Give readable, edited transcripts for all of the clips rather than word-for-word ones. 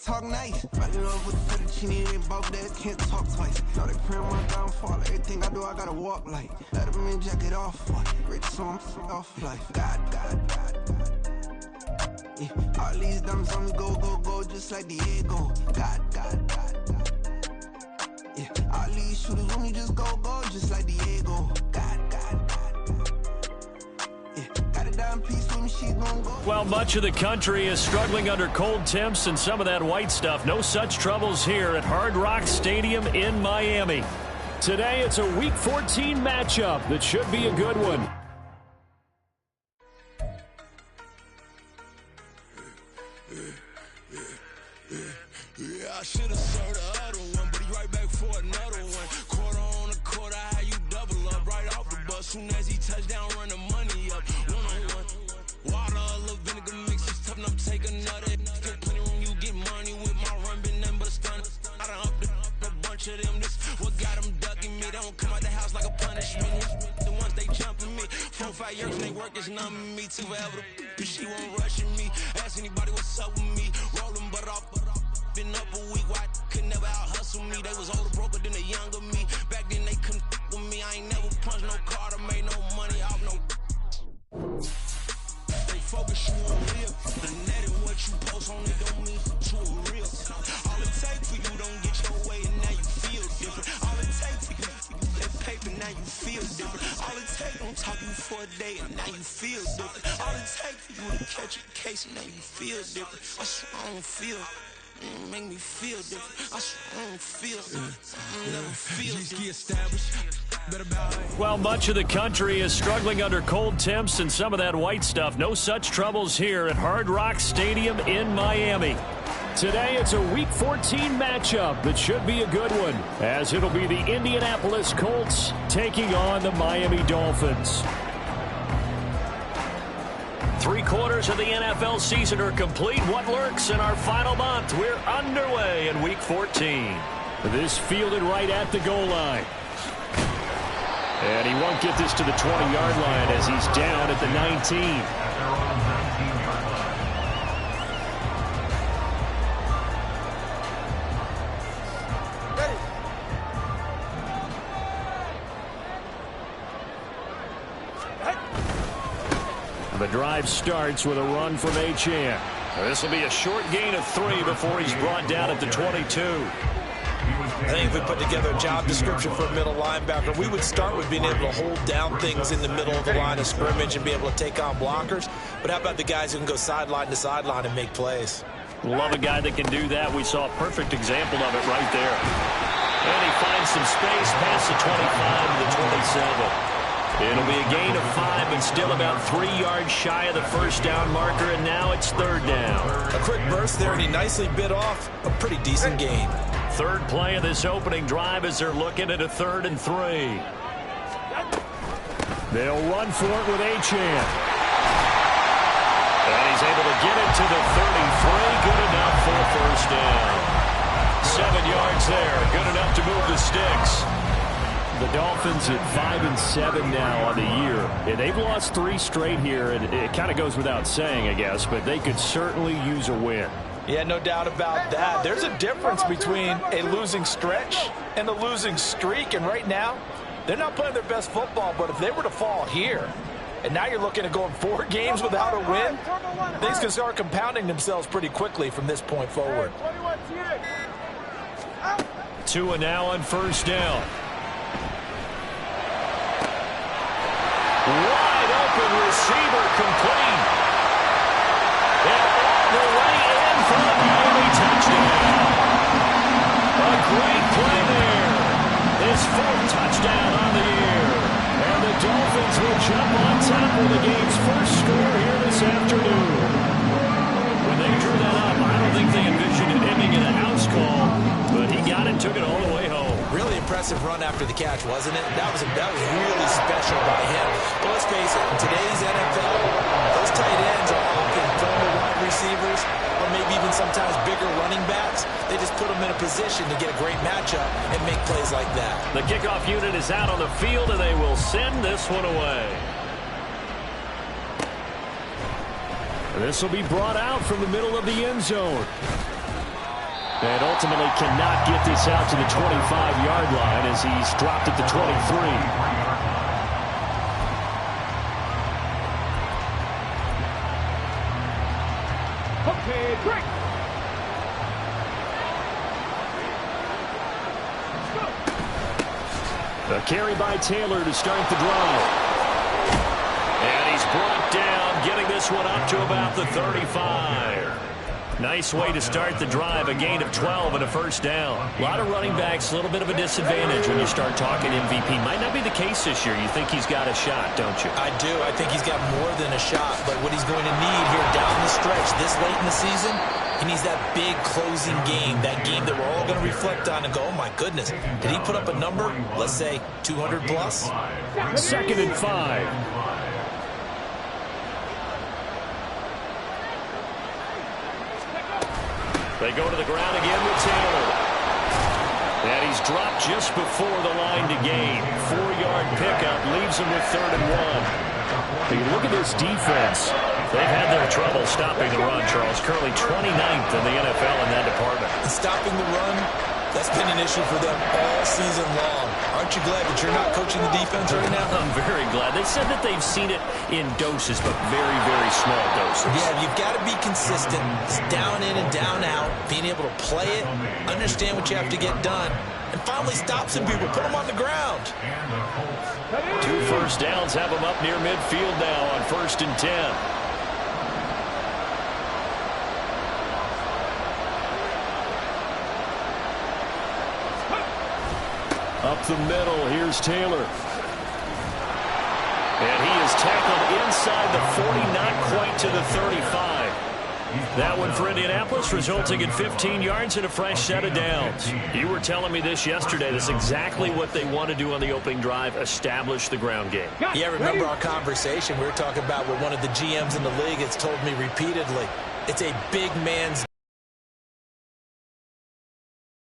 talk nice. Fell in love with the fettuccine, ain't about that, can't talk twice. Now they praying my downfall, everything I do, I gotta walk like. Let them in, jacket off, rich, so I'm off life. God. Yeah, all these diamonds on me go, just like Diego. God. Yeah, all these shooters on me just go, just like Diego. God. Yeah, got a dime piece with me, she gon' go. While much of the country is struggling under cold temps and some of that white stuff, no such troubles here at Hard Rock Stadium in Miami. Today, it's a Week 14 matchup that should be a good one. Yeah, I should have served the other one, but he right back for another one. Quarter on a quarter, how you double up right off the bus. Soon as he touch down, run the money up. One-on-one. Water, a little vinegar mix, it's tough enough to take another. Get plenty room, you get money with my run, been nothing but a stun. I done up a bunch of them, this what got them ducking me. They don't come out the house like a punishment. The ones they jumping me. 4-5 years and they work is numbing me. Too forever, but she won't rushing me. Ask anybody what's up with me. Rolling butt off. Been up a week, why could never out hustle me? They was older, broker than the younger me. Back then they couldn't with me. I ain't never punched no card or made no money off no. They focus you on real. The net and what you post on it don't mean to a real. All it take for you don't get your way and now you feel different. All it take for you that paper, now you feel different. All it take don't talk you for a day and now you feel different. All it take for you to catch a case and now you feel different. I swear I don't feel. Make me feel different. I swear I don't feel. I never feel different. While much of the country is struggling under cold temps and some of that white stuff, no such troubles here at Hard Rock Stadium in Miami. Today, it's a Week 14 matchup that should be a good one, as it'll be the Indianapolis Colts taking on the Miami Dolphins. 3/4 of the NFL season are complete. What lurks in our final month? We're underway in Week 14. This fielded right at the goal line. And he won't get this to the 20-yard line as he's down at the 19. The drive starts with a run from Achane. This will be a short gain of 3 before he's brought down at the 22. I think if we put together a job description for a middle linebacker, we would start with being able to hold down things in the middle of the line of scrimmage and be able to take on blockers. But how about the guys who can go sideline to sideline and make plays? Love a guy that can do that. We saw a perfect example of it right there. And he finds some space past the 25 to the 27. It'll be a gain of 5, but still about 3 yards shy of the first down marker, and now it's 3rd down. A quick burst there, and he nicely bit off a pretty decent gain. Third play of this opening drive as they're looking at a 3rd and 3. They'll run for it with Achane. And he's able to get it to the 33. Good enough for a first down. 7 yards there. Good enough to move the sticks. The Dolphins at 5-7 now on the year. And they've lost 3 straight here, and it kind of goes without saying, I guess, but they could certainly use a win. Yeah, no doubt about that. There's a difference between a losing stretch and a losing streak, and right now, they're not playing their best football, but if they were to fall here, and now you're looking at going 4 games without a win, things can start compounding themselves pretty quickly from this point forward. Tua now on first down. Wide open receiver complete. And all the way in for the Miami touchdown. A great play there. His 4th touchdown on the year. And the Dolphins will jump on top of the game's first score here this afternoon. When they drew that up, I don't think they envisioned it ending in a house call, but he got it, took it all the way home. Really impressive run after the catch, wasn't it? That was really special by him. But let's face it, in today's NFL, those tight ends are often former wide receivers or maybe even sometimes bigger running backs. They just put them in a position to get a great matchup and make plays like that. The kickoff unit is out on the field, and they will send this one away. This will be brought out from the middle of the end zone. And ultimately cannot get this out to the 25-yard line as he's dropped at the 23. Okay, break. A carry by Taylor to start the drive. And he's brought down, getting this one up to about the 35. Nice way to start the drive, a gain of 12 and a first down. A lot of running backs, a little bit of a disadvantage when you start talking MVP. Might not be the case this year. You think he's got a shot, don't you? I do. I think he's got more than a shot. But what he's going to need here down the stretch this late in the season, he needs that big closing game, that game that we're all going to reflect on and go, oh, my goodness, did he put up a number, let's say, 200 plus? 2nd and 5. They go to the ground again with Taylor. And he's dropped just before the line to gain. 4-yard pickup leaves him with 3rd and 1. You look at this defense. They've had their trouble stopping the run, Charles. Currently 29th in the NFL in that department. Stopping the run, that's been an issue for them all season long. Aren't you glad that you're not coaching the defense right now? I'm very glad. They said that they've seen it in doses, but very, very small doses. Yeah, you've got to be consistent. It's down in and down out, being able to play it, understand what you have to get done, and finally stop some people, put them on the ground. 2 first downs have them up near midfield now on 1st and 10. Up the middle, here's Taylor. And he is tackled inside the 40, not quite to the 35. That one for Indianapolis, resulting in 15 yards and a fresh set of downs. You were telling me this yesterday. That's exactly what they want to do on the opening drive, establish the ground game. Yeah, remember our conversation. We were talking about what one of the GMs in the league has told me repeatedly. It's a big man's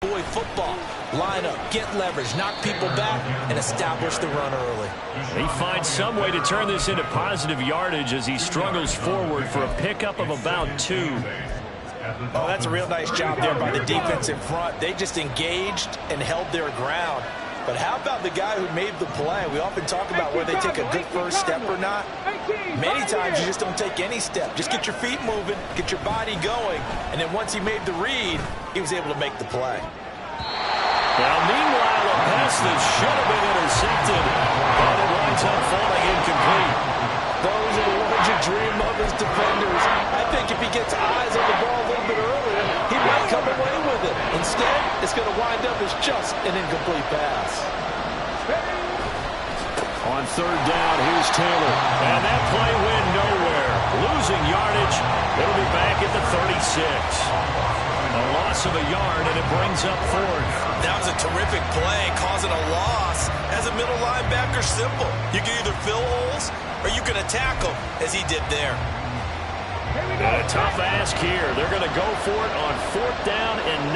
boy football. Line up, get leverage, knock people back, and establish the run early. He finds some way to turn this into positive yardage as he struggles forward for a pickup of about 2. Oh, that's a real nice job there by the defense in front. They just engaged and held their ground. But how about the guy who made the play? We often talk about whether they take a good first step or not. Many times you just don't take any step. Just get your feet moving, get your body going, and then once he made the read, he was able to make the play. Now, meanwhile, a pass that should have been intercepted, but it winds up falling incomplete. Those are the ones you dream of as defenders. I think if he gets eyes on the ball a little bit earlier, he might come away with it. Instead, it's going to wind up as just an incomplete pass. On 3rd down, here's Taylor. And that play went nowhere. Losing yardage. It'll be back at the 36. A loss of a yard, and it brings up 4th. That was a terrific play, causing a loss. As a middle linebacker, simple. You can either fill holes or you can attack them, as he did there. And a tough ask here. They're going to go for it on 4th down and 9.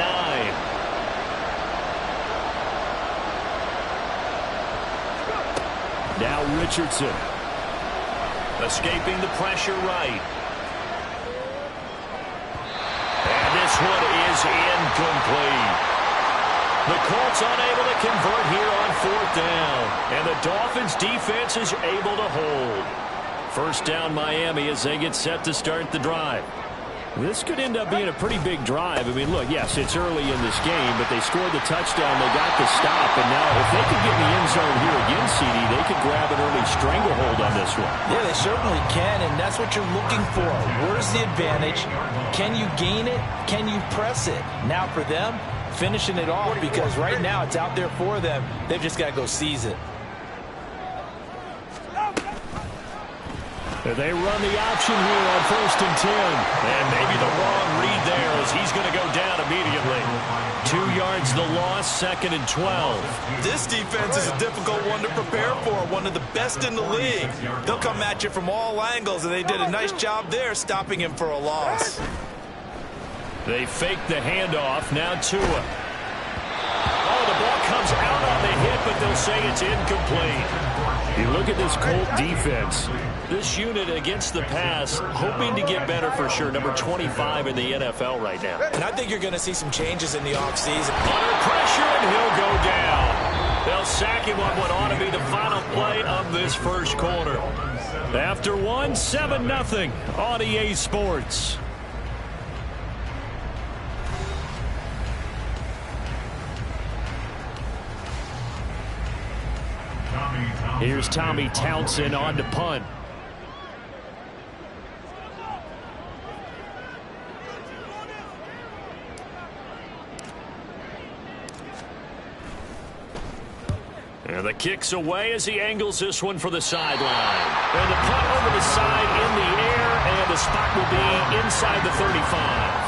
Now Richardson. Escaping the pressure right. And this one is incomplete. The Colts unable to convert here on 4th down. And the Dolphins defense is able to hold. First down Miami as they get set to start the drive. This could end up being a pretty big drive. I mean, look, yes, it's early in this game, but they scored the touchdown. They got the stop. And now if they could get in the end zone here again, CD, they could grab an early stranglehold on this one. Yeah, they certainly can, and that's what you're looking for. Where's the advantage? Can you gain it? Can you press it? Now for them, finishing it off, because right now it's out there for them. They've just got to go seize it. They run the option here on 1st and 10. And maybe the wrong read there as he's going to go down immediately. 2 yards the loss, 2nd and 12. This defense is a difficult one to prepare for, one of the best in the league. They'll come at you from all angles, and they did a nice job there stopping him for a loss. They fake the handoff, now Tua. Oh, the ball comes out on the hit, but they'll say it's incomplete. You look at this Colt defense. This unit against the pass, hoping to get better for sure. Number 25 in the NFL right now. And I think you're going to see some changes in the offseason. Under pressure, and he'll go down. They'll sack him on what ought to be the final play of this first quarter. After 7-0 on EA Sports. Here's Tommy Townsend on to punt. And the kick's away as he angles this one for the sideline. And the punt over the side in the air, and the spot will be inside the 35.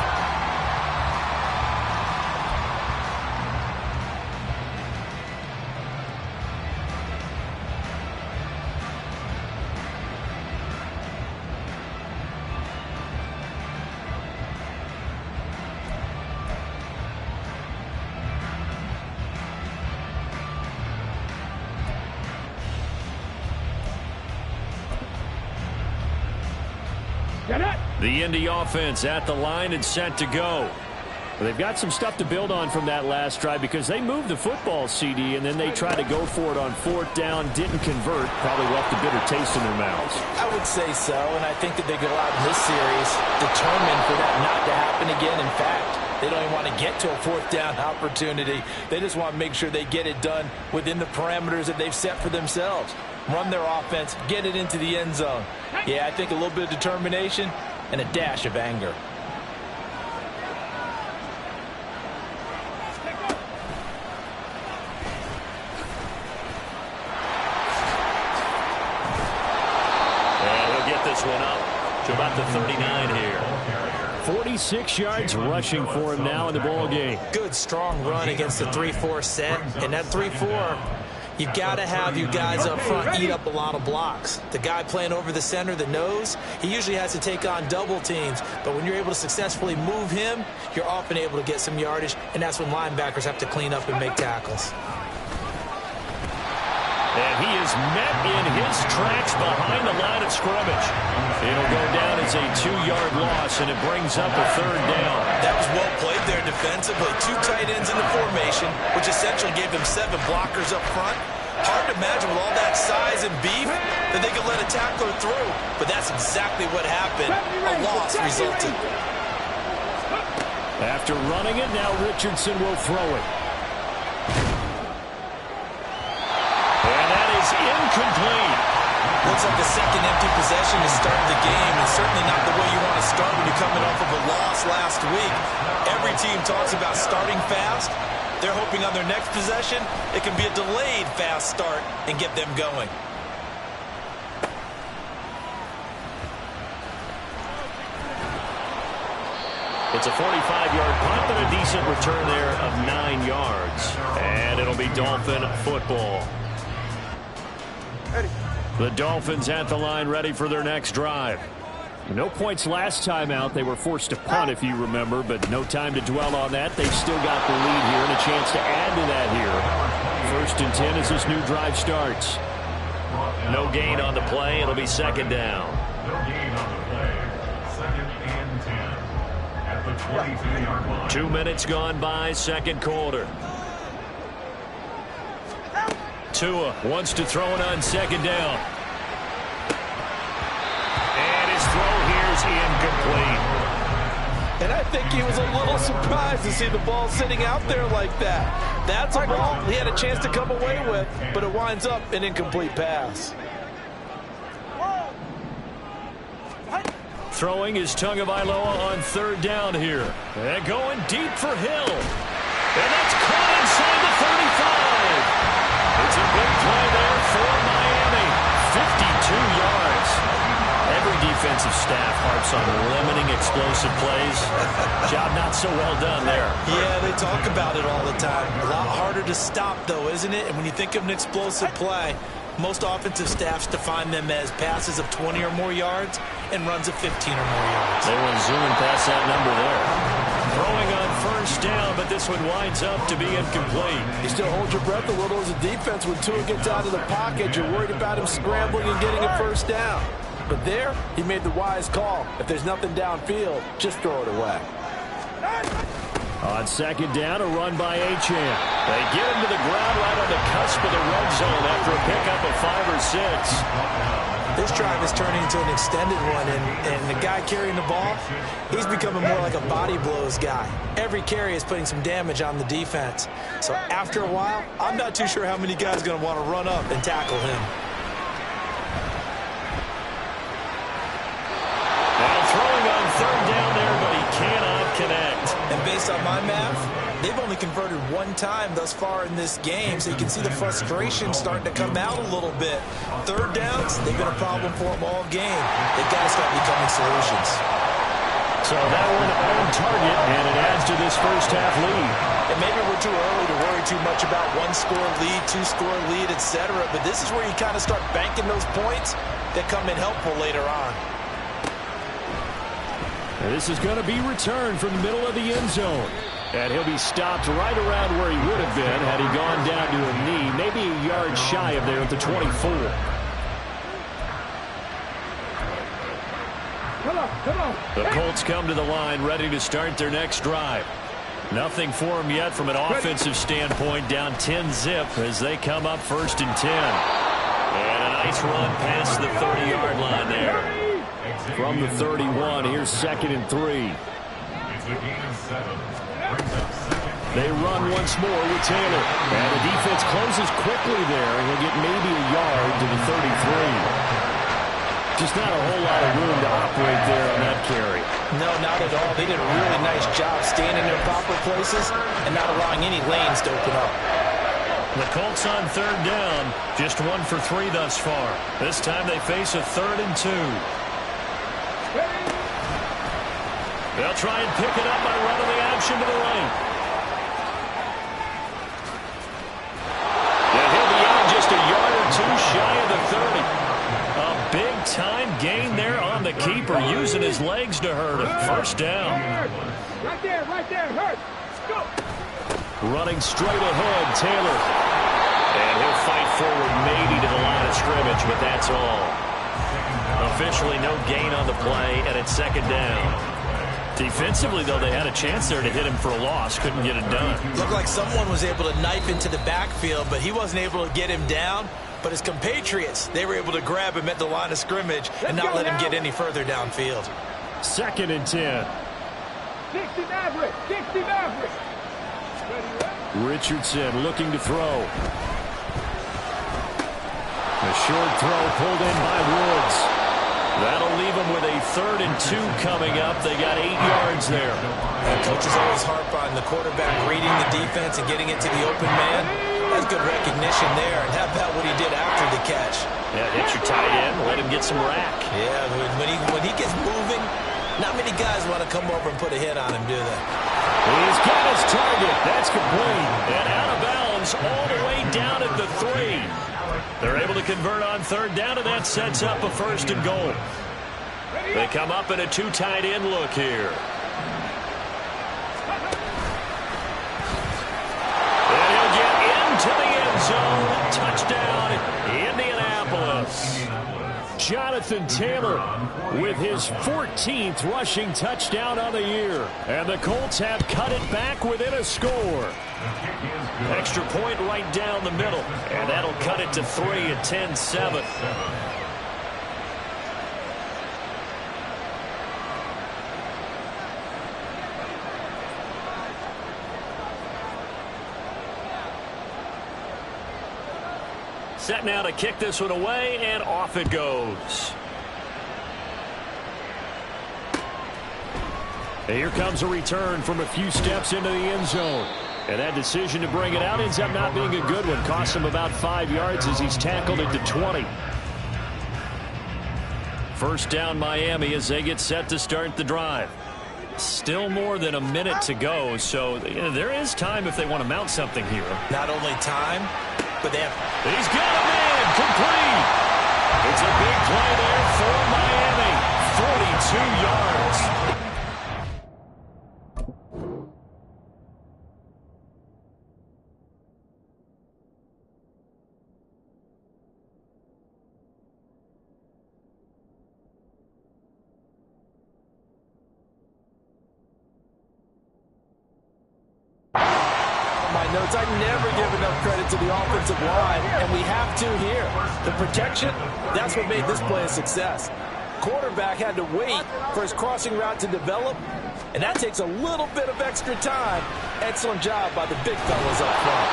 The Indy offense at the line and set to go. Well, they've got some stuff to build on from that last drive because they moved the football, CD, and then they tried to go for it on 4th down, didn't convert, probably left a bitter taste in their mouths. I would say so, and I think that they go out in this series determined for that not to happen again. In fact, they don't even want to get to a 4th down opportunity. They just want to make sure they get it done within the parameters that they've set for themselves. Run their offense, get it into the end zone. Yeah, I think a little bit of determination and a dash of anger. And he'll get this one up to about the 39 here. 46 yards rushing for him now in the ball game. Good, strong run against the 3-4 set. And that 3-4, you've got to have you guys up front eat up a lot of blocks. The guy playing over the center, the nose, he usually has to take on double teams. But when you're able to successfully move him, you're often able to get some yardage, and that's when linebackers have to clean up and make tackles. And he is met in his tracks behind the line of scrimmage. It'll go down as a 2-yard loss, and it brings up a 3rd down. That was well played there defensively. 2 tight ends in the formation, which essentially gave them 7 blockers up front. Hard to imagine with all that size and beef that they could let a tackler through. But that's exactly what happened. A loss resulted. After running it, now Richardson will throw it. Incomplete. Looks like a second empty possession to start the game, and certainly not the way you want to start when you're coming off of a loss last week. Every team talks about starting fast. They're hoping on their next possession it can be a delayed fast start and get them going. It's a 45-yard punt, but a decent return there of 9 yards. And it'll be Dolphin football. The Dolphins at the line ready for their next drive. No points last time out. They were forced to punt, if you remember, but no time to dwell on that. They've still got the lead here and a chance to add to that here. 1st and 10 as this new drive starts. No gain on the play. It'll be 2nd down. No gain on the play. 2nd and 10 at the 22-yard line. 2 minutes gone by, 2nd quarter. Tua wants to throw it on 2nd down. And his throw here's incomplete. And I think he was a little surprised to see the ball sitting out there like that. That's a ball he had a chance to come away with, but it winds up an incomplete pass. Throwing is Tagovailoa on 3rd down here. And going deep for Hill. And that's caught inside the 35. It's a big play there for Miami. 52 yards. Every defensive staff harps on limiting explosive plays. Job not so well done there. Yeah, they talk about it all the time. A lot harder to stop, though, isn't it? And when you think of an explosive play, most offensive staffs define them as passes of 20 or more yards and runs of 15 or more yards. They went zooming past that number there. Throwing on 1st down, but but this one winds up to be incomplete. You still hold your breath a little as a defense when Tua gets out of the pocket. You're worried about him scrambling and getting a first down. But there, he made the wise call. If there's nothing downfield, just throw it away. On second down, a run by Achane. They get him to the ground right on the cusp of the red zone after a pickup of 5 or 6. This drive is turning into an extended one, and the guy carrying the ball, he's becoming more like a body blows guy. Every carry is putting some damage on the defense. So after a while, I'm not too sure how many guys are going to want to run up and tackle him. Now throwing on third down there, but he cannot connect. And based on my math, they've only converted one time thus far in this game, so you can see the frustration starting to come out a little bit. Third downs, they've been a problem for them all game. They've got to start becoming solutions. So that one on target, and it adds to this first half lead. And maybe we're too early to worry too much about one-score lead, two-score lead, etc. But this is where you kind of start banking those points that come in helpful later on. And this is going to be returned from the middle of the end zone. And he'll be stopped right around where he would have been had he gone down to a knee, maybe a yard shy of there at the 24. The Colts come to the line ready to start their next drive. Nothing for them yet from an offensive standpoint, down 10-zip as they come up 1st and 10. And a nice run past the 30-yard line there. From the 31, here's 2nd and 3. It's a gain of 7. Brings up 2nd. They run once more with Taylor. And the defense closes quickly there, and he'll get maybe a yard to the 33. Just not a whole lot of room to operate there on that carry. No, not at all. They did a really nice job staying in their proper places and not allowing any lanes to open up. The Colts on third down, just 1 for 3 thus far. This time they face a 3rd and 2. They'll try and pick it up by running the option to the right. Yeah, he'll be out just a yard or 2 shy of the 30. A big-time gain there on the keeper, using his legs to hurt him. First down. Right there, hurt. Go. Running straight ahead, Taylor. And he'll fight forward maybe to the line of scrimmage, but that's all. Officially no gain on the play, and it's 2nd down. Defensively, though, they had a chance there to hit him for a loss. Couldn't get it done. Looked like someone was able to knife into the backfield, but he wasn't able to get him down. But his compatriots, they were able to grab him at the line of scrimmage and not let him get any further downfield. 2nd and 10. 60 Maverick. Richardson looking to throw. A short throw pulled in by Woods. That'll leave them with a 3rd and 2 coming up. They got 8 yards there. And coaches always harp on the quarterback reading the defense and getting it to the open man. That's good recognition there. And how about what he did after the catch? Yeah, hit your tight end, let him get some rack. Yeah, when he gets moving, not many guys want to come over and put a hit on him, do they? He's got his target. That's complete. And out of bounds all the way down at the 3. They're able to convert on third down, and that sets up a 1st and goal. They come up in a 2 tight end look here. And he'll get into the end zone. Touchdown, Indianapolis. Jonathan Taylor with his 14th rushing touchdown on the year. And the Colts have cut it back within a score. Extra point right down the middle. And that'll cut it to 3 at 10-7. Set now to kick this one away, and off it goes. And here comes a return from a few steps into the end zone. And that decision to bring it out ends up not being a good one. Costs him about 5 yards as he's tackled at the 20. First down Miami as they get set to start the drive. Still more than a minute to go, so there is time if they want to mount something here. Not only time, but they have... He's got a man, complete. It's a big play there for Miami. 42 yards. notes. I never give enough credit to the offensive line, and we have to here. The protection, that's what made this play a success. Quarterback had to wait for his crossing route to develop, and that takes a little bit of extra time. Excellent job by the big fellas up front.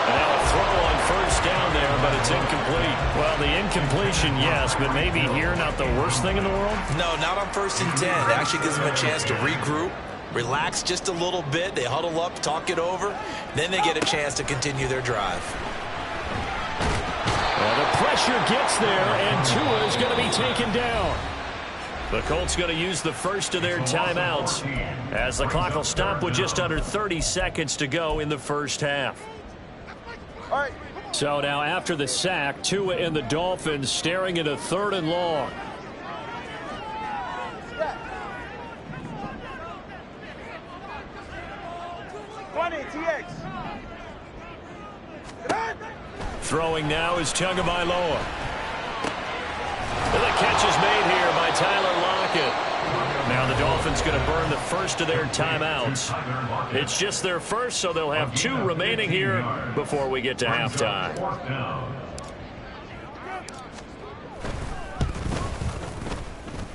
Now a throw on first down there, but it's incomplete. Well, the incompletion, yes, but maybe here not the worst thing in the world? No, not on 1st and 10. It actually gives them a chance to regroup, relax just a little bit. They huddle up, talk it over. Then they get a chance to continue their drive. Well, the pressure gets there, and Tua is going to be taken down. The Colts going to use the first of their timeouts as the clock will stop with just under 30 seconds to go in the first half. All right. So now after the sack, Tua and the Dolphins staring at a 3rd and long. Throwing now is Tagovailoa. And the catch is made here by Tyler Lockett. Now the Dolphins going to burn the first of their timeouts. It's just their first, so they'll have 2 remaining here before we get to halftime.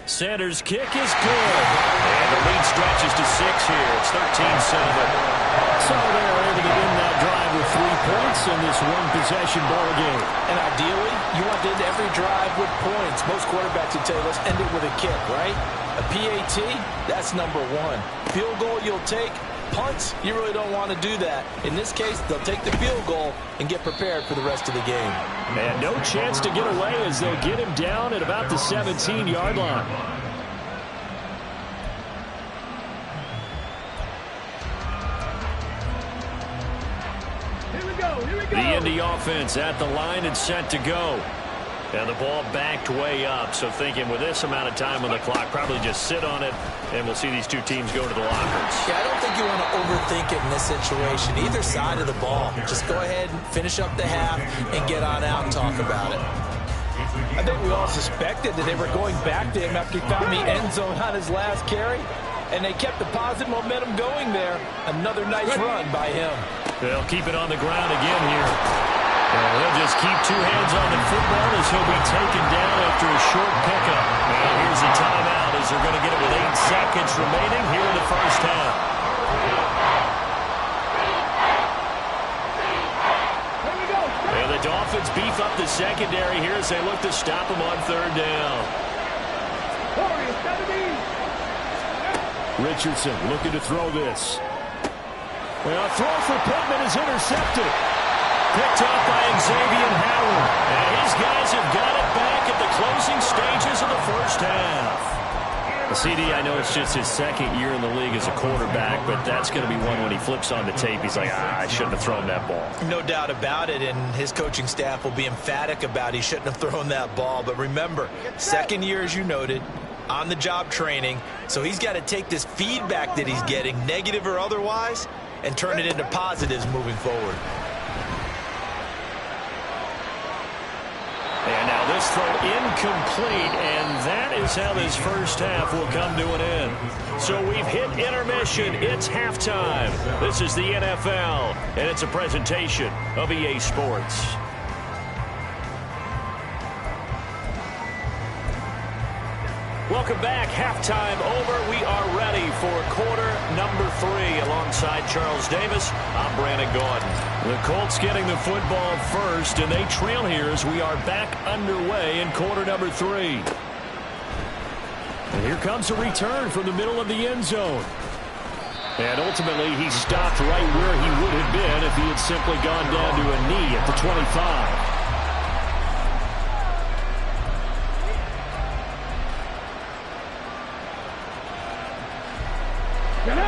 Sanders' kick is good. And the lead stretches to 6 here. It's 13-7. So they're able to end that drive with 3 points in this one-possession ball game. And ideally, you want to end every drive with points. Most quarterbacks would tell you, let's end it with a kick, right? A PAT, that's number 1. Field goal you'll take. Punts, you really don't want to do that. In this case, they'll take the field goal and get prepared for the rest of the game. And no chance to get away as they'll get him down at about the 17-yard line. The Indy offense at the line and set to go. And the ball backed way up. So thinking with this amount of time on the clock, probably just sit on it, and we'll see these 2 teams go to the lockers. Yeah, I don't think you want to overthink it in this situation. Either side of the ball. Just go ahead and finish up the half and get on out and talk about it. I think we all suspected that they were going back to him after he found the end zone on his last carry. And they kept the positive momentum going there. Another nice run by him. They'll keep it on the ground again here. And they'll just keep 2 hands on the football as he'll be taken down after a short pickup. And here's a timeout as they're going to get it with 8 seconds remaining here in the first half. And the Dolphins beef up the secondary here as they look to stop them on 3rd down. Richardson looking to throw this. Well, a throw for Pittman is intercepted. Picked up by Xavier Howard. And his guys have got it back at the closing stages of the first half. CD, I know it's just his 2nd year in the league as a quarterback, but that's going to be one when he flips on the tape. He's like, I shouldn't have thrown that ball. No doubt about it, and his coaching staff will be emphatic about he shouldn't have thrown that ball. But remember, 2nd year, as you noted, on-the-job training, so he's got to take this feedback that he's getting, negative or otherwise, and turn it into positives moving forward. And now this throw incomplete, and that is how this first half will come to an end. So we've hit intermission. It's halftime. This is the NFL, and it's a presentation of EA Sports. Welcome back. Halftime over. We are ready for quarter number 3. Alongside Charles Davis, I'm Brandon Gordon. The Colts getting the football first, and they trail here as we are back underway in quarter number 3. And here comes a return from the middle of the end zone. And ultimately, he stopped right where he would have been if he had simply gone down to a knee at the 25.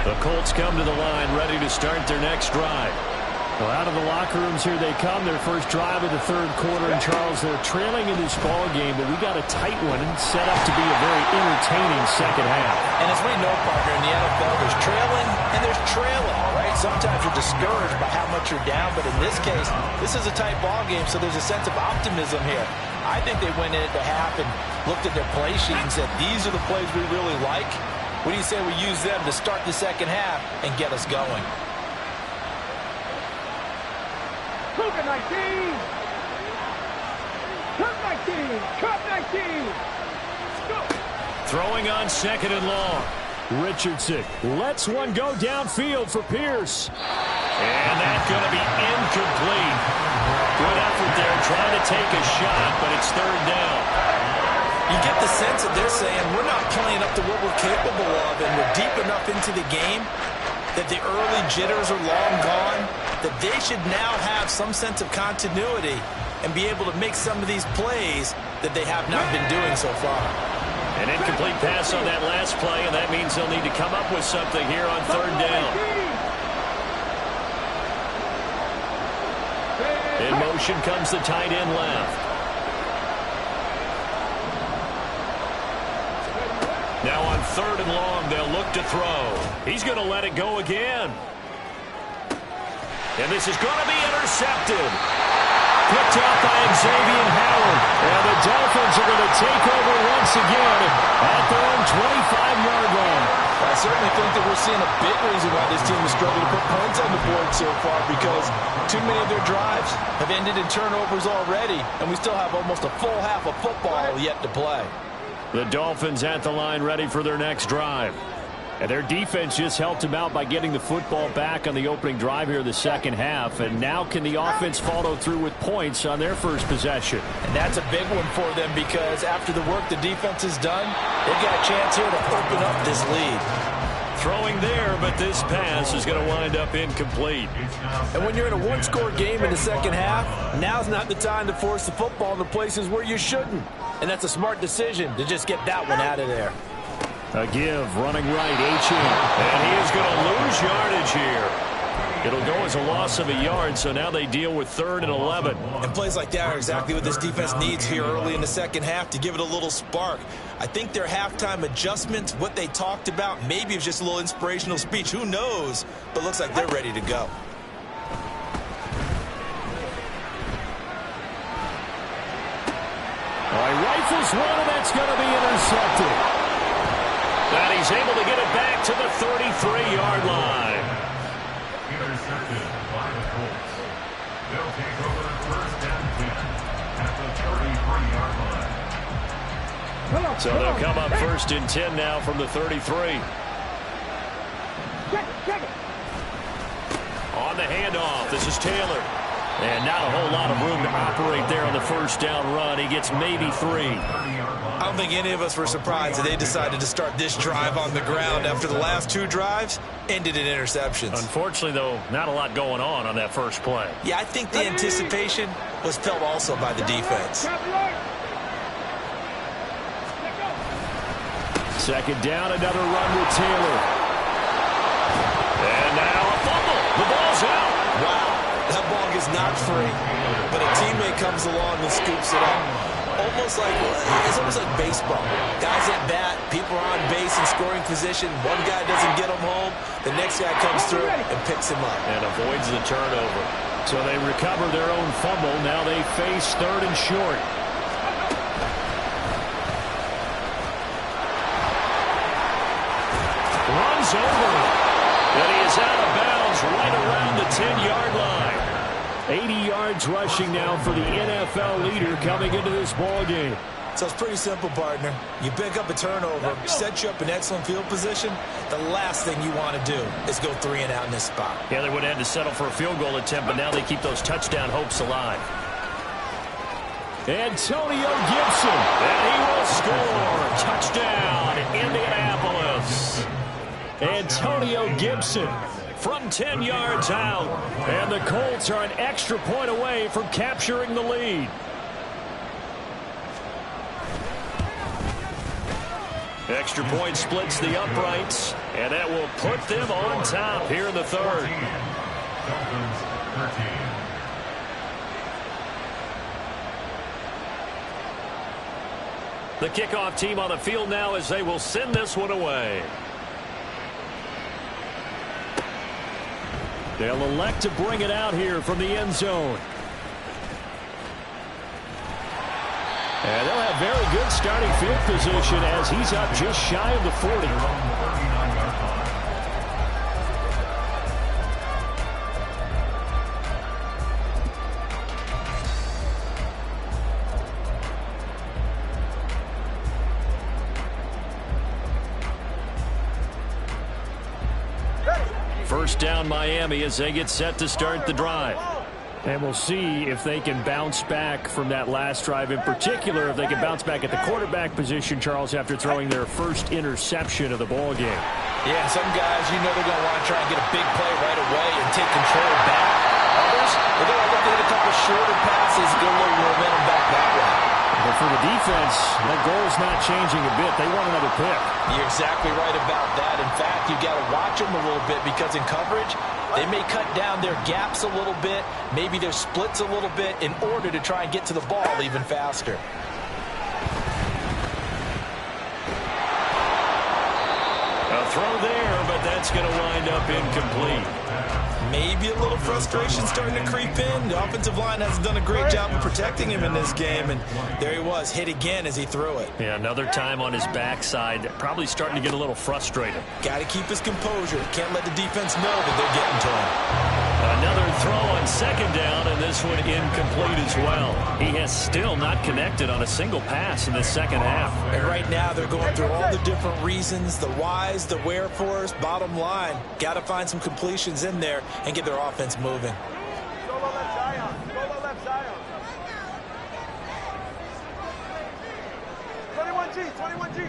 The Colts come to the line, ready to start their next drive. Well, out of the locker rooms here they come, their first drive of the 3rd quarter. And, Charles, they're trailing in this ball game, but we got a tight one and set up to be a very entertaining second half. And as we know, partner, in the NFL, there's trailing and there's trailing, right? Sometimes you're discouraged by how much you're down, but in this case, this is a tight ball game, so there's a sense of optimism here. I think they went in at the half and looked at their play sheet and said, these are the plays we really like. What do you say we use them to start the second half and get us going? Cougar 19. Cut 19. Cut 19. Go. Throwing on 2nd and long. Richardson lets one go downfield for Pierce. And that's going to be incomplete. Good effort there trying to take a shot, but it's 3rd down. You get the sense that they're saying we're not playing up to what we're capable of, and we're deep enough into the game that the early jitters are long gone, that they should now have some sense of continuity and be able to make some of these plays that they have not been doing so far. An incomplete pass on that last play, and that means they'll need to come up with something here on 3rd down. In motion comes the tight end left. Now on 3rd and long, they'll look to throw. He's going to let it go again. And this is going to be intercepted. Picked out by Xavier Howard. And the Dolphins are going to take over once again at their own 25-yard line. I certainly think that we're seeing a big reason why this team is struggling to put points on the board so far, because too many of their drives have ended in turnovers already, and we still have almost a full half of football yet to play. The Dolphins at the line ready for their next drive. And their defense just helped them out by getting the football back on the opening drive here in the second half. And now can the offense follow through with points on their first possession? And that's a big one for them, because after the work the defense has done, they've got a chance here to open up this lead. Throwing there, but this pass is going to wind up incomplete. And when you're in a one-score game in the second half, now's not the time to force the football in the places where you shouldn't. And that's a smart decision to just get that one out of there. A give, running right, H.E. And he is going to lose yardage here. It'll go as a loss of a yard, so now they deal with 3rd and 11. And plays like that are exactly what this defense needs here early in the second half to give it a little spark. I think their halftime adjustments, what they talked about, maybe it was just a little inspirational speech. Who knows? But looks like they're ready to go. All right, rifles one, and that's going to be intercepted. And he's able to get it back to the 33-yard line. Intercepted by the Colts. They'll take over 1st and 10 at the 33-yard line. So they'll come up 1st and 10 now from the 33. On the handoff, this is Taylor. And not a whole lot of room to operate there on the 1st down run. He gets maybe 3. I don't think any of us were surprised that they decided to start this drive on the ground after the last 2 drives ended in interceptions. Unfortunately, though, not a lot going on that first play. Yeah, I think the anticipation was felt also by the defense. 2nd down, another run with Taylor. And now a fumble. The ball's out. Wow, that ball gets knocked free, but a teammate comes along and scoops it up. It's almost like baseball. Guys at bat, people are on base in scoring position. One guy doesn't get him home. The next guy comes through and picks him up. And avoids the turnover. So they recover their own fumble. Now they face 3rd and short. Runs over. And he is out of bounds right around the 10-yard line. 80 yards rushing now for the NFL leader coming into this ball game. So it's pretty simple, partner. You pick up a turnover, set you up in excellent field position. The last thing you want to do is go 3 and out in this spot. Yeah, they would have had to settle for a field goal attempt, but now they keep those touchdown hopes alive. Antonio Gibson, and he will score. Touchdown, Indianapolis. Antonio Gibson from 10 yards out, and the Colts are an extra point away from capturing the lead. Extra point splits the uprights, and that will put them on top here in the 3rd. Dolphins 13. The kickoff team on the field now as they will send this one away. They'll elect to bring it out here from the end zone. And they'll have very good starting field position as he's up just shy of the 40. First down Miami as they get set to start the drive. And we'll see if they can bounce back from that last drive, in particular if they can bounce back at the quarterback position, Charles, after throwing their first interception of the ball game. Yeah, some guys, you know they're going to want to try and get a big play right away and take control back. Others, they're going to look at a couple shorter passes, get a little momentum back that way. But for the defense, that goal's not changing a bit. They want another pick. You're exactly right about that. In fact, you've got to watch them a little bit because in coverage, they may cut down their gaps a little bit, maybe their splits a little bit in order to try and get to the ball even faster. A throw there, but that's going to wind up incomplete. Maybe a little frustration starting to creep in. The offensive line hasn't done a great job of protecting him in this game, and there he was, hit again as he threw it. Yeah, another time on his backside, probably starting to get a little frustrated. Got to keep his composure. Can't let the defense know that they're getting to him. Another throw on second down, and this one incomplete as well. He has still not connected on a single pass in the second half. And right now they're going through all the different reasons, the whys, the wherefores. Bottom line, got to find some completions in there and get their offense moving. Solo left Zion. Solo left Zion. 21G. 21G.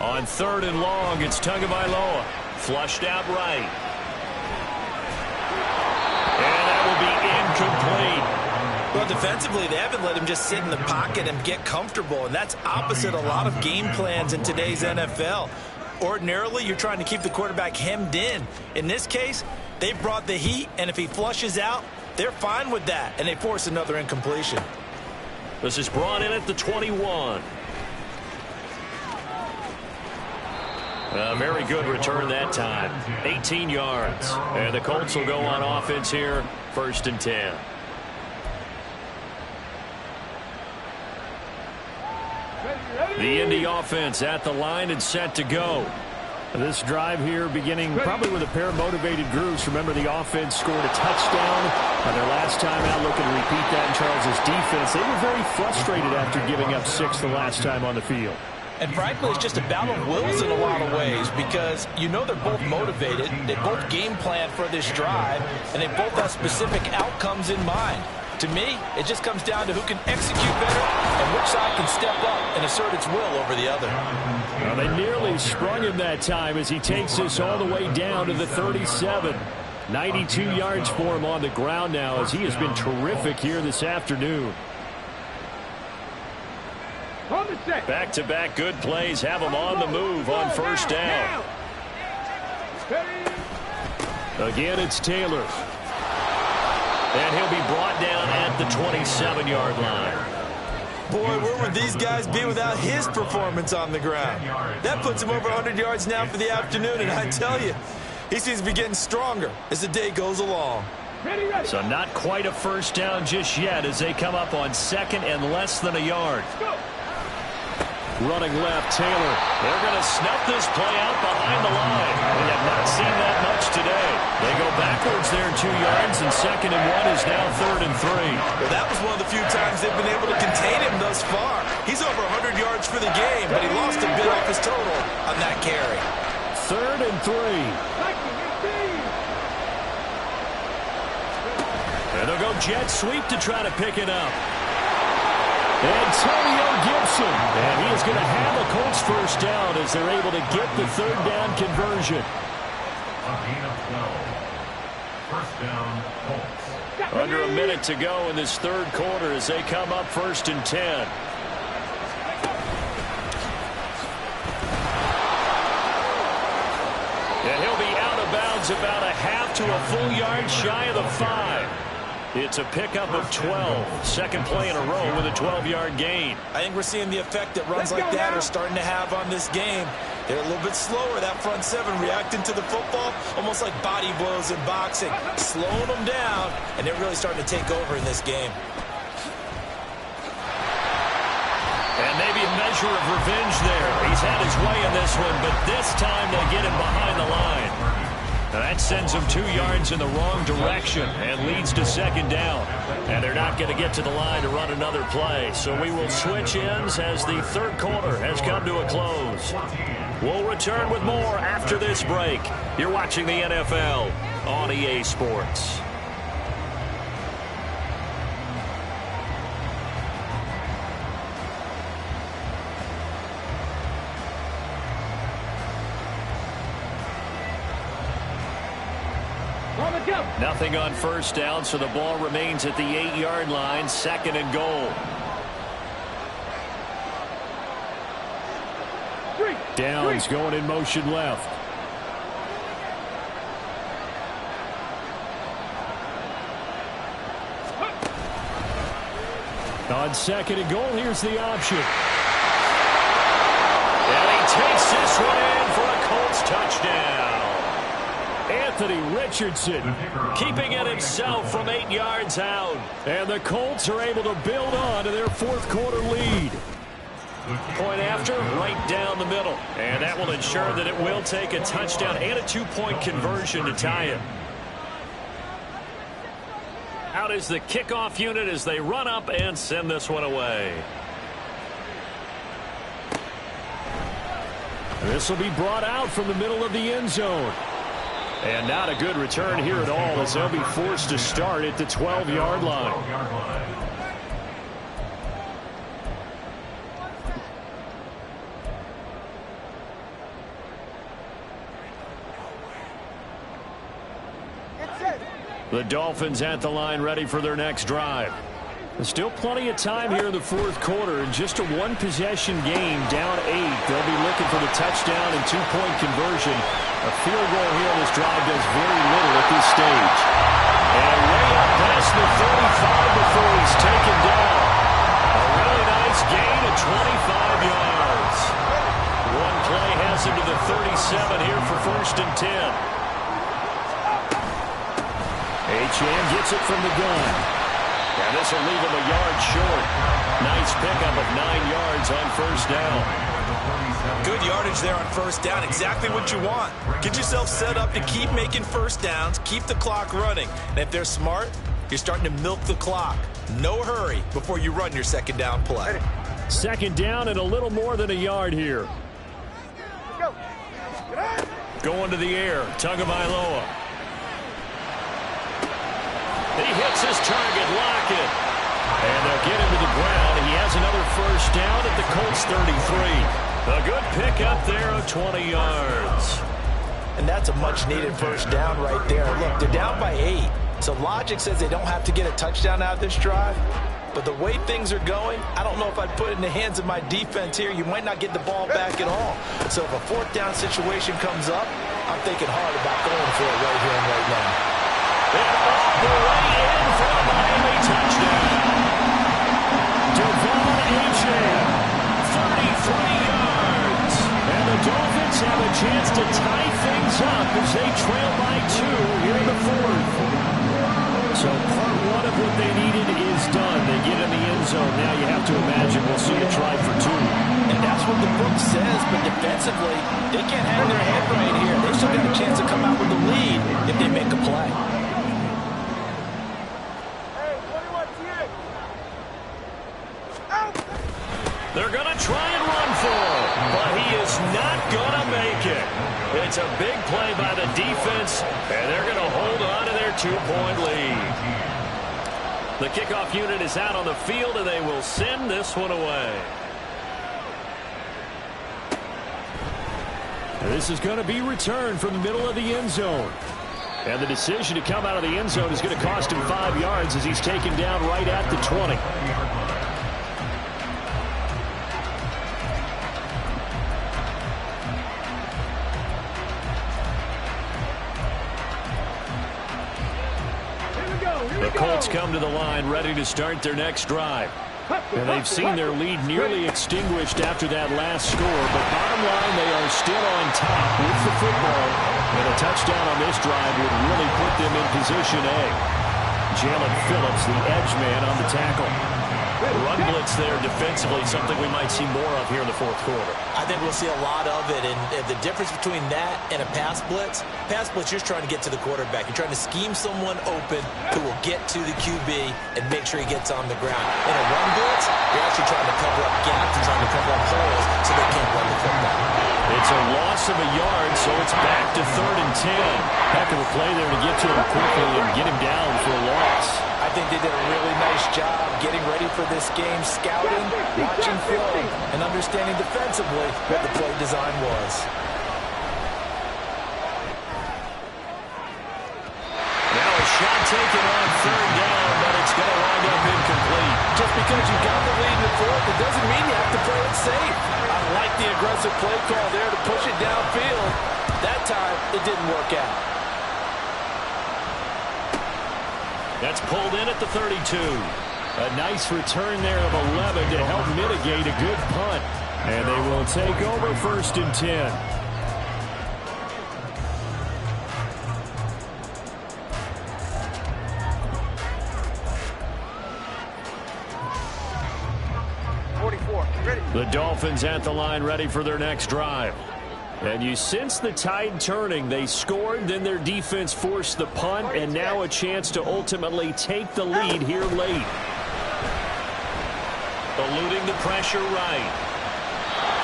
On third and long, it's Tagovailoa. Flushed out right. And that will be incomplete. Well, defensively, they haven't let him just sit in the pocket and get comfortable, and that's opposite a lot of game plans in today's NFL. Ordinarily, you're trying to keep the quarterback hemmed in. In this case, they brought the heat, and if he flushes out, they're fine with that, and they force another incompletion. This is brought in at the 21. A very good return that time. 18 yards. And the Colts will go on offense here, 1st and 10. The Indy offense at the line and set to go. This drive here beginning probably with a pair of motivated groups. Remember, the offense scored a touchdown on their last time out. Looking to repeat that in Charles's defense. They were very frustrated after giving up 6 the last time on the field. And frankly, it's just a battle of wills in a lot of ways because you know they're both motivated. They both game plan for this drive, and they both have specific outcomes in mind. To me, it just comes down to who can execute better and which side can step up and assert its will over the other. Well, they nearly sprung him that time as he takes this all the way down to the 37. 92 yards for him on the ground now as he has been terrific here this afternoon. Back-to-back good plays have him on the move on first down. Again, it's Taylor. And he'll be brought down at the 27-yard line. Boy, where would these guys be without his performance on the ground? That puts him over 100 yards now for the afternoon, and I tell you, he seems to be getting stronger as the day goes along. So not quite a first down just yet as they come up on second and less than a yard. Running left, Taylor. They're going to snuff this play out behind the line. We have not seen that much today. They go backwards there 2 yards, and 2nd and 1 is now 3rd and 3. Well, that was one of the few times they've been able to contain him thus far. He's over 100 yards for the game, but he lost a bit off his total on that carry. 3rd and 3. And they'll go jet sweep to try to pick it up. Antonio Gibson. And he is going to have a Colts first down as they're able to get the 3rd down conversion. First down, Colts. Under a minute to go in this 3rd quarter as they come up 1st and 10. And he'll be out of bounds about a half to a full yard shy of the 5. It's a pickup of 12. Second play in a row with a 12-yard gain. I think we're seeing the effect that runs like that are starting to have on this game. They're a little bit slower, that front 7, reacting to the football, almost like body blows in boxing, slowing them down, and they're really starting to take over in this game. And maybe a measure of revenge there. He's had his way in this one, but this time they get him behind the line. Now that sends him 2 yards in the wrong direction and leads to 2nd down. And they're not going to get to the line to run another play. So we will switch ends as the 3rd quarter has come to a close. We'll return with more after this break. You're watching the NFL on EA Sports. Nothing on first down, so the ball remains at the 8-yard line, 2nd and goal. Downs going in motion left. On 2nd and goal, here's the option. And he takes this one in for a Colts touchdown. Anthony Richardson keeping it himself from 8 yards out. And the Colts are able to build on to their 4th quarter lead. Point after, right down the middle. And that will ensure that it will take a touchdown and a 2-point conversion to tie it. Out is the kickoff unit as they run up and send this one away. This will be brought out from the middle of the end zone. And not a good return here at all as they'll be forced to start at the 12-yard line. The Dolphins at the line ready for their next drive. There's still plenty of time here in the 4th quarter. In just a 1-possession game, down 8. They'll be looking for the touchdown and 2-point conversion. A field goal here on this drive does very little at this stage. And way up past the 35 before he's taken down. A really nice gain of 25 yards. One play has him to the 37 here for 1st and 10. Achane gets it from the gun. And this will leave him a yard short. Nice pickup of 9 yards on 1st down. Good yardage there on 1st down. Exactly what you want. Get yourself set up to keep making 1st downs, keep the clock running. And if they're smart, you're starting to milk the clock. No hurry before you run your 2nd down play. 2nd down and a little more than a yard here. Going to the air, Tagovailoa. He hits his target, Lockett. And they'll get him to the ground. He has another 1st down at the Colts 33. A good pickup there of 20 yards. And that's a much-needed 1st down right there. Look, they're down by 8. So logic says they don't have to get a touchdown out of this drive. But the way things are going, I don't know if I'd put it in the hands of my defense here. You might not get the ball back at all. So if a 4th down situation comes up, I'm thinking hard about going for it right here and right now. And all the way in for a Miami touchdown. Devon Achane, 33 yards. And the Dolphins have a chance to tie things up as they trail by 2 here in the 4th. So part 1 of what they needed is done. They get in the end zone. Now you have to imagine we'll see a try for 2. And that's what the book says, but defensively, they can't hang their head right here. They still got a chance to come out with the lead if they make a play. They're going to try and run for him, but he is not going to make it. It's a big play by the defense, and they're going to hold on to their 2-point lead. The kickoff unit is out on the field, and they will send this one away. This is going to be returned from the middle of the end zone. And the decision to come out of the end zone is going to cost him 5 yards as he's taken down right at the 20. The Colts come to the line ready to start their next drive. And they've seen their lead nearly extinguished after that last score. But bottom line, they are still on top with the football. And a touchdown on this drive would really put them in position A. Jalen Phillips, the edge man on the tackle. Run blitz there defensively, something we might see more of here in the 4th quarter. I think we'll see a lot of it, and the difference between that and a pass blitz, you're trying to get to the quarterback. You're trying to scheme someone open who will get to the QB and make sure he gets on the ground. In a run blitz, you're actually trying to cover up gaps and trying to cover up holes so they can't run the football. It's a loss of a yard, so it's back to 3rd and 10. Heck of a play there to get to him quickly and get him down for a loss. I think they did a really nice job getting ready for this game, scouting, watching film, and understanding defensively what the play design was. Now a shot taken on 3rd down, but it's going to wind up incomplete. Just because you got the lead in the 4th, it doesn't mean you have to play it safe. I like the aggressive play call there to push it downfield. That time, it didn't work out. That's pulled in at the 32. A nice return there of 11 to help mitigate a good punt. And they will take over 1st and 10. The Dolphins at the line ready for their next drive. And you sense the tide turning. They scored, then their defense forced the punt, and now a chance to ultimately take the lead here late. Eluding the pressure right.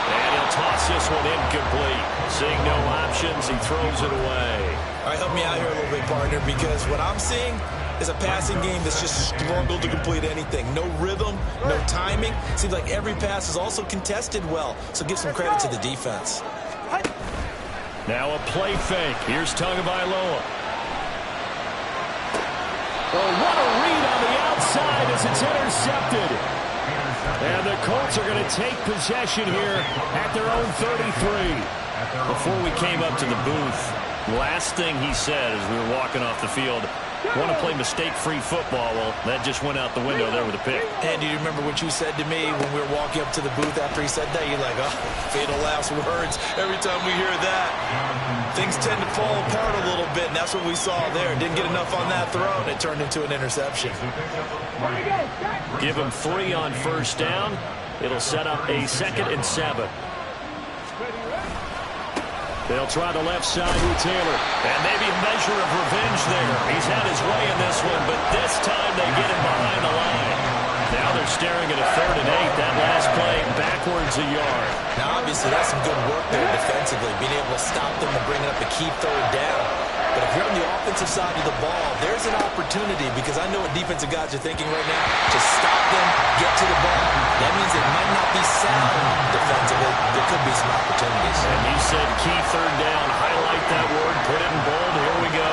And he'll toss this one incomplete. Seeing no options, he throws it away. All right, help me out here a little bit, partner, because what I'm seeing is a passing game that's just struggled to complete anything. No rhythm, no timing. Seems like every pass is also contested well, so give some credit to the defense. Now a play fake. Here's Tagovailoa. Oh, what a read on the outside as it's intercepted. And the Colts are going to take possession here at their own 33. Before we came up to the booth, last thing he said as we were walking off the field, want to play mistake-free football. Well, that just went out the window there with a pick. And do you remember what you said to me when we were walking up to the booth after he said that? You're like, oh, fatal last words. Every time we hear that, things tend to fall apart a little bit, and that's what we saw there. Didn't get enough on that throw, and it turned into an interception. Give him 3 on 1st down. It'll set up a 2nd and 7. They'll try the left side with Taylor. And maybe a measure of revenge there. He's had his way in this one, but this time they get him behind the line. Now they're staring at a 3rd and 8. That last play backwards a yard. Now, obviously, that's some good work there defensively, being able to stop them and bring up a key 3rd down. But if you're on the offensive side of the ball, there's an opportunity, because I know what defensive guys are thinking right now, to stop them, get to the ball. That means it might not be sound defensively. There could be some opportunities. And you said key 3rd down. Highlight that word. Put it in bold. Here we go.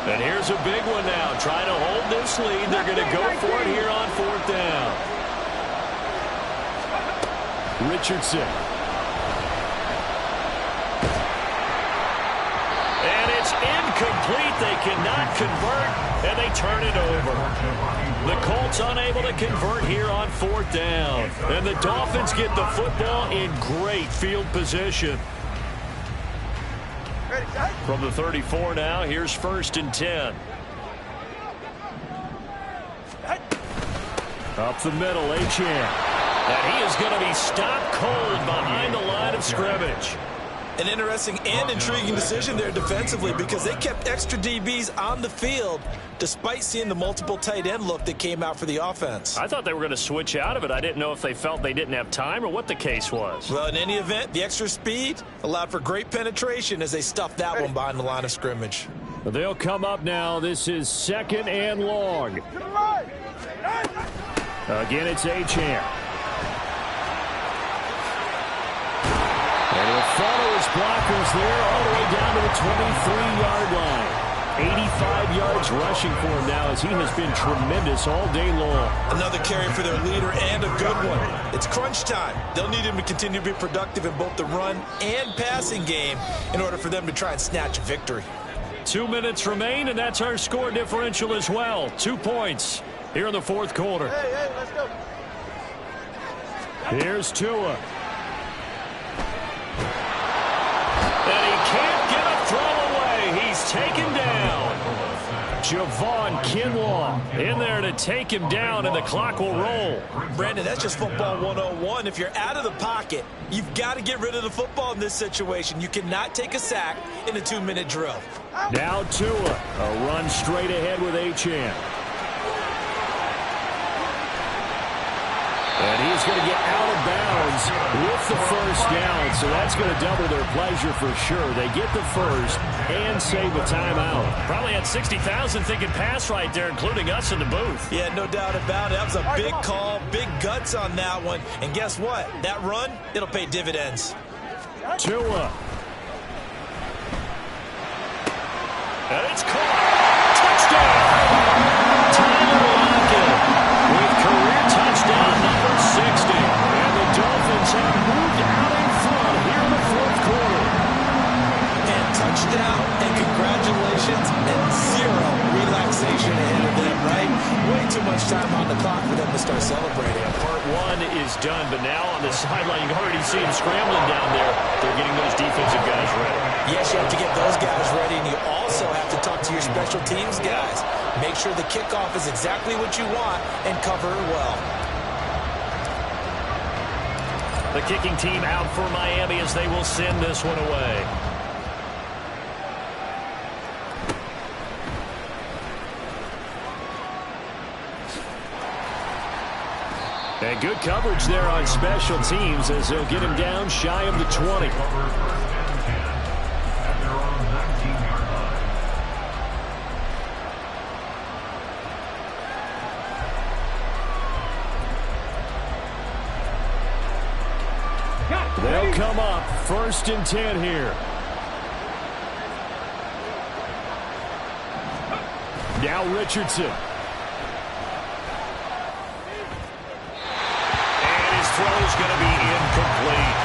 And here's a big one now. Trying to hold this lead. They're going to go for it here on 4th down. Richardson. And it's incomplete. They cannot convert, and they turn it over. The Colts unable to convert here on 4th down. And the Dolphins get the football in great field position. From the 34 now, here's 1st and 10. Up the middle, Achane. And he is going to be stopped cold behind the line of scrimmage. An interesting and intriguing decision there defensively, because they kept extra DBs on the field despite seeing the multiple tight end look that came out for the offense. I thought they were going to switch out of it. I didn't know if they felt they didn't have time or what the case was. Well, in any event, the extra speed allowed for great penetration as they stuffed that one behind the line of scrimmage. They'll come up now. This is 2nd and long. Again, it's Achane. And he'll follow his blockers there all the way down to the 23-yard line. 85 yards rushing for him now, as he has been tremendous all day long. Another carry for their leader, and a good one. It's crunch time. They'll need him to continue to be productive in both the run and passing game in order for them to try and snatch a victory. 2 minutes remain, and that's our score differential as well. 2 points here in the 4th quarter. Hey, let's go. Here's Tua. And he can't get a throw away. He's taken down. Javon Kinlaw in there to take him down, and the clock will roll. Brandon, that's just football 101. If you're out of the pocket, you've got to get rid of the football in this situation. You cannot take a sack in a 2-minute drill. Now Tua, a run straight ahead with Achane. And he's going to get out of bounds with the first down, so that's going to double their pleasure for sure. They get the first and save a timeout. Probably had 60,000 thinking pass right there, including us in the booth. Yeah, no doubt about it. That was a big call, big guts on that one. And guess what? That run, it'll pay dividends. Tua. And it's caught. Touchdown! Tyler Lockett with career touchdown number 60. And the Dolphins have moved out in front here in the fourth quarter. And touchdown and congratulations and zero relaxation ahead of them, right? Way too much time on the clock for them to start celebrating. Part one is done, but now on the sideline, you can already see them scrambling down there. They're getting those defensive guys ready. Yes, you have to get those guys ready, and you also have to talk to your special teams guys. Make sure the kickoff is exactly what you want and cover it well. The kicking team out for Miami as they will send this one away. And good coverage there on special teams as they'll get him down shy of the 20. They'll come up 1st and 10 here. Now Richardson. Throw's going to be incomplete.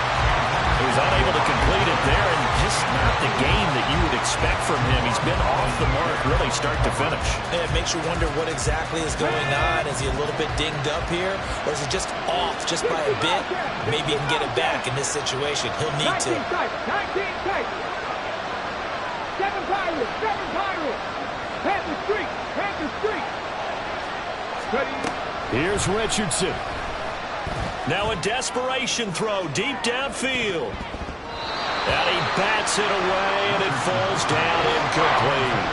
He was unable to complete it there, and just not the game that you would expect from him. He's been off the mark really start to finish. And it makes you wonder what exactly is going on. Is he a little bit dinged up here, or is he just off just by a bit? Maybe he can get it back in this situation. He'll need to. 19 tight. 7 Pirates. Panther streak. Ready. Here's Richardson. Now a desperation throw deep downfield. And he bats it away, and it falls down incomplete.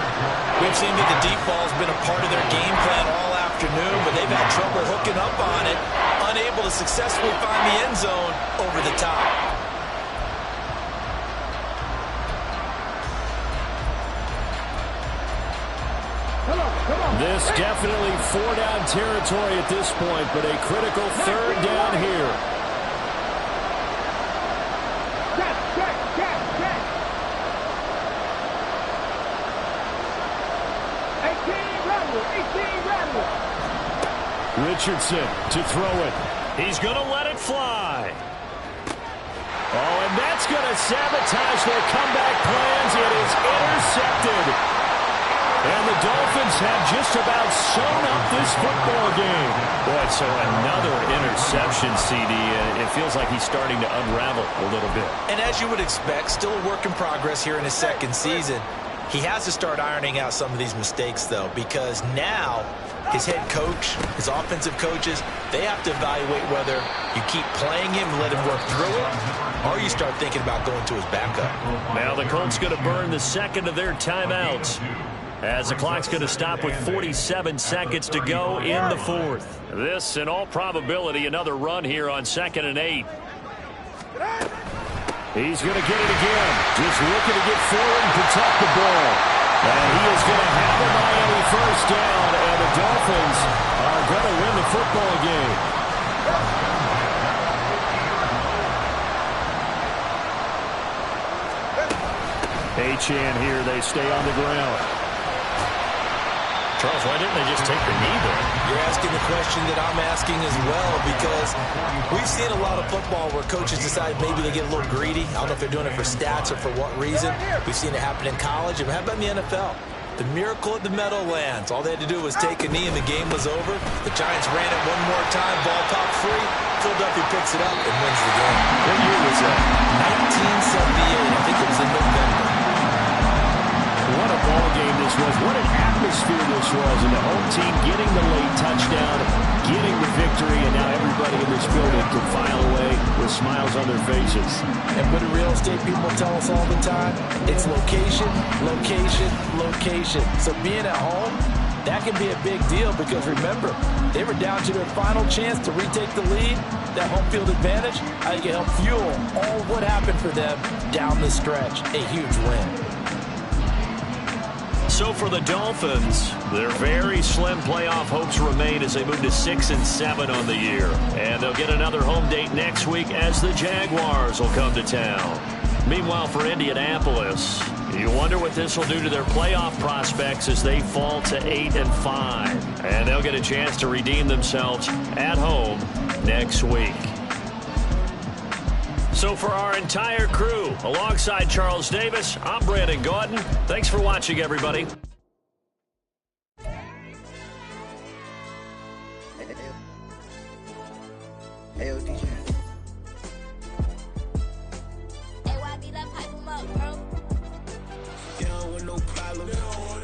We've seen that the deep ball's been a part of their game plan all afternoon, but they've had trouble hooking up on it, unable to successfully find the end zone over the top. This definitely 4-down territory at this point, but a critical 3rd down here. Check. 18 rattle. Richardson to throw it. He's going to let it fly. Oh, and that's going to sabotage their comeback plans. It is intercepted. And the Dolphins have just about sewn up this football game. Boy, so another interception, CD. It feels like he's starting to unravel a little bit. And as you would expect, still a work in progress here in his second season. He has to start ironing out some of these mistakes, though, because now his head coach, his offensive coaches, they have to evaluate whether you keep playing him and let him work through it, or you start thinking about going to his backup. Now the Colts going to burn the second of their timeouts, as the clock's going to stop with 47 seconds to go in the 4th. This, in all probability, another run here on 2nd and 8. He's going to get it again. Just looking to get forward and protect the ball. And he is going to have a Miami first down, and the Dolphins are going to win the football game. Achane here. They stay on the ground. Charles, why didn't they just take the knee there? You're asking the question that I'm asking as well, because we've seen a lot of football where coaches decide maybe they get a little greedy. I don't know if they're doing it for stats or for what reason. We've seen it happen in college, and how about in the NFL? The miracle at the Meadowlands. All they had to do was take a knee, and the game was over. The Giants ran it one more time, ball top free. Philadelphia picks it up and wins the game. What year was that? 1978. I think it was in November. What a ball game this was. What an atmosphere atmosphere this was, and the home team getting the late touchdown, getting the victory, and now everybody in this building can file away with smiles on their faces. And what do real estate people tell us all the time? It's location, location, location. So being at home, that can be a big deal because remember, they were down to their final chance to retake the lead. That home field advantage, I think it helped fuel all what happened for them down the stretch. A huge win. So for the Dolphins, their very slim playoff hopes remain as they move to 6-7 on the year. And they'll get another home date next week as the Jaguars will come to town. Meanwhile, for Indianapolis, you wonder what this will do to their playoff prospects as they fall to 8-5. And they'll get a chance to redeem themselves at home next week. So for our entire crew, alongside Charles Davis, I'm Brandon Gaudin. Thanks for watching, everybody. Hey, DJ. Hey, YD, that pipe him up, bro. They don't want no problems.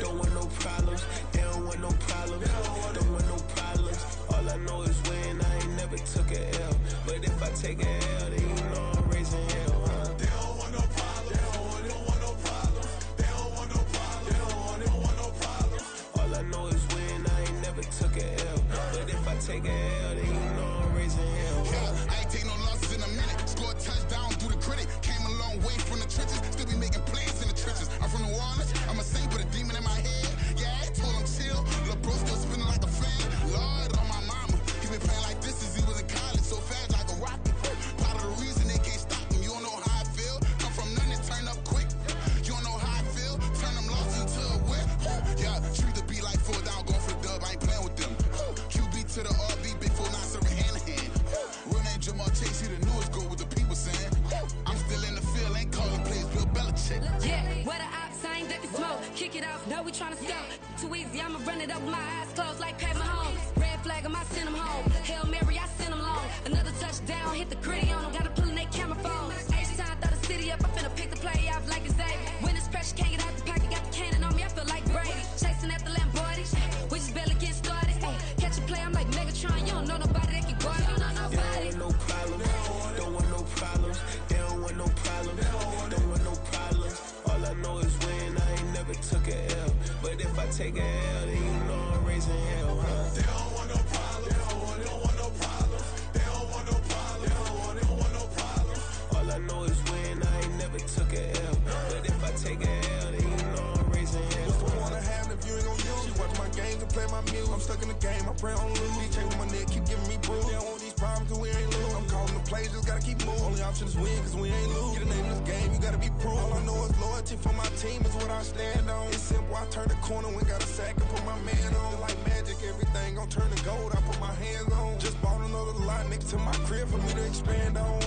Don't want no problems. They don't want no problems. Don't want no problems. All I know is win. I ain't never took a L. But if I take a L, then you know I'm raising hell, huh? They don't want no problems. They don't want no problems. They don't want no problems. They don't want no problems. All I know is win. I ain't never took a L. But if I take a L, then you know I'm raising hell, huh? Yeah, I ain't take no losses in a minute. Scored touchdown through the critic. Came a long way from the trenches. Still be making plays in the trenches. I'm from New Orleans. I'm a saint with a demon in my head. Yeah, I told him chill. Lil' bro still spinning like a fan. Lord on my mama. He's been playing like this since he was in college. So fast like a rocket. Part of the reason they can't stop him. You don't know how I feel. Come from nothing, turn up quick. You don't know how I feel. Turn them losses into a whip. Yeah, treat the beat like 4 down, going for the dub. I ain't playing with them. QB to the RB, big 4-9 serving hand to hand. Real name Jamal Chase, he the newest goal with the people saying. I'm still in the field, ain't calling plays, Bill Belichick. Yeah, where the ops, I ain't ducking smoke. Kick it off, now we tryna score. Too easy, I'ma run it up with my eyes closed like Pat Mahomes. Red flag, I send him home. Hail Mary, I send him long. Another touchdown, hit the gritty on him. Gotta pull in they camera phones. H-time, throw the city up. I finna pick the play off like it's Xavier. When it's pressure, can't get out the pocket. Got the cannon on me, I feel like Brady. Chasing at the Lamborghini. We just barely getting started. Catch a play, I'm like Megatron. You don't know nobody that can guard. You don't know nobody. They don't want no problems. Don't want no problems. They don't want no problems. Don't want no problems. All I know is win. I ain't never took a L. But if I take a L, then you know I'm raising hell, huh? They don't want no problems. They don't want no problems. They don't want no problems. They don't want no problems. All I know is win. I ain't never took a L. But if I take a L, then you know I'm raising hell. What's the point of having if you ain't gon' use? She watch my games and play my music. I'm stuck in the game, I pray on lose. DJ with my neck, keep giving me bruise. They don't want these problems cause we ain't lose. I'm calling the plays, just gotta keep moving. Only option is win cause we ain't lose. Get a name in this game, you gotta be proof. All I know is loyalty for my team is what I stand on. It's simple, I turn the corner when got a sack and put my man on. Like magic, everything gon' turn to gold, I put my hands on. Just bought another lot next to my crib for me to expand on.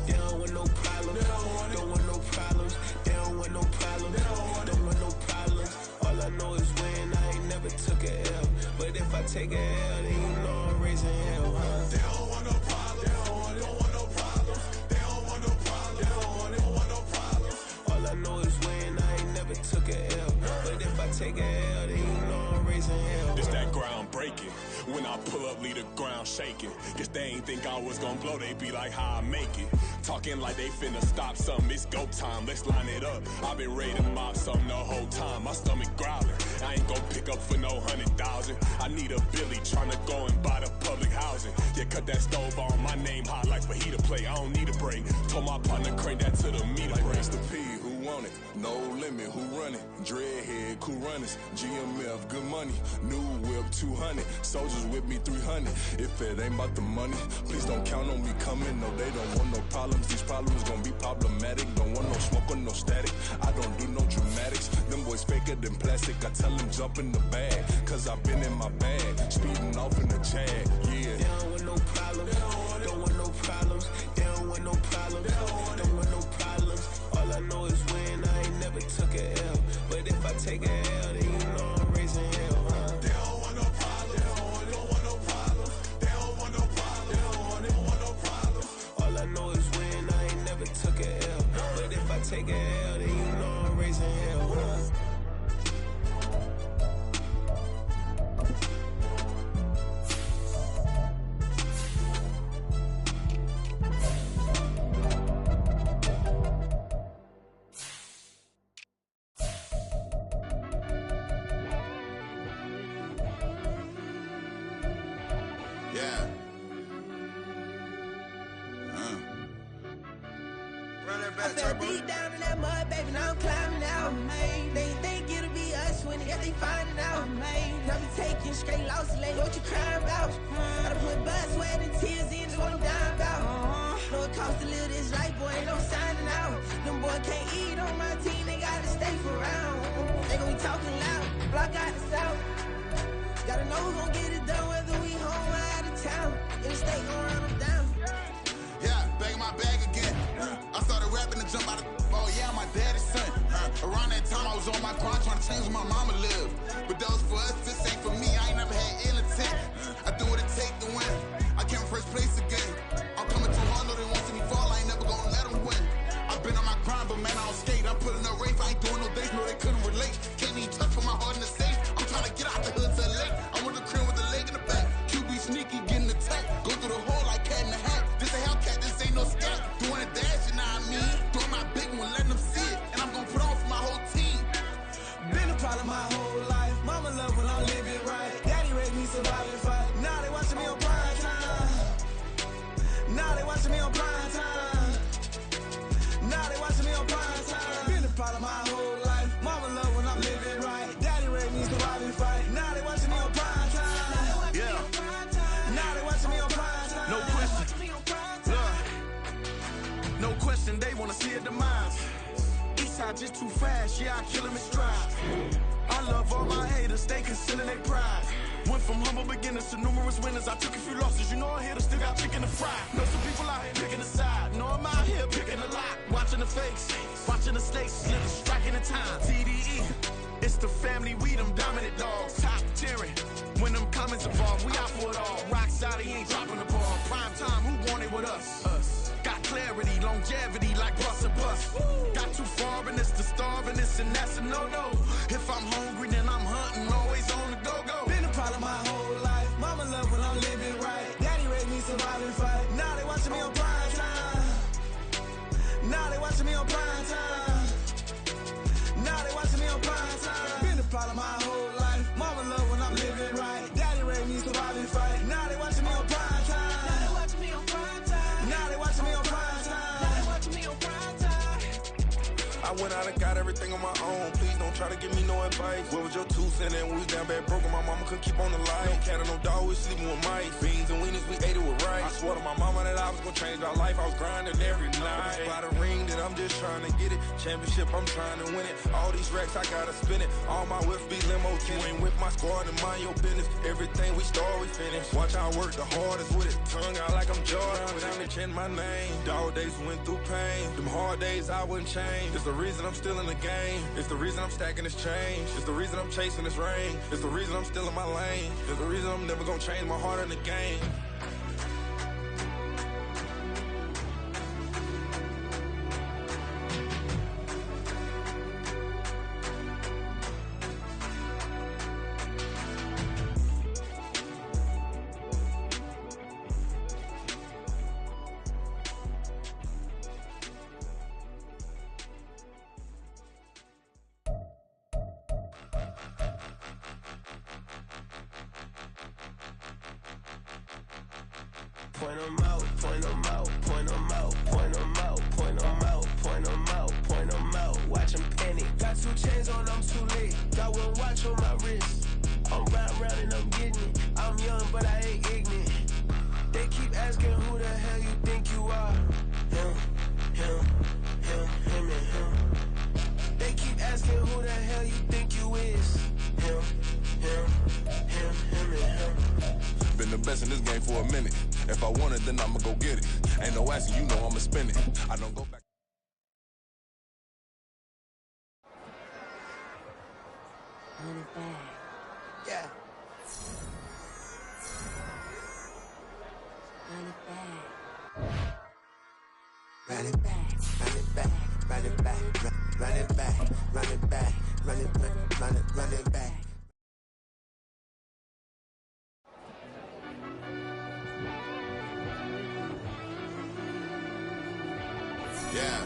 They don't want no problems. Don't want no problems. They don't want no problems. Don't want no problems. All I know is win. I ain't never took a L. But if I take a L, then you know I'm raising hell, huh? They don't want no problems. They don't want no problems. They don't want no problems. They don't want no problems. All I know is win. I ain't never took a L. But if I take a L, then you know I'm raising hell. This that ground breaking. When I pull up, leave the ground shaking. Guess they ain't think I was gonna blow, they be like, how I make it. Talking like they finna stop something, it's go time, let's line it up. I've been ready to mob something the whole time, my stomach growling. I ain't gon' pick up for no 100,000. I need a Billy tryna go and buy the public housing. Yeah, cut that stove on, my name hot like fajita play, I don't need a break. Told my partner crank that to the meter like Race the P, who want it? No limit, who run it? Dreadhead, cool runners, GMF, good money. New whip, 200, soldiers with me, 300. If it ain't about the money, please don't count on me coming. No, they don't want no problems. These problems gon' be problematic. Don't want no smoke or no static. I don't do no dramatics. Them boys faker than plastic. I tell them jump in the bag, cause I've been in my bag. Speeding off in the Jag, yeah. They don't want no problems. Don't want no problems. They don't want no problems. Don't want no problems. All I know is win. I ain't never took a L. But if I take a L, then you know I'm raising hell, huh? They don't want no problems. They don't want no problems. They don't want no problems. They don't want no problems. All I know is win. I ain't never took a L. But if I take a L, then you know I'm raising hell, huh? I fell deep down in that mud, baby, now I'm climbing out. They think it'll be us when they finding out. Now we taking straight losses, lady, what you crying about? Gotta put blood, sweat, and tears in to what I'm dying about. Know it costs to live this life, boy, ain't no signing out. Them boy can't eat on my team, they gotta stay for round. They gon' be talking loud, block out the south. Gotta know who gon' get it done, whether we home or out of town. In the state gon' run them down. Yeah, back in my bag again. I started rapping to jump out of oh yeah, my daddy's son. Around that time I was on my grind trying to change where my mama lived. But that was for us, this ain't for me. I ain't never had ill intent. I do what it take to win. I came first place again. I'm coming too hard, know they want to see me fall. I ain't never gonna let them win. I've been on my grind, but man, I don't skate. I'm putting up race, I ain't doing no dates, no, they couldn't relate. Can't even touch for my heart in the safe. I'm trying to get out the hood to the lake. I want the crib with the leg in the back. QB sneaky, getting attacked. Go through the hole like cat in the hat. This a Hellcat, this ain't no scat. Doing a dash, you know what I mean? Doing my big one, letting them see it. And I'm gonna put on for my whole team. Been a problem my whole life. Mama love when I live it right. Daddy raised me surviving fight. Now they watching me on prime time. Now they watching me on prime time. Now they watching me on prime time. Been a problem my whole life. Mama love when I'm living right. Daddy raised me surviving fight. Now they watching me on prime time. Yeah. Now they watching me on prime time. No question. Look. No question, they wanna see a demise. Eastside just too fast, yeah, I kill him in stride. I love all my haters, they concealing their pride. Went from humble beginners to numerous winners. I took a few losses, you know I'm here to still got chicken to fry. Know some people out here picking a side, know I'm out here picking a lot. Watching the fakes, watching the stakes, slipping, striking the time. TDE, it's the family, we them dominant dogs. Top tiering, when them comments involved, we out for it all. Rock side, he ain't dropping the ball. Prime time, who want it with us? Us. Got clarity, longevity like bus and bus. Got too far and it's the starving, this and that's a no-no. If I'm hungry, then I'm hunting, always on the go-go. Been a problem my whole life. Mama love when I'm living right. Daddy raised me surviving fight. Now they watching me on prime time. Now they watching me on prime time. Now they watching me on prime time. Been a problem my whole life. Mama love when I'm living right. Daddy raised me surviving fight. Now they watching me on prime time. Now they watching me on prime time. Now they watching me on prime time. Now they watching me on prime time. I went out and got everything on my own. Please don't try to give me no advice. What was your 2 cents and we was down bad broke and my mama couldn't keep on the light. No cat and no dog, we sleeping with mice. Beans and weenies, we ate it with rice. I swore to my mama that I was gonna change our life. I was grinding every night. By the ring that I'm just trying to get it. Championship, I'm trying to win it. All these racks, I gotta spin it. All my whips be limo tin. You ain't with my squad and mind your business. Everything we start, we finish. Watch I work the hardest with it. Tongue out like I'm Jordan. Without me change my name. Dog days went through pain. Them hard days I wouldn't change. It's the reason I'm still in the game. It's the reason I'm stacking this change. It's the reason I'm chasing this ring. It's the reason I'm still in my lane. It's the reason I'm never gonna change my heart in the game. Point 'em out, point 'em out, point 'em out, point 'em out, point 'em out, point 'em out, point 'em out. Watch 'em panic. Got 2 chains on, I'm too late. Got 1 watch on my wrist. I'm round and I'm getting it. I'm young, but I ain't ignorant. They keep asking who the hell you think you are. Him, and him. They keep asking who the hell you think you is. Him, and him. Been the best in this game for a minute. If I want it, then I'ma go get it. Ain't no asking, you know I'ma spend it. I don't go back. Run it back. Yeah. Run it back. Run it back, run it back, run it back, run it back, run it back, run it back. Yeah.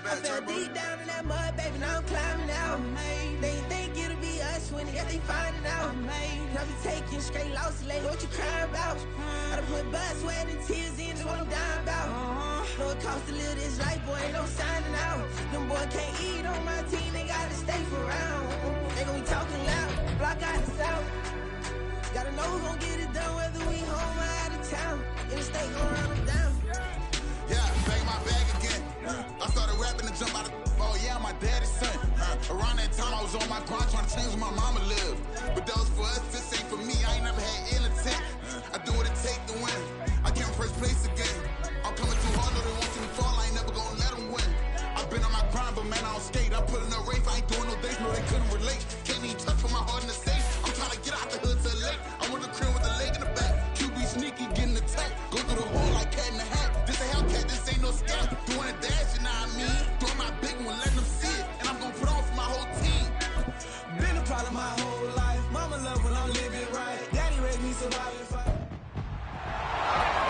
I fell deep down in that mud, baby, now I'm climbing out. They think it'll be us when they finding out. Now we taking straight losses, lady, what you crying about? Gotta put blood, tears in, just what I'm dying about. Know it costs to live this life, boy, ain't no signing out. Them boy can't eat on my team, they gotta stay for round. They gon' be talking loud, block out the south. Gotta know who gon' get it done, whether we home or out of town. In the state, gon' run them down. Yeah, bag my bag again. I started rapping to jump out of oh yeah, my daddy's son. Around that time I was on my grind trying to change where my mama lived. But that was for us, this ain't for me. I ain't never had ill intent. I do what it take to win. I came first place again. I'm coming too hard, though they want me to fall. I ain't never gonna let them win. I've been on my grind, but man, I don't skate. I put in a race, I ain't doing no dates, no, they couldn't relate. Can't even touch for my heart in the safe. I'm trying to get out the hood to the lake. I want the crib with the leg in the back. QB sneaky, getting attacked. Go through the hole like cat in the hat. This a Hellcat, this ain't no scat. Doing a dash, you know what I mean? Doing my big one, letting them see it. And I'm gonna put on for my whole team. Been a problem my whole life. Mama love when I'm living right. Daddy raised me surviving fight.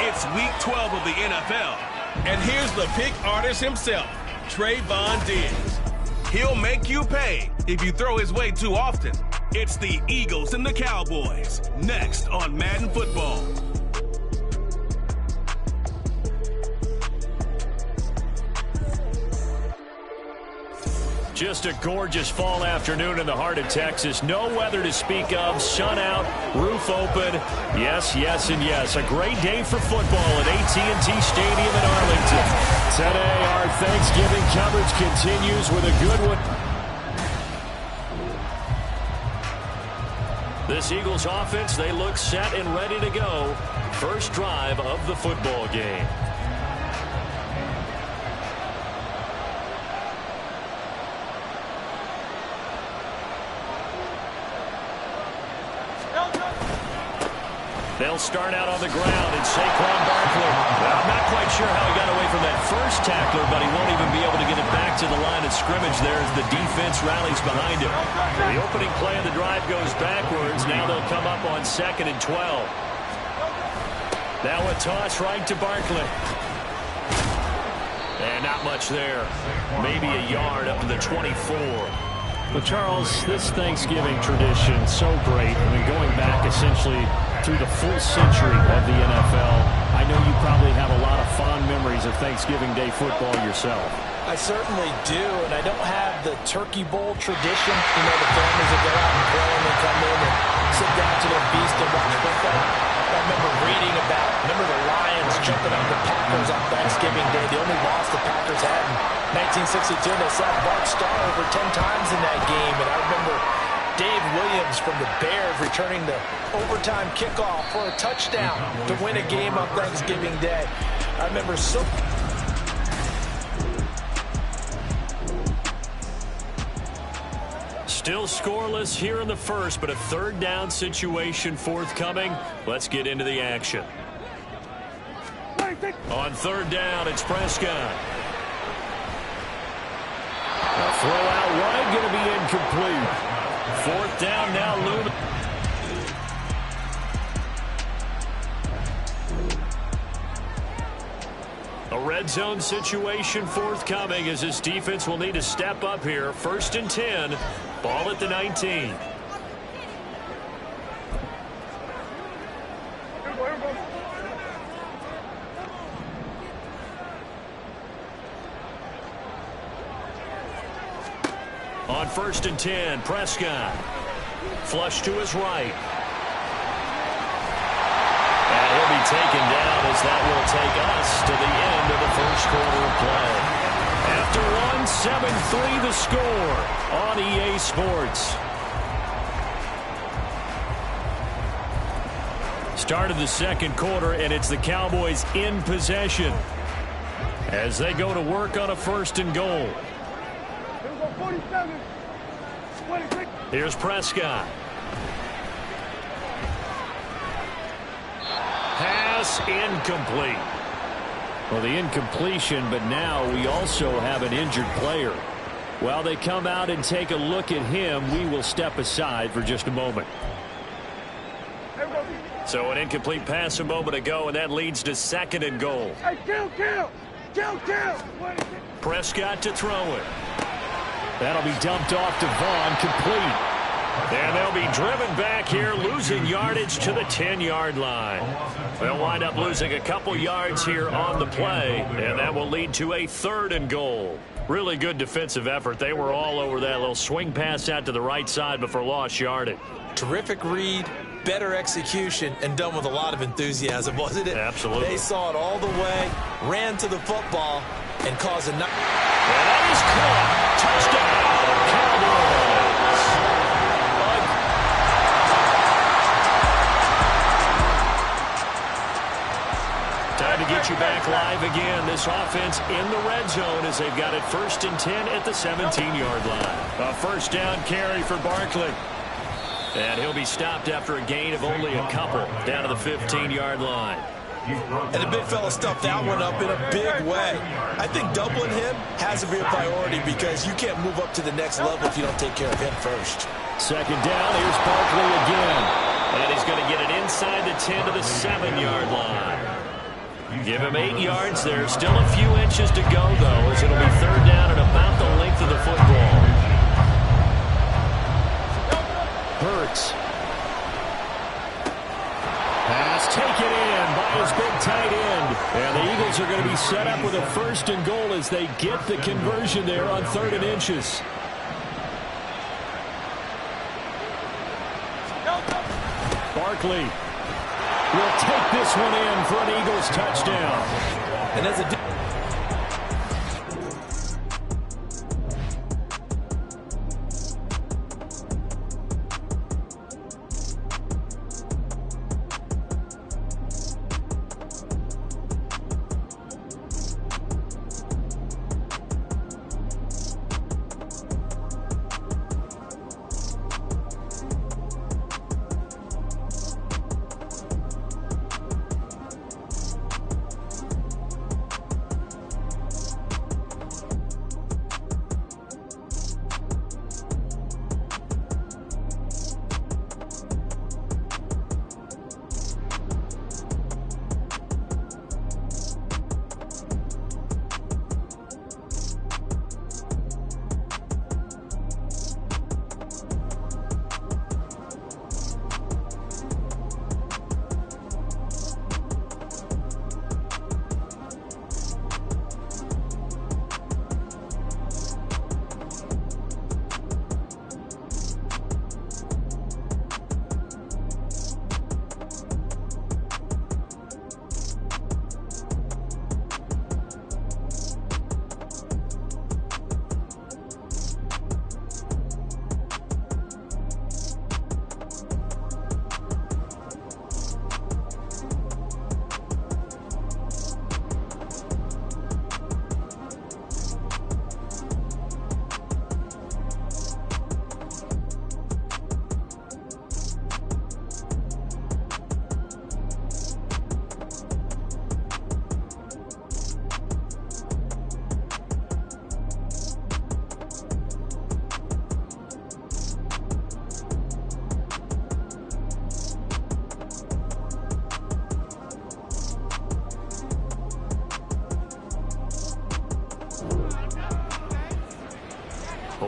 It's week 12 of the NFL. And here's the pick artist himself, Trayvon Diggs. He'll make you pay if you throw his way too often. It's the Eagles and the Cowboys, next on Madden Football. Just a gorgeous fall afternoon in the heart of Texas. No weather to speak of. Sun out, roof open. Yes, yes, and yes. A great day for football at AT&T Stadium in Arlington. Today, our Thanksgiving coverage continues with a good one. This Eagles offense, they look set and ready to go. First drive of the football game. They'll start out on the ground, and Saquon Barkley. Well, I'm not quite sure how he got away from that first tackler, but he won't even be able to get it back to the line of scrimmage there as the defense rallies behind him. The opening play of the drive goes backwards. Now they'll come up on 2nd and 12. Now a toss right to Barkley. And not much there. Maybe a yard up to the 24. Well, Charles, this Thanksgiving tradition, so great. I mean, going back essentially through the full century of the NFL, I know you probably have a lot of fond memories of Thanksgiving Day football yourself. I certainly do, and I don't have the Turkey Bowl tradition. You know, the families that go out and play and then come in and sit down to their feast and watch football. I remember reading remember the Lions jumping on the Packers on Thanksgiving Day. The only loss the Packers had in 1962. They saw Bart Starr over 10 times in that game, and I remember Dave Williams from the Bears returning the overtime kickoff for a touchdown to win a game on Thanksgiving Day. I remember so... Still scoreless here in the first, but a third down situation forthcoming. Let's get into the action. On third down, it's Prescott. A throw out wide, going to be incomplete. Fourth down now looming. A red zone situation forthcoming as this defense will need to step up here. 1st and 10. Ball at the 19. On 1st and 10, Prescott. Flush to his right. And he'll be taken down as that will take us to the end of the first quarter of play. After one, 7-3 the score on EA Sports. Start of the second quarter, and it's the Cowboys in possession as they go to work on a 1st and goal. Here's Prescott. Pass incomplete. Well, the incompletion, but now we also have an injured player. While they come out and take a look at him, we will step aside for just a moment. So an incomplete pass a moment ago, and that leads to 2nd and goal. Hey, kill. Prescott to throw it. That'll be dumped off to Vaughn, complete. And they'll be driven back here, losing yardage to the 10-yard line. They'll wind up losing a couple yards here on the play, and that will lead to a 3rd and goal. Really good defensive effort. They were all over that little swing pass out to the right side before lost yardage. Terrific read, better execution, and done with a lot of enthusiasm, wasn't it? Absolutely. They saw it all the way, ran to the football, and caused a... And that is caught. Touchdown, Cowboys. Time to get you back live again. This offense in the red zone as they've got it 1st and 10 at the 17-yard line. A first down carry for Barkley. And he'll be stopped after a gain of only a couple down to the 15-yard line. And the big fella stuffed that one up in a big way. I think doubling him has to be a priority because you can't move up to the next level if you don't take care of him first. 2nd down, here's Barkley again. And he's going to get it inside the 10 to the 7-yard line. Give him 8 yards there. Still a few inches to go, though, as it'll be 3rd down and about the length of the football. Hurts. Pass taken in by his big tight end. And the Eagles are going to be set up with a 1st and goal as they get the conversion there on 3rd and inches. Barkley will take this one in for an Eagles touchdown. And as a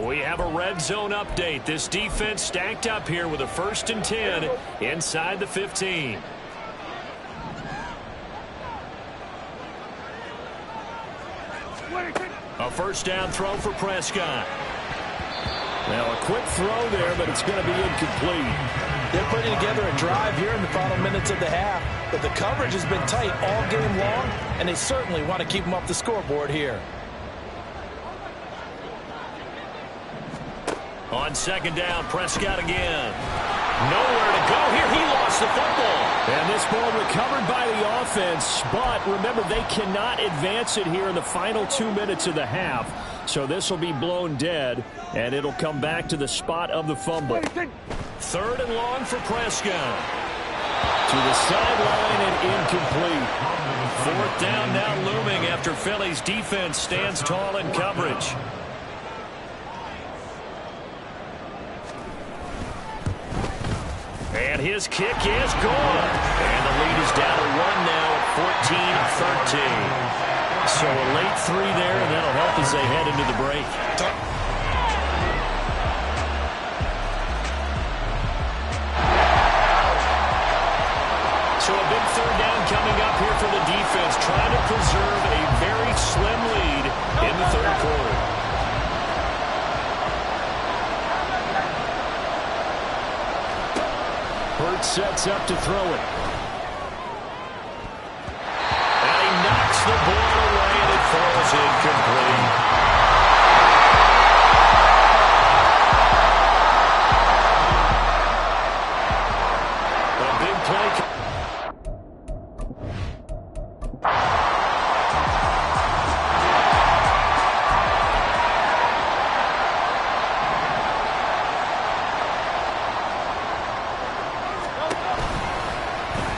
We have a red zone update. This defense stacked up here with a 1st and 10 inside the 15. A first down throw for Prescott. Now a quick throw there, but it's going to be incomplete. They're putting together a drive here in the final minutes of the half, but the coverage has been tight all game long, and they certainly want to keep them off the scoreboard here. On 2nd down, Prescott again. Nowhere to go here. He lost the football. And this ball recovered by the offense, but remember, they cannot advance it here in the final 2 minutes of the half. So this will be blown dead, and it'll come back to the spot of the fumble. 3rd and long for Prescott. To the sideline and incomplete. 4th down now looming after Philly's defense stands tall in coverage. And his kick is good. And the lead is down to 1 now at 14-13. So a late 3 there, and that'll help as they head into the break. sets up to throw it. And he knocks the ball away, and it falls incomplete. A big play.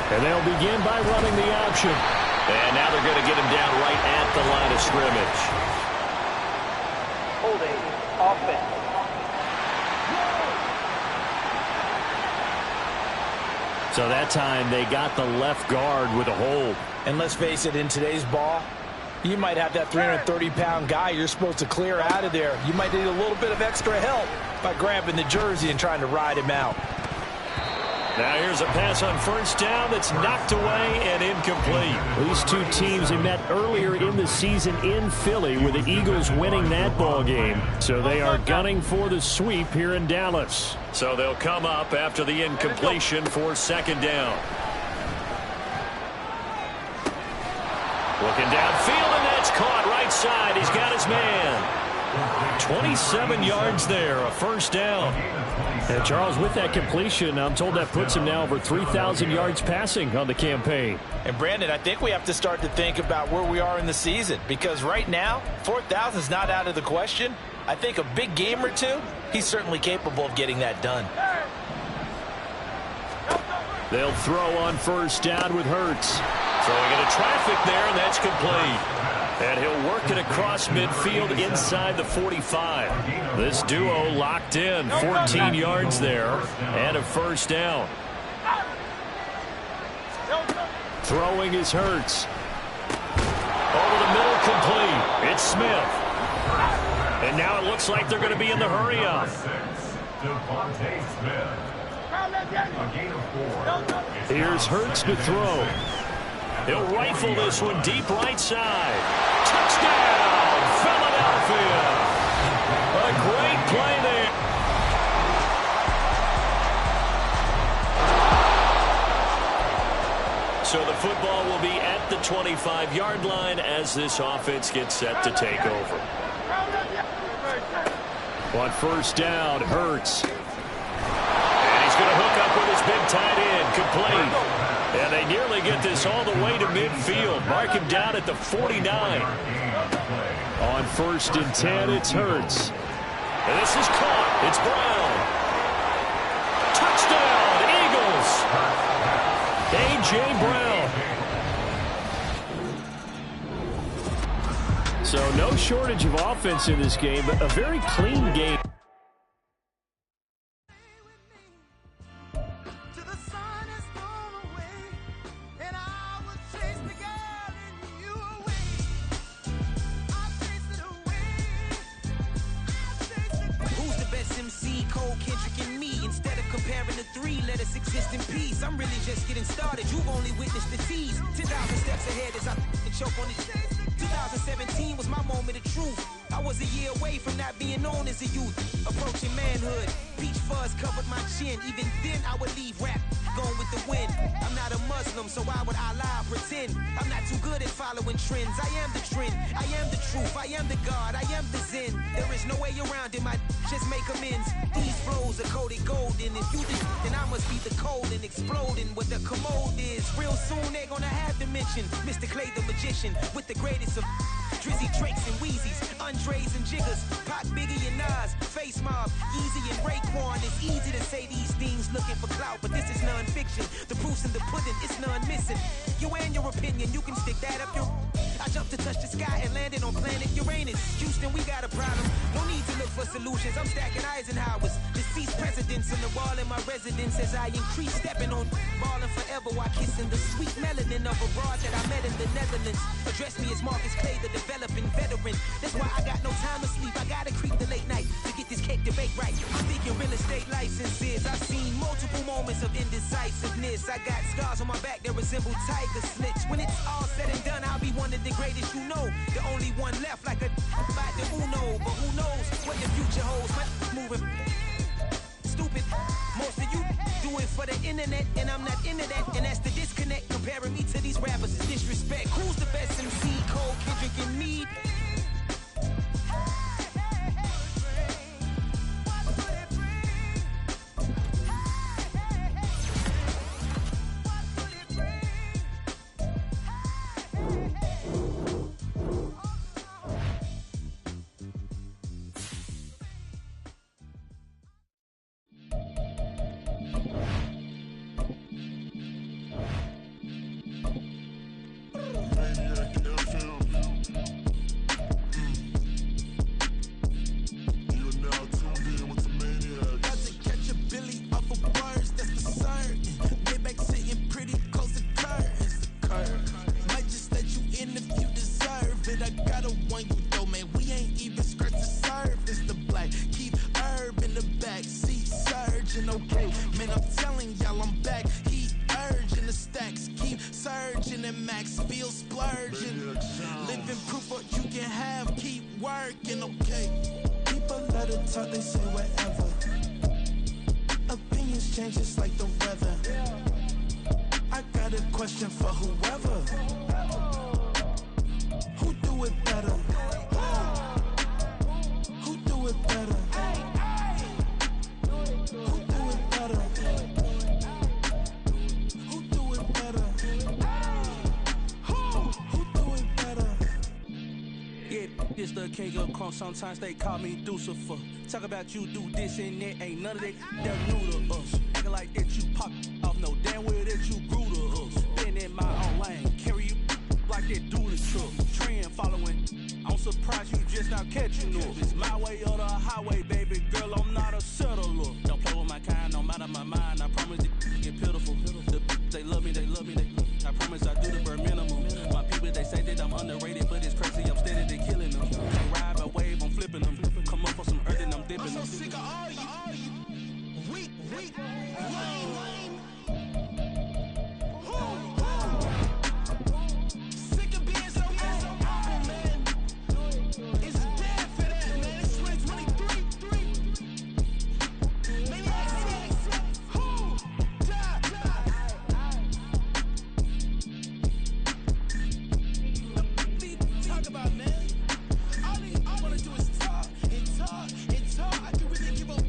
And they'll begin by running the option. And now they're going to get him down right at the line of scrimmage. Holding offense. So that time they got the left guard with a hold. And let's face it, in today's ball, you might have that 330-pound guy you're supposed to clear out of there. You might need a little bit of extra help by grabbing the jersey and trying to ride him out. Now here's a pass on first down that's knocked away and incomplete. These two teams have met earlier in the season in Philly with the Eagles winning that ball game. So they are gunning for the sweep here in Dallas. So they'll come up after the incompletion for second down. Looking downfield, and that's caught right side. He's got his man. 27 yards there, a first down. And Charles, with that completion, I'm told that puts him now over 3,000 yards passing on the campaign. And Brandon, I think we have to start to think about where we are in the season, because right now, 4,000 is not out of the question. I think a big game or two, he's certainly capable of getting that done. They'll throw on first down with Hurts. Throwing into traffic there, and that's complete. And he'll work it across midfield inside the 45. This duo locked in, 14 yards there, and a first down. Throwing is Hurts. Over the middle, complete. It's Smith. And now it looks like they're going to be in the hurry-up. Here's Hurts to throw. He'll rifle this one deep right side. Touchdown, Philadelphia. A great play there. So the football will be at the 25-yard line as this offense gets set to take over. On first down, Hurts. And he's going to hook up with his big tight end, complete. And they nearly get this all the way to midfield. Mark him down at the 49. On first and 10, it's Hurts. And this is caught. It's Brown. Touchdown, Eagles. A.J. Brown. So no shortage of offense in this game, but a very clean game. Exist in peace. I'm really just getting started. You've only witnessed the tease. 10,000 steps ahead as I choke on it. 2017 was my moment of truth. I was a year away from not being known as a youth. Approaching manhood. Peach fuzz covered my chin. Even then I would leave rap going with the wind. I'm not a Muslim, so why would I lie or pretend? I'm not too good at following trends. I am the trend. I am the truth. I am the God. I am the Zen. There is no way around it. My just make amends. These flows are coated golden. If you did, then I must be the cold and exploding what the commode is. Real soon they're gonna have to mention Mr. Clay the magician with the greatest of Drizzy, Drakes, and Wheezies, Andres and Jiggers, Pac, Biggie, and Nas, Face Mob, Easy and Raekwon. It's easy to say these things looking for clout, but this is non-fiction. The proof's in the pudding, it's none missing. You and your opinion, you can stick that up your... I jumped to touch the sky and landed on planet Uranus. Houston, we got a problem. No need to look for solutions. I'm stacking Eisenhowers. Deceased presidents in the wall in my residence as I increase stepping on ballin' forever while kissing the sweet melanin of a broad that I met in the Netherlands. Address me as Marcus Clay, the developing veteran. That's why I got no time to sleep. I gotta creep the late night to get this cake to bake right. I'm speaking real estate licenses. I've seen multiple moments of indecisiveness. I got scars on my back that resemble tiger slits. When it's all said and done, I'll be one of the greatest you know. The only one left like a by the Uno. But who knows what the future holds. My moving stupid. Most of you do it for the internet, and I'm not into that. And that's the disconnect. Comparing me to these rappers is disrespect. Who's the best MC? Cole, Kendrick, and me? Sometimes they call me Lucifer. Talk about you do this and that. Ain't none of that new to us. Acting like that you pop off. No damn well that you grew to us. Been in my own lane. Carry you like that do the truck. Trend following. I'm surprised you just not catching up. It's my way or the highway, baby girl. I'm not a settler. Don't play with my kind. I'm out of my mind. I promise it get pitiful. They love me, they love me, they love me. I promise I do the bare minimum. My people, they say that I'm underrated, but it's crazy. I'm steady, they killing them. Can't ride a wave, I'm flipping them. Come up for some earth and I'm dipping them. I'm so sick of all you weak, lame. Sick of being so awful, man. It's bad for that, man. It's 2023. Maybe talk about, man. All I wanna do is talk. I can really give up.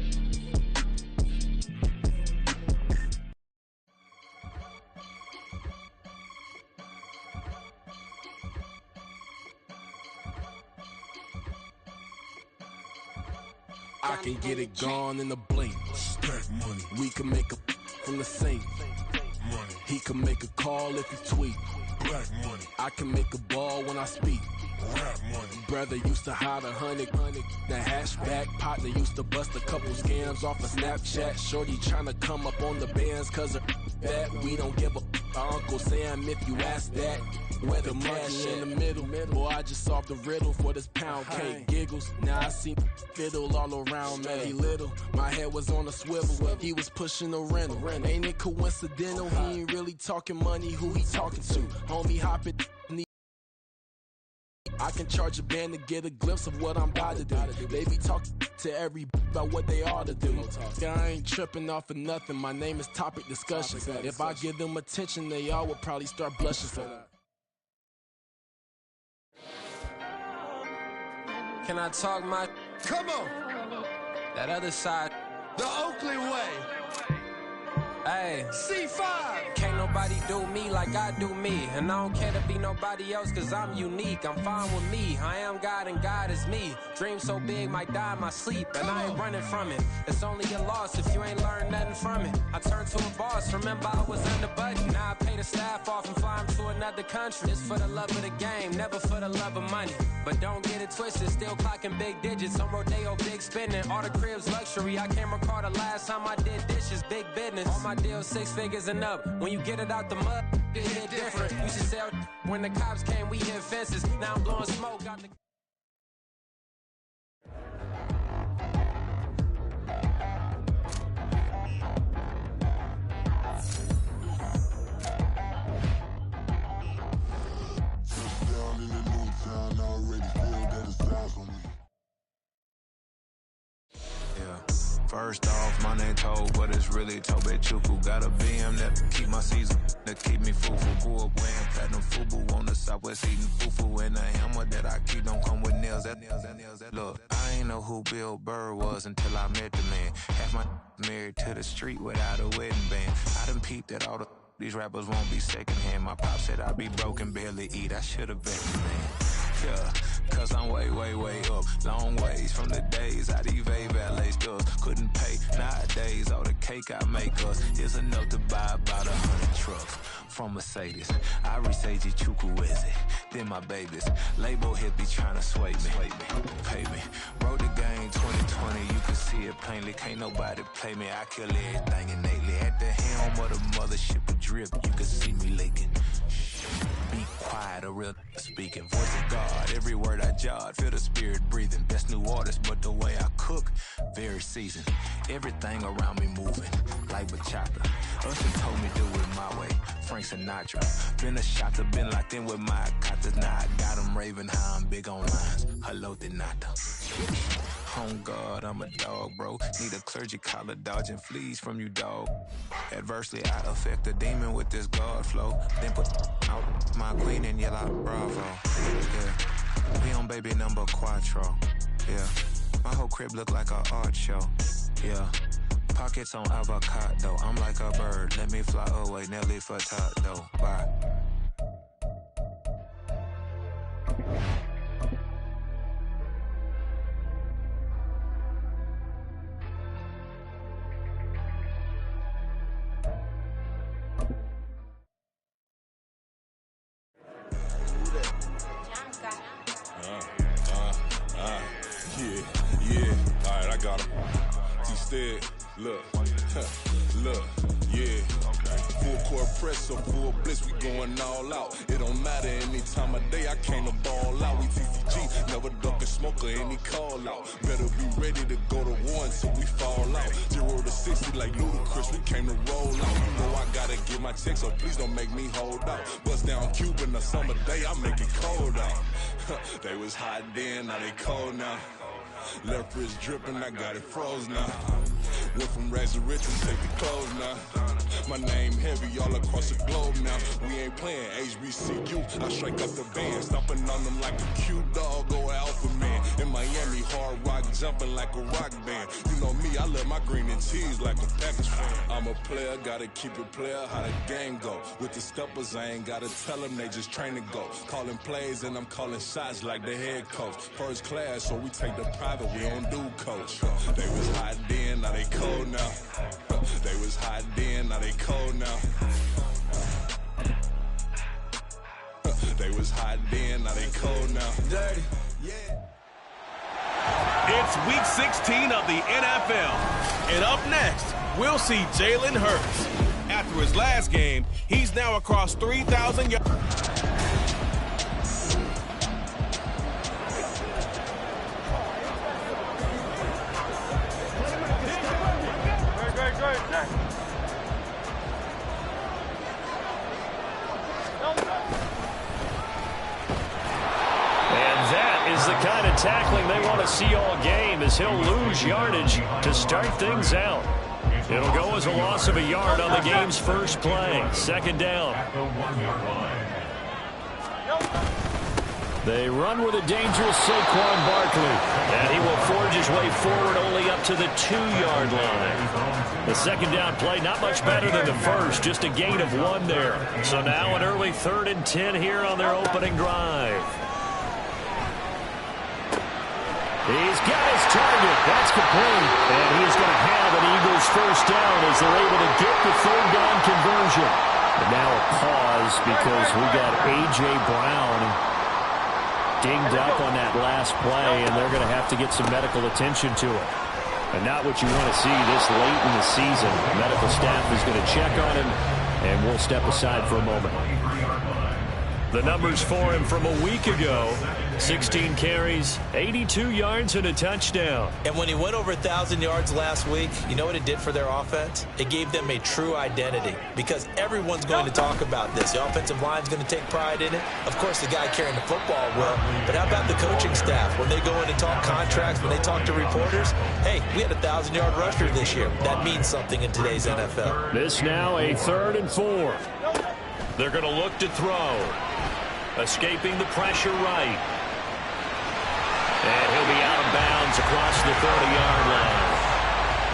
I can get it gone in a blink. Stack money. We can make a from the sink. Money. He can make a call if he tweet. Black money. I can make a ball when I speak. Rap money. Brother used to hide 100. The hatchback partner used to bust a couple scams off of Snapchat. Shorty tryna come up on the bands cause of that. We don't give a Uncle Sam if you ask that. Where the cash in the middle. Boy, I just solved the riddle for this pound cake. Giggles. Now I see fiddle all around me. He little. My head was on a swivel. He was pushing a rental. Ain't it coincidental? He ain't really talking money. Who he talking to? Homie hopping. I can charge a band to get a glimpse of what I'm about to do. They be talking to every about what they ought to do. Yeah, I ain't tripping off of nothing. My name is topic discussion. If I give them attention, they all would probably start blushing. Can I talk my... Come on! That other side. The Oakley way! Hey. C5! Can't nobody do me like I do me. And I don't care to be nobody else cause I'm unique. I'm fine with me. I am God and God is me. Dream so big might die in my sleep. And I ain't running from it. It's only a loss if you ain't learned nothing from it. I turned to a boss. Remember I was under budget. Now I pay the staff off and fly them to another country. It's for the love of the game, never for the love of money. But don't get it twisted. Still clocking big digits. On Rodeo, big spending. All the cribs luxury. I can't recall the last time I did dishes. Big business. All my deals 6 figures and up. When you get it out the mud, it hit different. You should sell when the cops came, we hit fences. Now I'm blowing smoke out the... Down in the new town, I already feel that it's eyes on me. Yeah. First off, my name Toad, but it's really Tobe Chuku. Got a BM that keep my season, that keep me fufu. Grew up wearing platinum fubu on the southwest eating fufu. And a hammer that I keep don't come with nails. Look, I ain't know who Bill Burr was until I met the man. Half my married to the street without a wedding band. I done peeped that all these rappers won't be secondhand. My pop said I'd be broken, barely eat. I should've bet the man. Yeah, cause I'm way, way, way up. Long ways from the days I eBay valet stores. Couldn't pay nowadays. All the cake I make us is enough to buy about 100 trucks from Mercedes. I resage Chukwueze, then my babies. Label hit be trying to sway me, pay me. Wrote the game 2020, you can see it plainly. Can't nobody play me. I kill everything innately. At the helm of the mothership of drip, you can see me leaking. Be quiet, a real speaking. Voice of God, every word I jot. Feel the spirit breathing. Best new artist, but the way I cook, very seasoned. Everything around me moving, like bachata. Usher told me do it my way. Frank Sinatra. Been a shotter, been locked in with my katas. Now I got them raving how I'm big on lines. Hello, Denata. On God, I'm a dog, bro. Need a clergy collar, dodging fleas from you, dog. Adversely, I affect a demon with this God flow. Then put out my queen in yellow bravo. Yeah, we on baby number quattro. Yeah, my whole crib look like a art show. Yeah, pockets on avocado. I'm like a bird. Let me fly away, Nelly Furtado. Bye. Yeah, alright, I got him. T-Stead, look, yeah. Full court press or full blitz, we going all out. It don't matter any time of day, I came to ball out. We TCG, never duck a smoker, any call out. Better be ready to go to war until we fall out. 0 to 60 like Ludacris, we came to roll out. You know I gotta get my check, so please don't make me hold out. Bust down Cuban a summer day, I make it cold out. They was hot then, now they cold now. Left wrist dripping, I got it froze now. Went from rags to riches, take the clothes now. My name heavy all across the globe now. We ain't playing HBCU, I strike up the band. Stomping on them like a cute dog or alpha man. In Miami, hard rock jumping like a rock band. You know me, I love my green and cheese like a Packers fan. I'm a player, gotta keep it player, how the game go. With the steppers, I ain't gotta tell them, they just train to go. Calling plays and I'm calling shots like the head coach. First class, so we take the private, we don't do coach. They was hot then, now they cold now. They was hot then, now they cold now. They was hot then, now they cold now. Dirty, yeah. It's week 16 of the NFL. And up next, we'll see Jalen Hurts. After his last game, he's now across 3,000 yards. The kind of tackling they want to see all game, as he'll lose yardage to start things out. It'll go as a loss of a yard on the game's first play. Second down. They run with a dangerous Saquon Barkley, and he will forge his way forward only up to the 2-yard line. The second down play not much better than the first, just a gain of 1 there. So now an early 3rd and 10 here on their opening drive. He's got his target. That's complete. And he's going to have an Eagles first down as they're able to get the 3rd down conversion. And now a pause because we got A.J. Brown dinged up on that last play, and they're going to have to get some medical attention to it. And not what you want to see this late in the season. The medical staff is going to check on him, and we'll step aside for a moment. The numbers for him from a week ago: 16 carries, 82 yards, and a touchdown. And when he went over 1,000 yards last week, you know what it did for their offense? It gave them a true identity, because everyone's going to talk about this. The offensive line's going to take pride in it. Of course, the guy carrying the football will. But how about the coaching staff? When they go in to talk contracts, when they talk to reporters, hey, we had a 1,000-yard rusher this year. That means something in today's NFL. This now a 3rd and 4. They're going to look to throw. Escaping the pressure right. And he'll be out of bounds across the 30-yard line.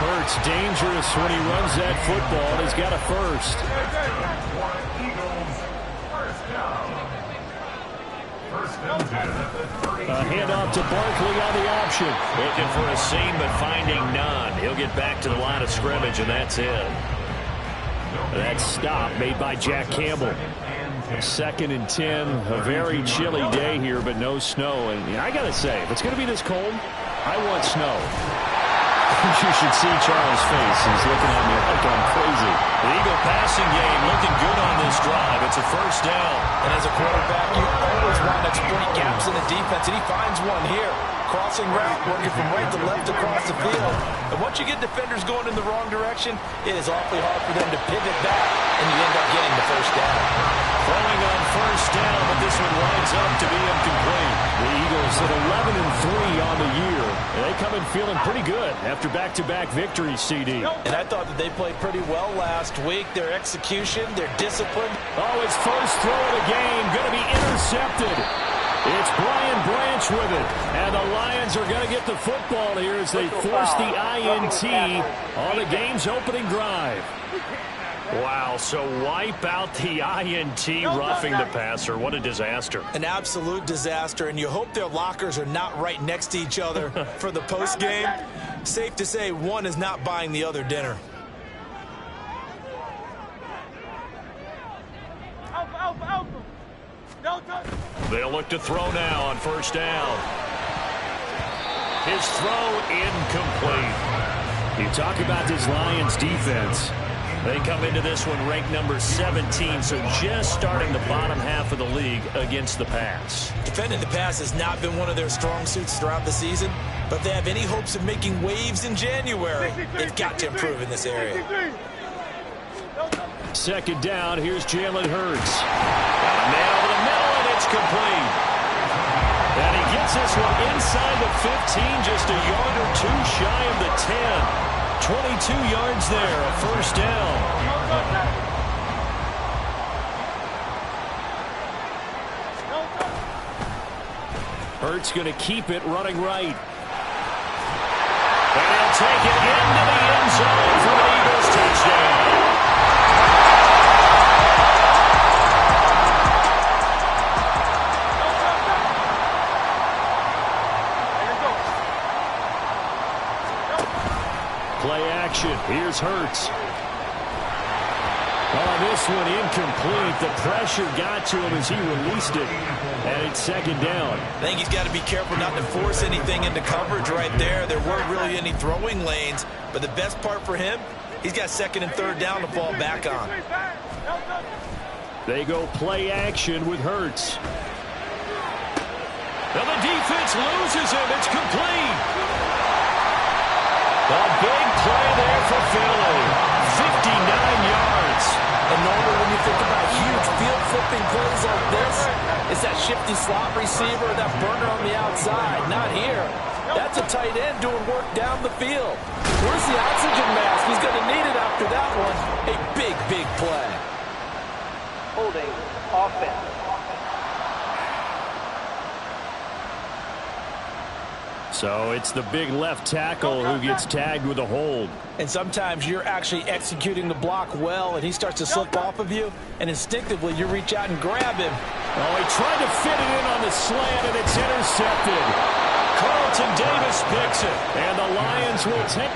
Hurts dangerous when he runs that football, and he's got a first. A handoff to Barkley on the option. Looking for a seam, but finding none. He'll get back to the line of scrimmage, and that's it. That stop made by Jack Campbell. 2nd and 10, a very chilly day here, but no snow. And I got to say, if it's going to be this cold, I want snow. You should see Charles' face. He's looking at me like I'm crazy. The Eagle passing game looking good on this drive. It's a first down. And as a quarterback, you always want to exploit gaps in the defense, and he finds one here. Crossing route, working from right to left across the field. And once you get defenders going in the wrong direction, it is awfully hard for them to pivot back, and you end up getting the first down. Throwing on first down, but this one winds up to be incomplete. The Eagles at 11-3 on the year. And they come in feeling pretty good after back-to-back victories, CD. And I thought that they played pretty well last week. Their execution, their discipline. Oh, his first throw of the game going to be intercepted. It's Brian Branch with it. And the Lions are going to get the football here as they force the INT on the game's opening drive. Wow, so wipe out the INT roughing the passer. What a disaster. An absolute disaster, and you hope their lockers are not right next to each other for the postgame. Safe to say one is not buying the other dinner. They'll look to throw now on first down. His throw incomplete. You talk about this Lions defense. They come into this one ranked number 17, so just starting the bottom half of the league against the pass. Defending the pass has not been one of their strong suits throughout the season, but if they have any hopes of making waves in January, they've got to improve in this area. 2nd down, here's Jalen Hurts. Got a man over the middle, and it's complete. And he gets this one inside the 15, just a yard or two shy of the 10. 22 yards there, a first down. Hurts going to keep it running right. And he'll take it into the end zone for an Eagles touchdown. Play action. Here's Hurts. Oh, this one incomplete. The pressure got to him as he released it. And it's 2nd down. I think he's got to be careful not to force anything into coverage right there. There weren't really any throwing lanes. But the best part for him, he's got 2nd and 3rd down to fall back on. They go play action with Hurts. Now the defense loses him. It's complete. A big play there for Philly. 59 yards. And normally when you think about huge field-flipping plays like this, it's that shifty slot receiver, that burner on the outside. Not here. That's a tight end doing work down the field. Where's the oxygen mask? He's going to need it after that one. A big, big play. Holding offense. So it's the big left tackle who gets tagged with a hold. And sometimes you're actually executing the block well, and he starts to slip off of you, and instinctively you reach out and grab him. Oh, he tried to fit it in on the slant, and it's intercepted. Carlton Davis picks it, and the Lions will take...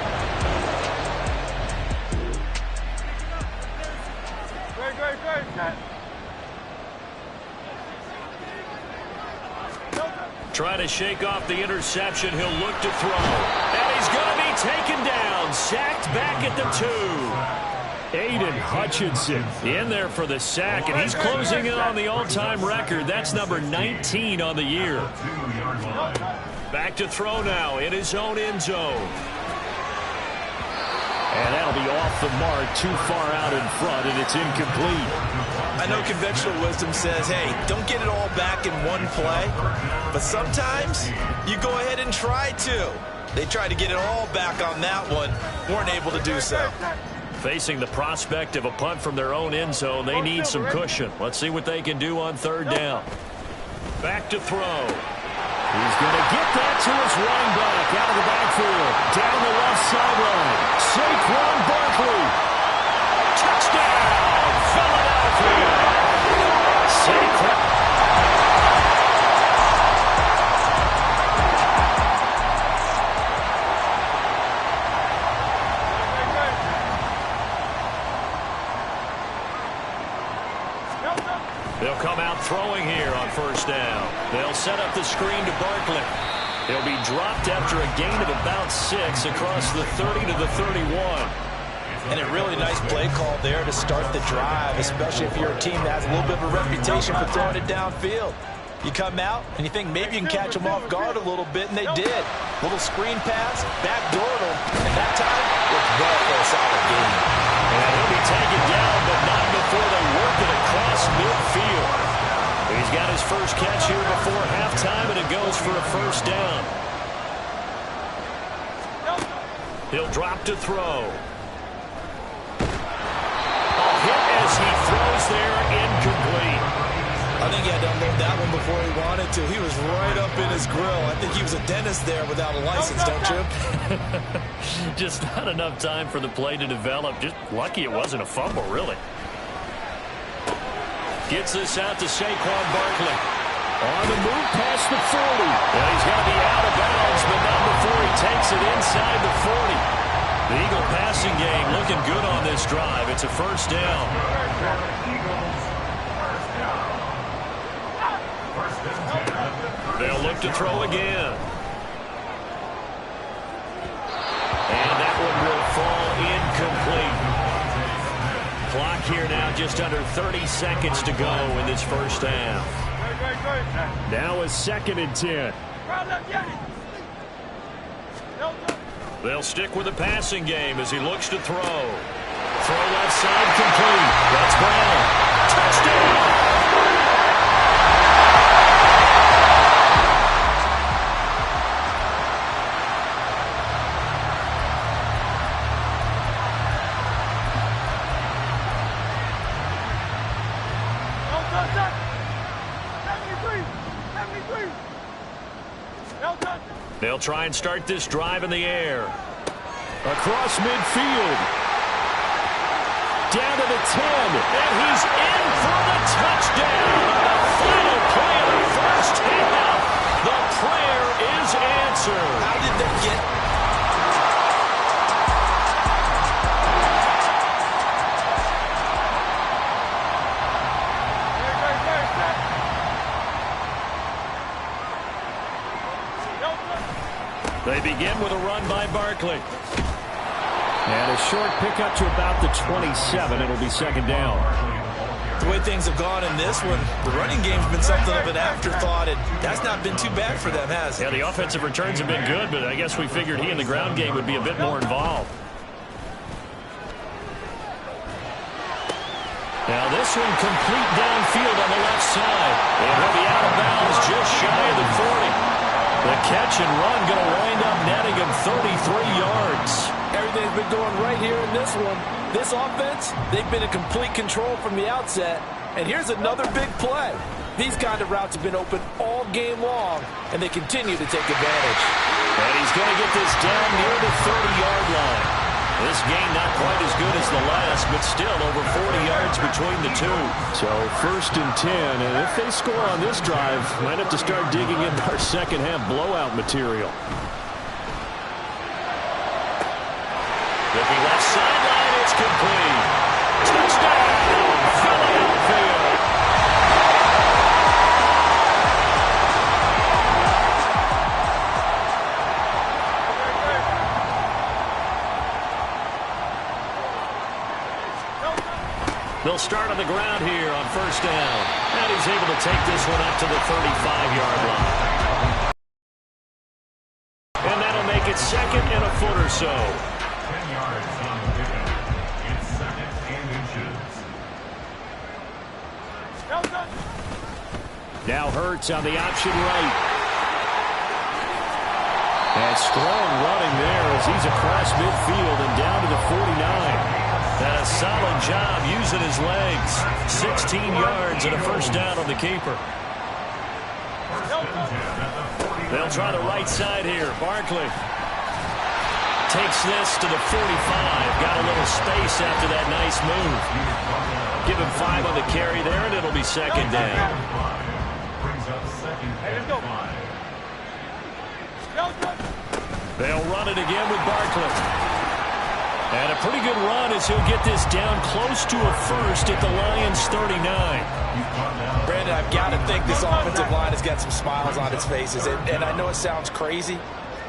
Trying to shake off the interception. He'll look to throw. And he's going to be taken down. Sacked back at the 2. Aiden Hutchinson in there for the sack, and he's closing in on the all-time record. That's number 19 on the year. Back to throw now in his own end zone. And that'll be off the mark, too far out in front, and it's incomplete. I know conventional wisdom says, hey, don't get it all back in one play. But sometimes you go ahead and try to. They tried to get it all back on that one. Weren't able to do so. Facing the prospect of a punt from their own end zone, they need some cushion. Let's see what they can do on third down. Back to throw. He's going to get that to his running back out of the backfield. Down the left sideline. Saquon Barkley. Touchdown, Philadelphia. Saquon. They'll come out throwing here on first down. They'll set up the screen to Barkley. He'll be dropped after a gain of about 6 across the 30 to the 31. And a really nice play call there to start the drive, especially if you're a team that has a little bit of a reputation for throwing it downfield. You come out and you think maybe you can catch them off guard a little bit, and they did. Little screen pass, backdoored them, and that time worked well for a solid game. And he'll be taken down, but not before they work it across midfield. He's got his first catch here before halftime, and it goes for a first down. He'll drop to throw. A hit as he throws there, incomplete. I think he had to unload that one before he wanted to. He was right up in his grill. I think he was a dentist there without a license, don't you? Just not enough time for the play to develop. Just lucky it wasn't a fumble, really. Gets this out to Saquon Barkley. On the move past the 40. Well, he's going to be out of bounds, but not before he takes it inside the 40. The Eagle passing game looking good on this drive. It's a first down. They'll look to throw again. And that one will fall incomplete. Clock here now, just under 30 seconds to go in this first half. Now a 2nd and 10. They'll stick with the passing game as he looks to throw. Throw left side complete. That's Brown. Touchdown. They'll try and start this drive in the air. Across midfield. Down to the 10. And he's in for the touchdown. The final play of the first half. The prayer is answered. How did they get... They begin with a run by Barkley. And a short pickup to about the 27. It'll be second down. The way things have gone in this one, the running game's been something of an afterthought, and that's not been too bad for them, has it? Yeah, the offensive returns have been good, but I guess we figured he in the ground game would be a bit more involved. Now this one complete downfield on the left side. And he'll be out of bounds just shy of the 40. The catch and run going to wind up netting him 33 yards. Everything's been going right here in this one. This offense, they've been in complete control from the outset. And here's another big play. These kind of routes have been open all game long, and they continue to take advantage. And he's going to get this down near the 30-yard line. This game not quite as good as the last, but still over 40 yards between the two. So 1st and 10, and if they score on this drive, might have to start digging into our second half blowout material. Looking left sideline, it's complete. Touchdown, Philadelphia. the ground here on first down. And he's able to take this one up to the 35-yard line. And that'll make it second and a foot or so. 10 yards on the pickup. It's second and inches. Now Hurts on the option right. And strong running there as he's across midfield and down to the 49. And a solid job using his legs. 16 yards and a first down on the keeper. They'll try the right side here. Barkley takes this to the 45. Got a little space after that nice move. Give him 5 on the carry there, and it'll be second down. They'll run it again with Barkley. And a pretty good run as he'll get this down close to a first at the Lions' 39. Brandon, I've got to think this offensive line has got some smiles on its faces. And I know it sounds crazy,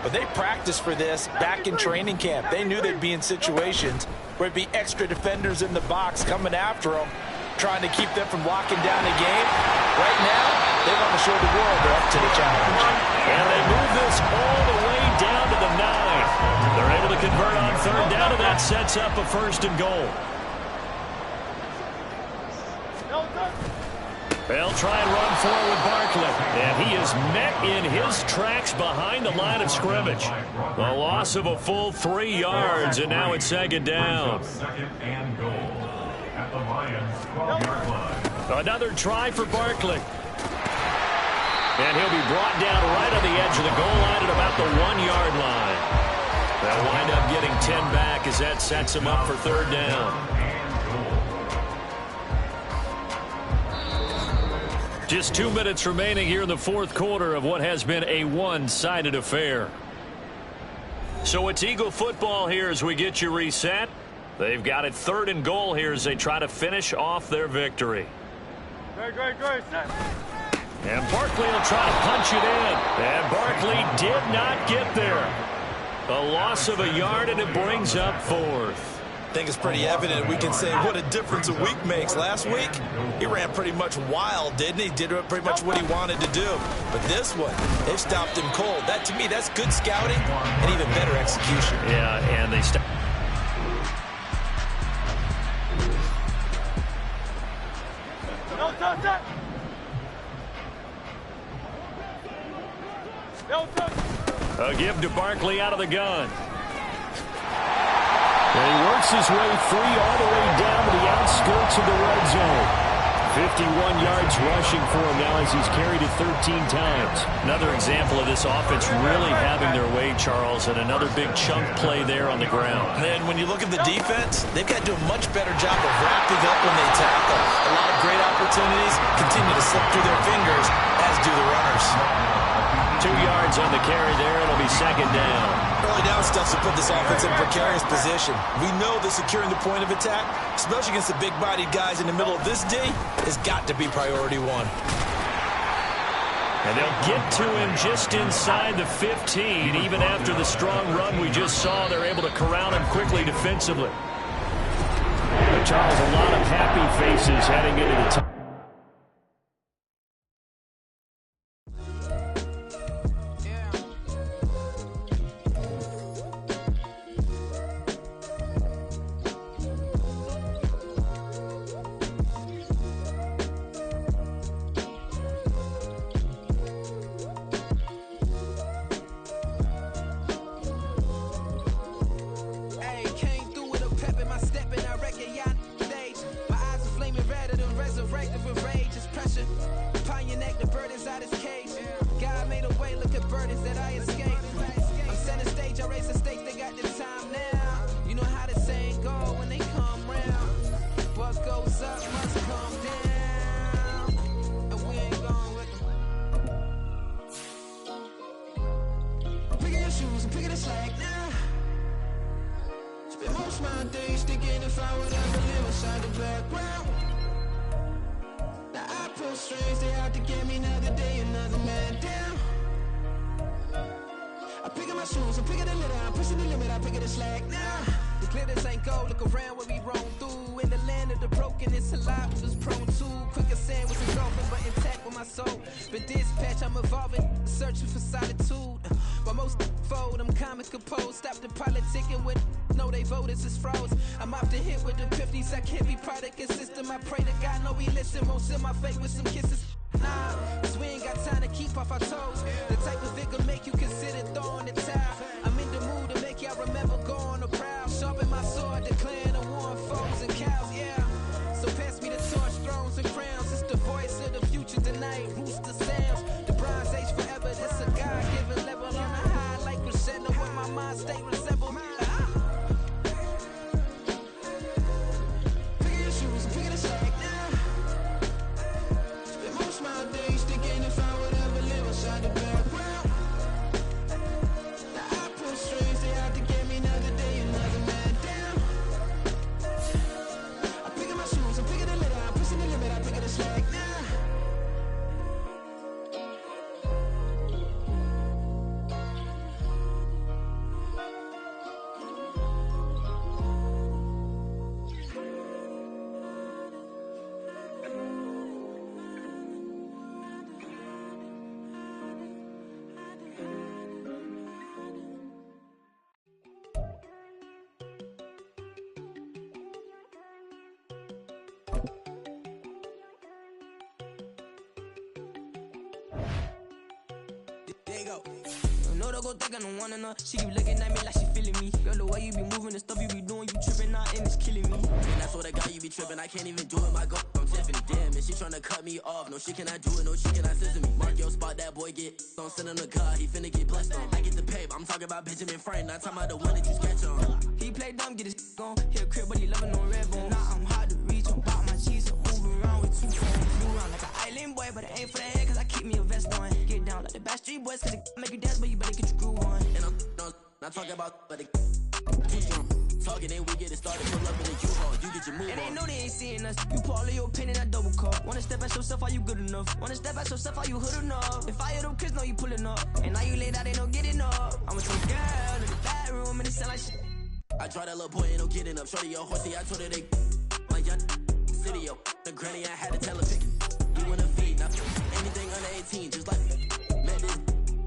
but they practiced for this back in training camp. They knew they'd be in situations where it'd be extra defenders in the box coming after them, trying to keep them from locking down the game. Right now, they want to show the world they're up to the challenge. And they move this all the way down to the 9. They're able to convert on third down, and that sets up a first and goal. They'll try and run forward with Barkley. And he is met in his tracks behind the line of scrimmage. A loss of a full 3 yards, and now it's second down. Second and goal at the Lions' 12-yard line. Another try for Barkley. And he'll be brought down right on the edge of the goal line at about the 1-yard line. They'll wind up getting 10 back as that sets him up for third down. Just 2 minutes remaining here in the fourth quarter of what has been a one-sided affair. So it's Eagle football here as we get you reset. They've got it third and goal here as they try to finish off their victory. Great. And Barkley will try to punch it in. And Barkley did not get there. A loss of a yard, and it brings up fourth. I think it's pretty evident. We can say what a difference a week makes. Last week, he ran pretty much wild, didn't he? Did pretty much what he wanted to do. But this one, they stopped him cold. That, to me, that's good scouting and even better execution. Yeah, and they stopped. A give to Barkley out of the gun. And he works his way free all the way down to the outskirts of the red zone. 51 yards rushing for him now as he's carried it 13 times. Another example of this offense really having their way, Charles, and another big chunk play there on the ground. And when you look at the defense, they've got to do a much better job of wrapping up when they tackle. A lot of great opportunities continue to slip through their fingers, as do the runners. 2 yards on the carry there. It'll be second down. Early down stuff to put this offense in a precarious position. We know that securing the point of attack, especially against the big-bodied guys in the middle of this D, has got to be priority one. And they'll get to him just inside the 15. Even after the strong run we just saw, they're able to corral him quickly defensively. Charles, a lot of happy faces heading into the time. Clear this ain't gold, look around where we roam through. In the land of the broken, it's alive, was prone to. Quicker sand was engulfing, but intact with my soul. But dispatch, I'm evolving, searching for solitude. But most fold, I'm comic composed. Stop the politicking with no, they voters is froze. I'm off the hit with the 50s, I can't be product and system. I pray to God, no, he listen, won't send my fate with some kisses. Nah, cause we ain't got time to keep off our toes. The type of vigor make you consider throwing the towel. I'm in the mood to make y'all remember going to proud. Sharpen my sword, declaring the war on foes and cows, yeah. So pass me the torch, thrones and crowns. It's the voice of the future tonight, rooster sounds. The Bronze Age forever, this a God-given level on a high like crescendo when my mind state resemble me. Pick your shoes and pick it a slack now. Spend most my days thinking if I would ever live inside the background. Now I pull strings, they out to get me another day, another man down. I'm picking my shoes, I'm picking the litter, I'm pushing the limit, I'm picking the slack now. There you go. No, don't go think I don't wanna know. She keep looking at me like she feeling me. Girl, the way you be moving, the stuff you be doing, you tripping out and it's killing me. And I swear to God, you be tripping. I can't even do it. My girl, I'm Tiffany. Damn, and she tryna cut me off. No, she cannot do it. No, she cannot scissor me. Mark your spot, that boy get on. Send him to God, he finna get blessed on. I get the paper. I'm talking about Benjamin Franklin. Not talking about the one that you sketch on. He play dumb, get his on. He a crib, but he loving on red bone. Now I'm hard to reach. I'm about my cheese. I'm moving around with 2 phones. Move around like an island boy, but it ain't for the head, cause I keep me a vest on. Get down like the Backstreet Boys, cause it make you dance, but you better get your groove on. And I'm not talking about, but it talking and we get it started. Pull up in the U-Haul, you get your move on. And they know they ain't seeing us. You pull all of your pin in that double cup. Wanna step at yourself, are you good enough? Wanna step at yourself, are you hood enough? If I hear them kids, know you pulling up. And now you laid out, they don't get enough. I'm with some girl in the bedroom and it sound like shit. I draw that little boy, ain't no getting up. Shorty your horsey, I told her they my young city, yo. The granny, I had to tell her pick. You in a feed, now anything under 18, just like man, this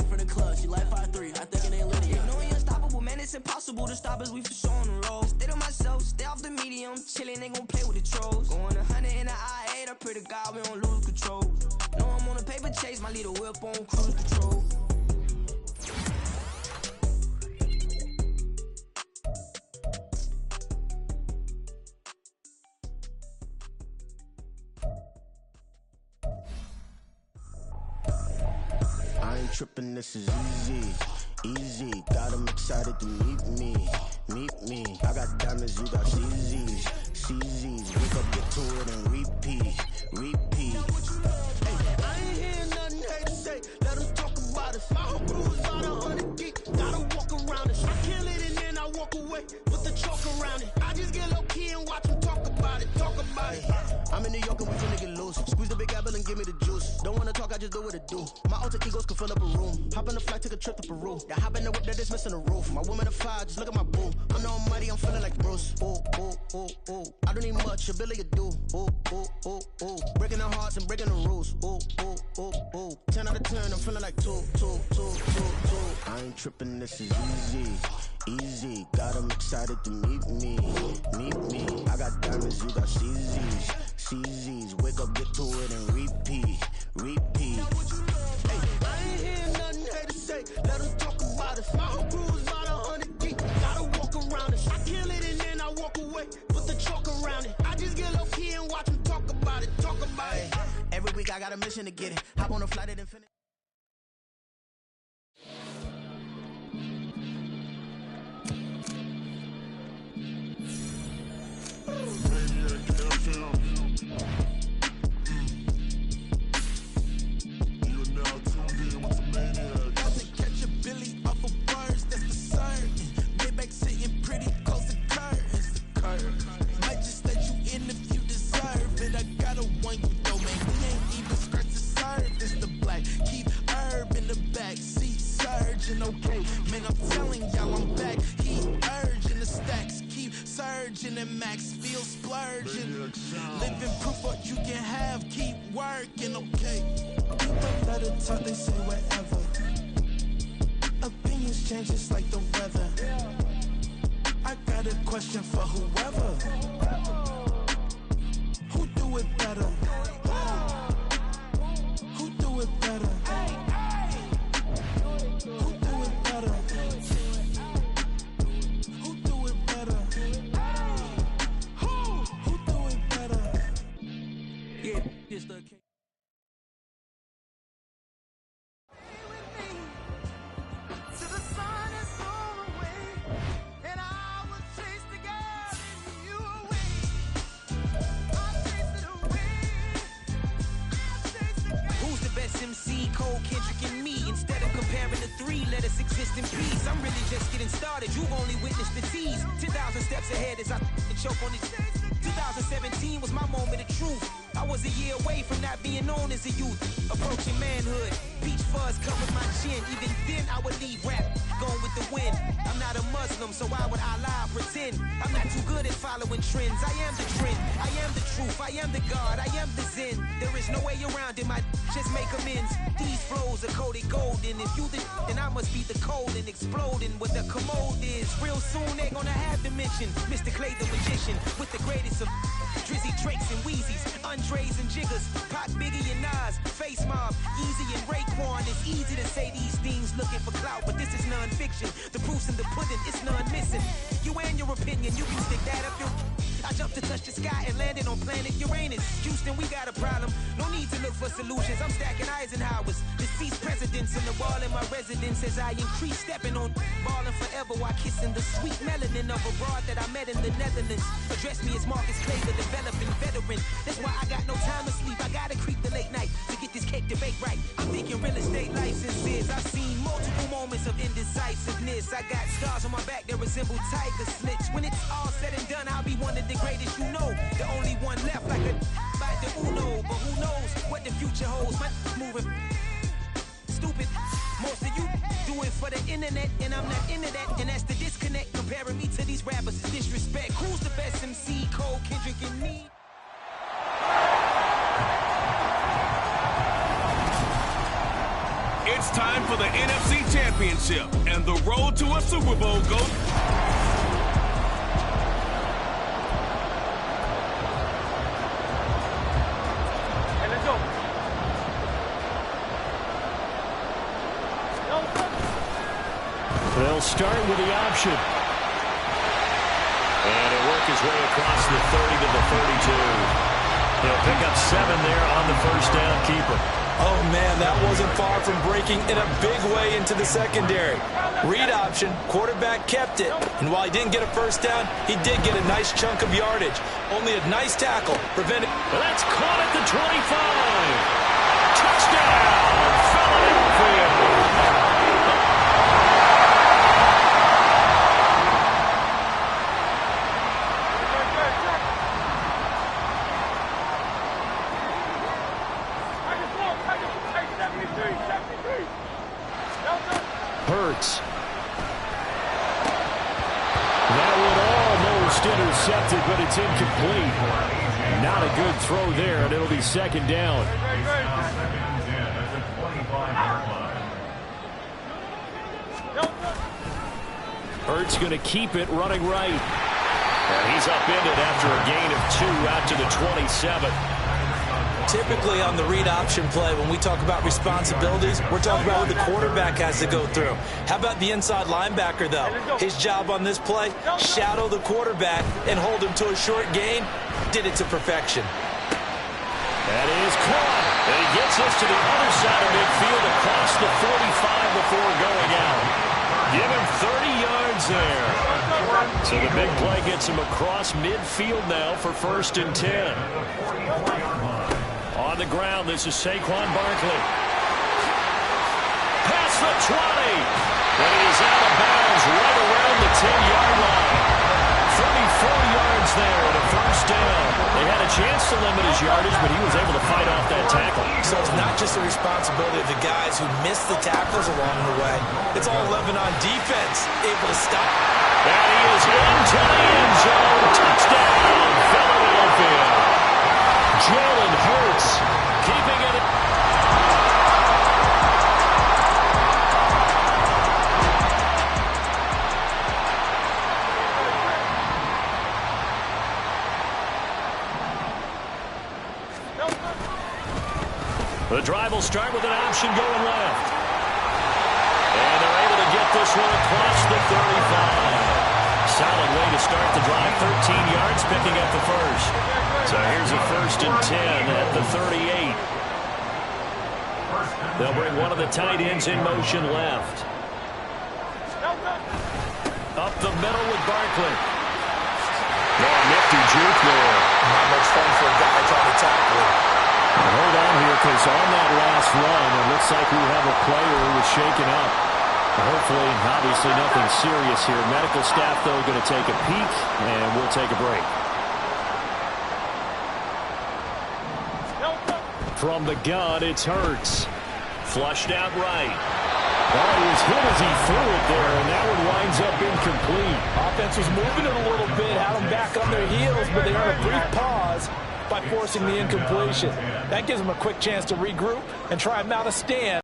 from the club, she like 5'3", I think it ain't Lydia. You know we unstoppable, man, it's impossible to stop us, we for sure on the road. Stay to myself, stay off the medium, chillin', they gon' play with the trolls. Going 100 in the I-8, I pray to God we don't lose control. Know I'm on a paper chase, my leader whip on cruise control. I ain't trippin', this is easy, easy. Got them excited to meet me. I got diamonds, you got CZs, CZs. Wake up, get to it and repeat. Hey, I ain't hearing nothing hate to say. Let them talk about us. My whole crew is about 100 deep. Gotta walk around it. I kill it and then I walk away with the chalk around it. I just get low key and watch them talk about it. I'm in New York and we finna get loose. Squeeze the big apple and give me the juice. Don't wanna talk, I just do what it do. My alter egos can fill up a room. Hop in the flight, take a trip to Peru. Yeah, hop in the whip that is missing the roof. My woman a fire, just look at my boo. I'm no mighty, I'm feeling like Bruce. Ooh. I don't need much, ability to do. Ooh. Breaking the hearts and breaking the rules. Ooh. 10 out of 10, I'm feeling like 2. I ain't tripping, this is easy. Got them excited to meet me. I got diamonds, you got CZs. Wake up, get to it and repeat. Hey, I ain't hearing nothing hate to say. Let them talk about us. My whole crew is about 100 deep. Gotta walk around us. I kill it and then I walk away with the chalk around it. I just get low key and watch them talk about it. Every week I got a mission to get it. Hop on a flight at infinity. splurging and max feel splurging. Living proof what you can have, keep working, okay. People let it talk, they say whatever. Opinions change just like the weather. I got a question for whoever. Who do it better? Who do it better? Who do it better? Who do it better? Who do it better? Yeah, it's the king. MC, Cole, Kendrick, and me. Instead of comparing the three, let us exist in peace. I'm really just getting started. You've only witnessed the tease. 10,000 steps ahead as I choke on these. 2017 was my moment of truth. I was a year away from not being known as a youth. Approaching manhood. Peach fuzz covered my chin. Even then, I would leave rap going with the wind. I'm not a Muslim, so why would I lie or pretend? I'm not too good at following trends. I am the trend. I am the truth. I am the God. I am the Zen. There is no way around it. Just make amends. These flows are coated golden. If you then I must be the cold and exploding. What the commode is. Real soon they're gonna have to mention Mr. Clay the magician with the greatest of Drizzy, Drakes, and Wheezies, Andres and Jiggers, Pac, Biggie, and Nas, Face Mob, Yeezy, and Raekwon. It's easy to say these things looking for clout, but this is non-fiction. The proof's in the pudding, it's none missing. You and your opinion, you can stick that up your... I jumped to touch the sky and landed on planet Uranus. Houston, we got a problem. No need to look for solutions. I'm stacking Eisenhowers. Deceased presidents in the wall in my residence as I increase stepping on balling forever while kissing the sweet melanin of a broad that I met in the Netherlands. Address me as Marcus Clay, the developing veteran. That's why I got no time to sleep. I gotta creep the late night to get this cake debate right. I'm thinking real estate licenses. I've seen multiple moments of indecisiveness. I got scars on my back that resemble tiger slits. When it's all said and done, I'll be one of the greatest you know. The only one left like a by the Uno. But who knows what the future holds. My moving stupid. Most of you do it for the internet, and I'm not into that. And that's the disconnect. Comparing me to these rappers is disrespect. Who's the best MC? Cole, Kendrick, and me. It's time for the NFC Championship, and the road to a Super Bowl goes... They'll start with the option. And he'll work his way across the 30 to the 32. He'll pick up 7 there on the first down keeper. Oh, man, that wasn't far from breaking in a big way into the secondary. Read option, quarterback kept it. And while he didn't get a first down, he did get a nice chunk of yardage. Only a nice tackle prevented. Well, that's caught at the 25. Touchdown, Philadelphia. Hurts. That one almost intercepted, but it's incomplete. Not a good throw there, and it'll be second down. Hurts going to keep it running right. And he's upended after a gain of 2 out to the 27. Typically on the read option play, when we talk about responsibilities, we're talking about what the quarterback has to go through. How about the inside linebacker, though? His job on this play, shadow the quarterback and hold him to a short gain. Did it to perfection. That is caught. And he gets us to the other side of midfield across the 45 before going out. Give him 30 yards there. So the big play gets him across midfield now for 1st and 10. On the ground, this is Saquon Barkley. Past the 20. And he's out of bounds right around the 10-yard line. 34 yards there and a first down. They had a chance to limit his yardage, but he was able to fight off that tackle. So it's not just the responsibility of the guys who missed the tackles along the way. It's all 11 on defense, able to stop. And he is into the end zone. Touchdown, Philadelphia. Jalen Hurts keeping it. The drive will start with an option going left. And they're able to get this one across the 35. Solid way to start the drive. 13 yards, picking up the first. So here's a 1st and 10 at the 38. They'll bring one of the tight ends in motion left. Up the middle with Barkley. Oh, nifty juke there. Not much fun for a guy trying to tackle. Hold on here, because on that last run, it looks like we have a player who was shaken up. Hopefully, obviously nothing serious here. Medical staff, though, going to take a peek, and we'll take a break. From the gun, it's Hurts. Flushed out right. Oh, he was hit as he threw it there, and that one winds up incomplete. Offense was moving it a little bit, had them back on their heels, but they earned a brief pause by forcing the incompletion. That gives them a quick chance to regroup and try and mount a stand.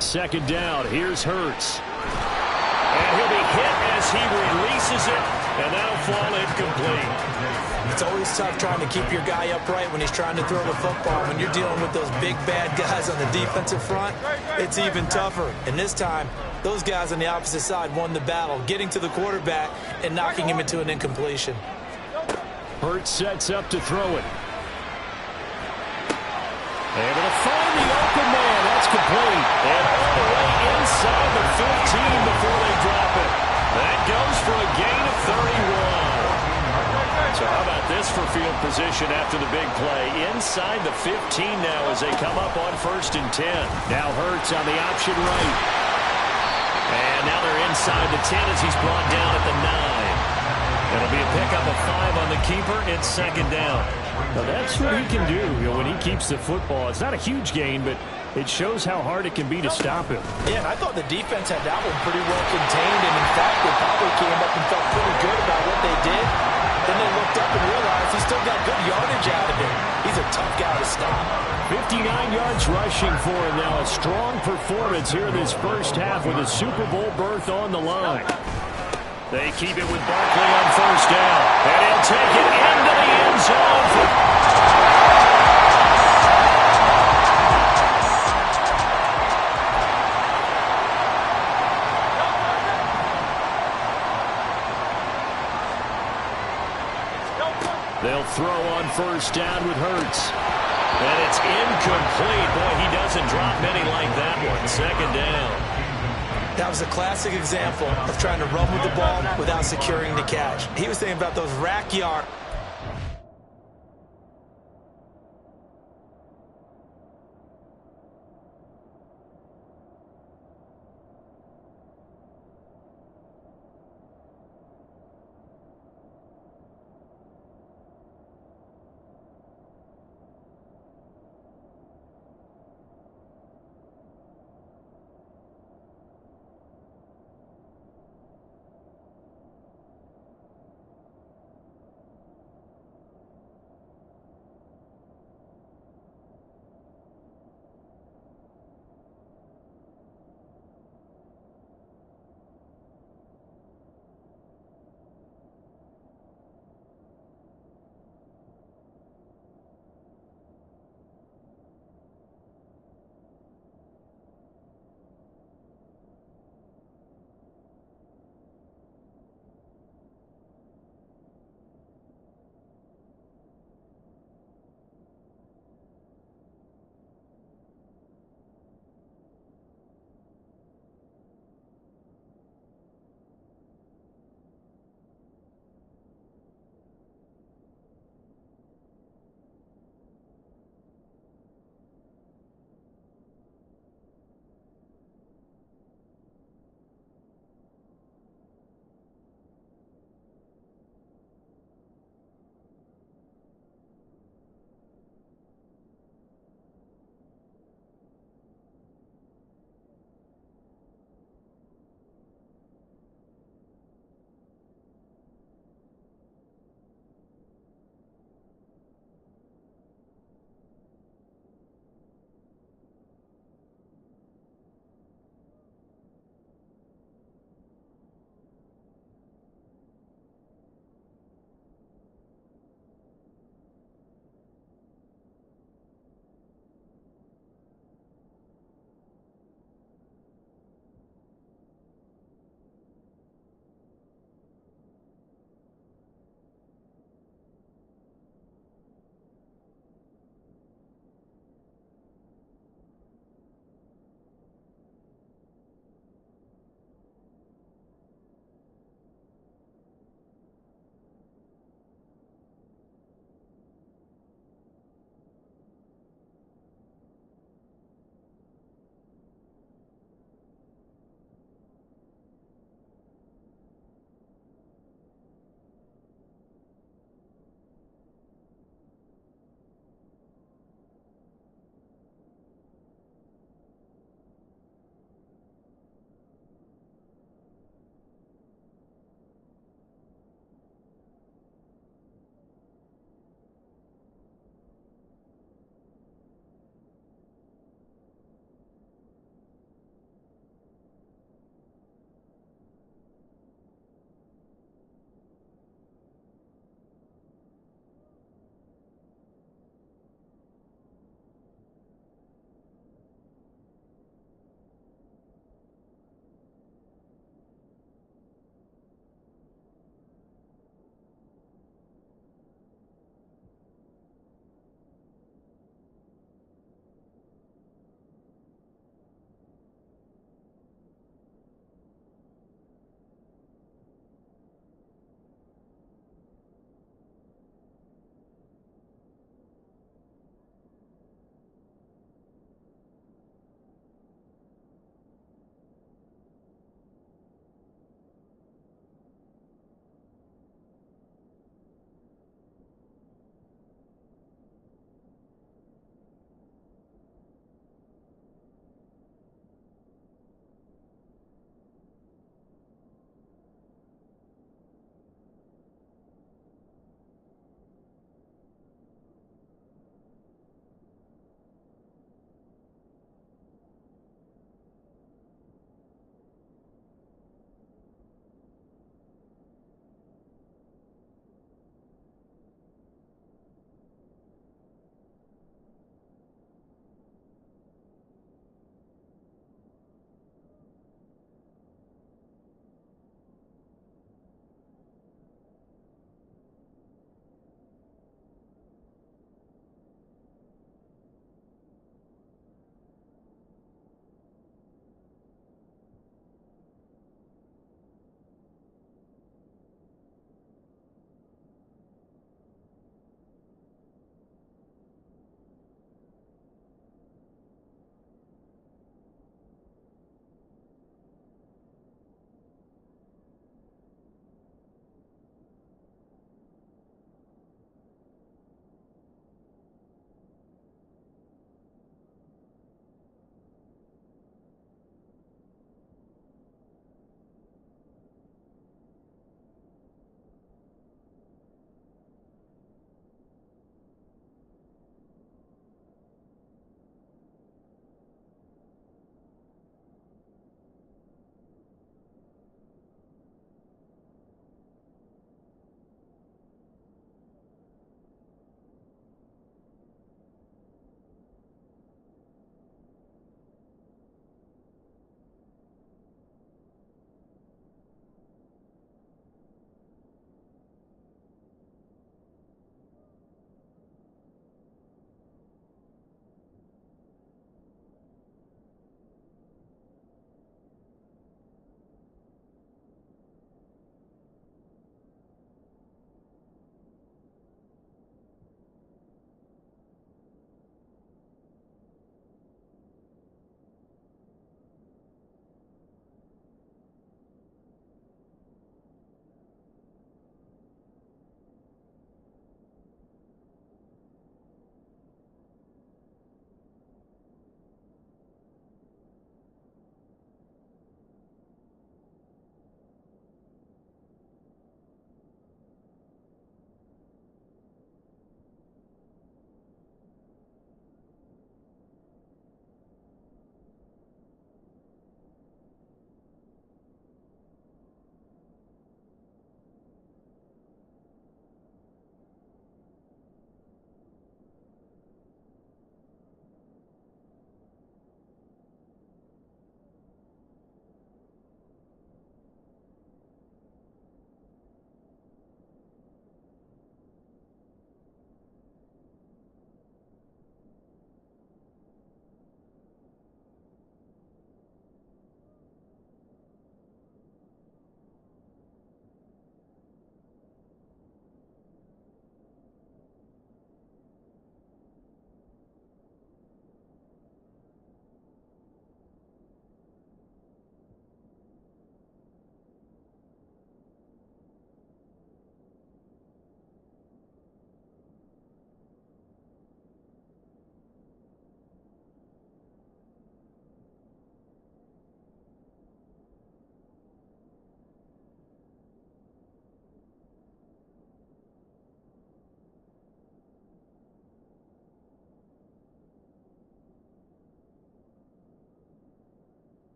Second down, here's Hurts. And he'll be hit as he releases it, and that'll fall incomplete. It's always tough trying to keep your guy upright when he's trying to throw the football. When you're dealing with those big, bad guys on the defensive front, it's even tougher. And this time, those guys on the opposite side won the battle, getting to the quarterback and knocking him into an incompletion. Hurts sets up to throw it. Able to find the open man. That's complete. And all the way inside the 15 before they drop it. That goes for a gain of 31. So how about this for field position after the big play? Inside the 15 now as they come up on 1st and 10. Now Hurts on the option right. And now they're inside the 10 as he's brought down at the 9. It'll be a pickup of 5 on the keeper. It's 2nd down. Well, that's what he can do, when he keeps the football. It's not a huge gain, but it shows how hard it can be to stop him. Yeah, and I thought the defense had that one pretty well contained, and in fact, they probably came up and felt pretty good about what they did. Then they looked up and realized he still got good yardage out of it. He's a tough guy to stop. 59 yards rushing for him now. A strong performance here in this first half with a Super Bowl berth on the line. They keep it with Barkley on 1st down. And he'll take it into the end zone. They'll throw on 1st down with Hurts. And it's incomplete. Boy, he doesn't drop many like that one. 2nd down. That was a classic example of trying to run with the ball without securing the catch. He was thinking about those rack yards.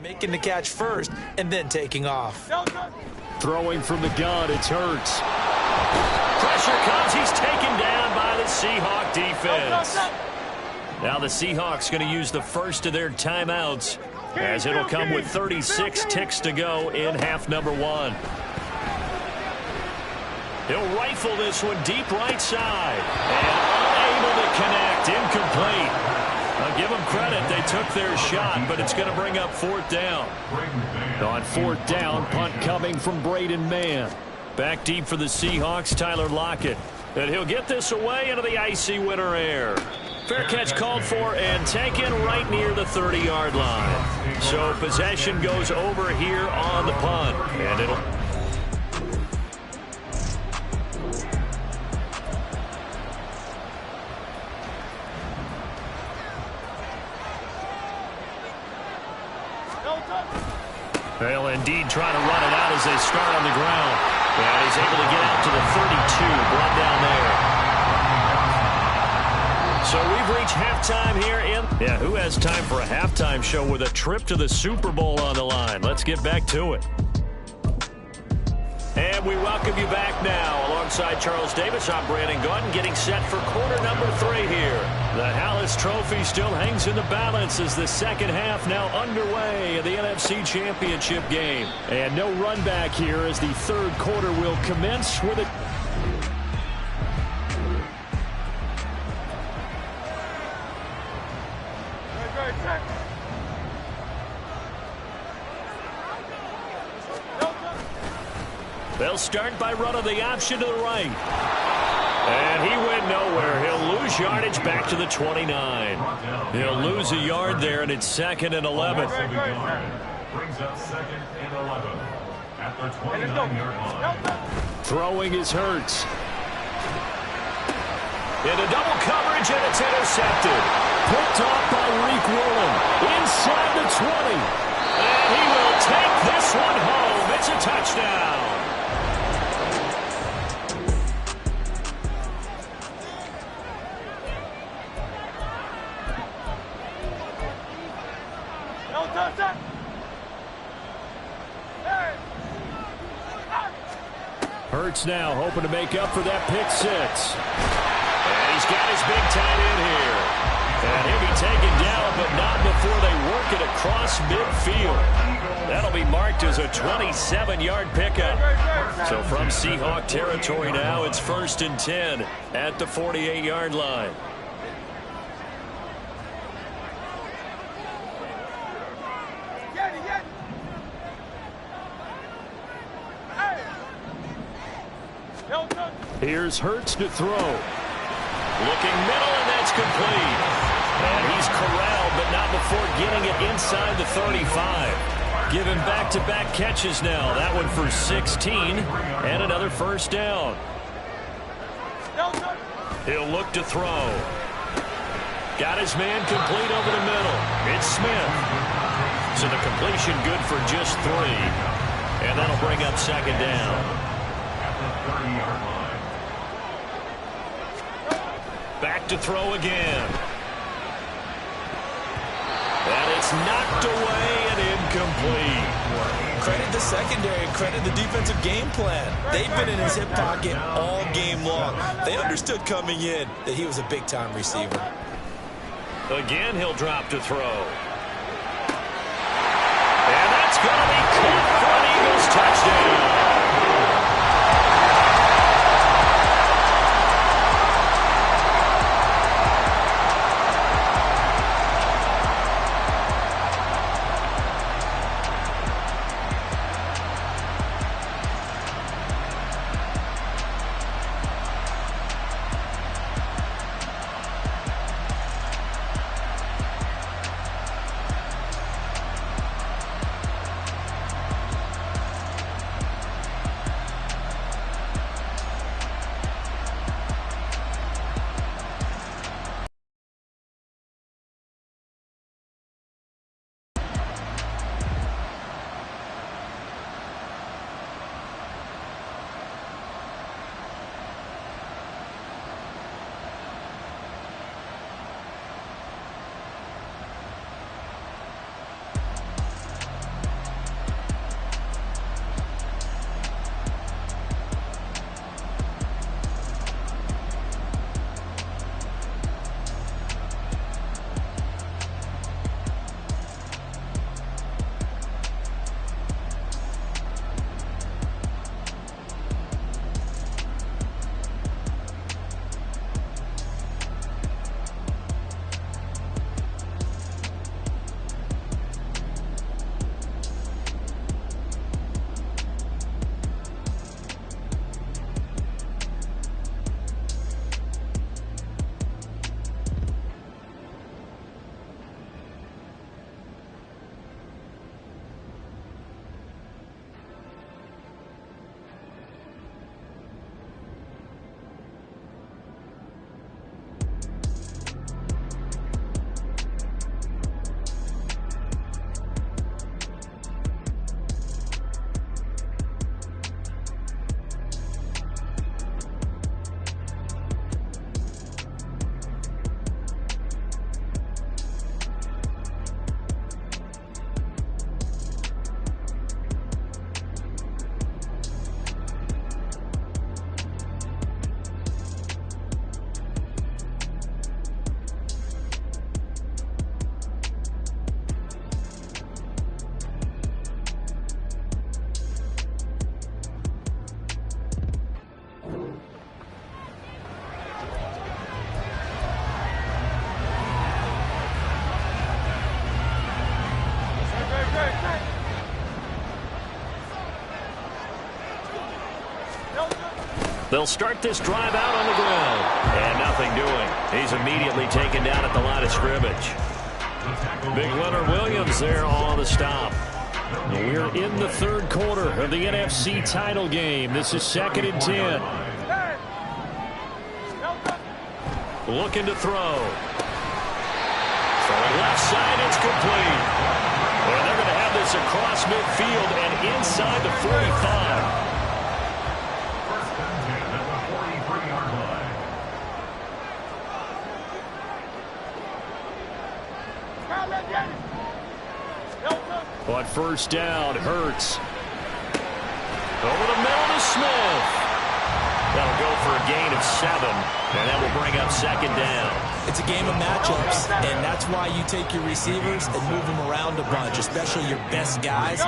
making the catch first and then taking off. Throwing from the gun, it's Hurts. Pressure comes. He's taken down by the Seahawk defense. Now the Seahawks going to use the first of their timeouts, as it'll come with 36 ticks to go in half number 1. He'll rifle this one deep right side. And unable to connect. Incomplete. I'll give them credit. They took their shot, but it's going to bring up 4th down. On 4th down, punt coming from Braden Mann. Back deep for the Seahawks, Tyler Lockett. And he'll get this away into the icy winter air. Fair catch called for and taken right near the 30-yard line. So possession goes over here on the punt. And it'll... They'll indeed try to run it out as they start on the ground. And he's able to get out to the 32, brought down there. So we've reached halftime here in... Yeah, who has time for a halftime show with a trip to the Super Bowl on the line? Let's get back to it. And we welcome you back now. Alongside Charles Davis, I'm Brandon Gautin, getting set for quarter number 3 here. The Hallis Trophy still hangs in the balance as the second half now underway in the NFC Championship game. And no run back here as the third quarter will commence with it. They'll start by running the option to the right. And he went nowhere. He'll lose yardage back to the 29. He'll lose a yard there, and it's 2nd and 11. Brings up 2nd and 11 at the 29-yard line. Throwing is Hurts. Into double coverage, and it's intercepted. Picked off by Reek Woolen. Inside the 20. And he will take this one home. It's a touchdown. Hurts now hoping to make up for that pick 6. And he's got his big tight end here. And he'll be taken down, but not before they work it across midfield. That'll be marked as a 27-yard pickup. So from Seahawk territory now, it's 1st and 10 at the 48-yard line. Here's Hurts to throw. Looking middle, and that's complete. And he's corralled, but not before getting it inside the 35. Given back-to-back catches now. That one for 16, and another 1st down. He'll look to throw. Got his man complete over the middle. It's Smith. So the completion good for just 3. And that'll bring up 2nd down. Back to throw again. And it's knocked away and incomplete. Credit the secondary, credit the defensive game plan. They've been in his hip pocket all game long. They understood coming in that he was a big-time receiver. Again, he'll drop to throw. And that's going to be caught for an Eagles touchdown. They'll start this drive out on the ground. And nothing doing. He's immediately taken down at the line of scrimmage. Big Leonard Williams there on the stop. We're in the third quarter of the NFC title game. This is 2nd and 10. Looking to throw. Left side, it's complete. And they're going to have this across midfield and inside the 45. On first down, Hurts. Over the middle to Smith. That'll go for a gain of 7, and that will bring up 2nd down. It's a game of matchups, and that's why you take your receivers and move them around a bunch, especially your best guys.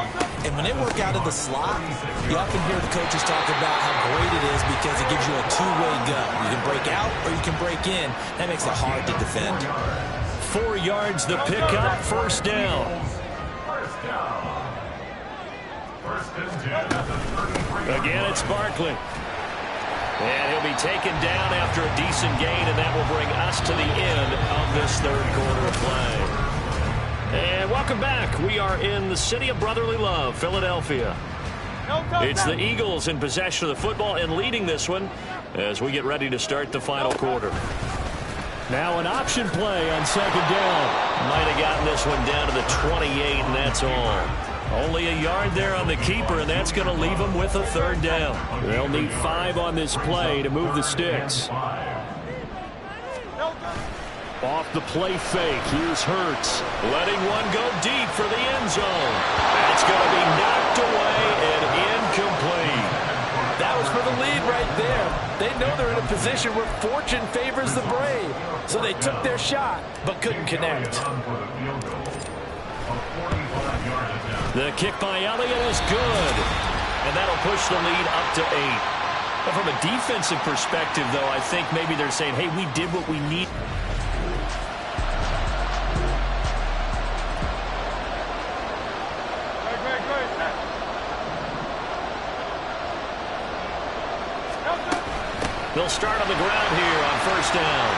And when they work out of the slot, you often hear the coaches talk about how great it is because it gives you a two-way go. You can break out or you can break in. That makes it hard to defend. 4 yards the pickup, first down. Again, it's Barkley. And he'll be taken down after a decent gain, and that will bring us to the end of this third quarter of play. And welcome back. We are in the city of brotherly love, Philadelphia. It's the Eagles in possession of the football and leading this one as we get ready to start the final quarter. Now an option play on 2nd down. Might have gotten this one down to the 28, and that's all. Only a yard there on the keeper, and that's going to leave them with a 3rd down. They'll need 5 on this play to move the sticks. Off the play fake, here's Hurts. Letting one go deep for the end zone. That's going to be knocked away and incomplete. That was for the lead right there. They know they're in a position where fortune favors the brave. So they took their shot, but couldn't connect. The kick by Elliott is good. And that'll push the lead up to 8. But from a defensive perspective, though, I think maybe they're saying, hey, we did what we need. They'll start on the ground here on first down.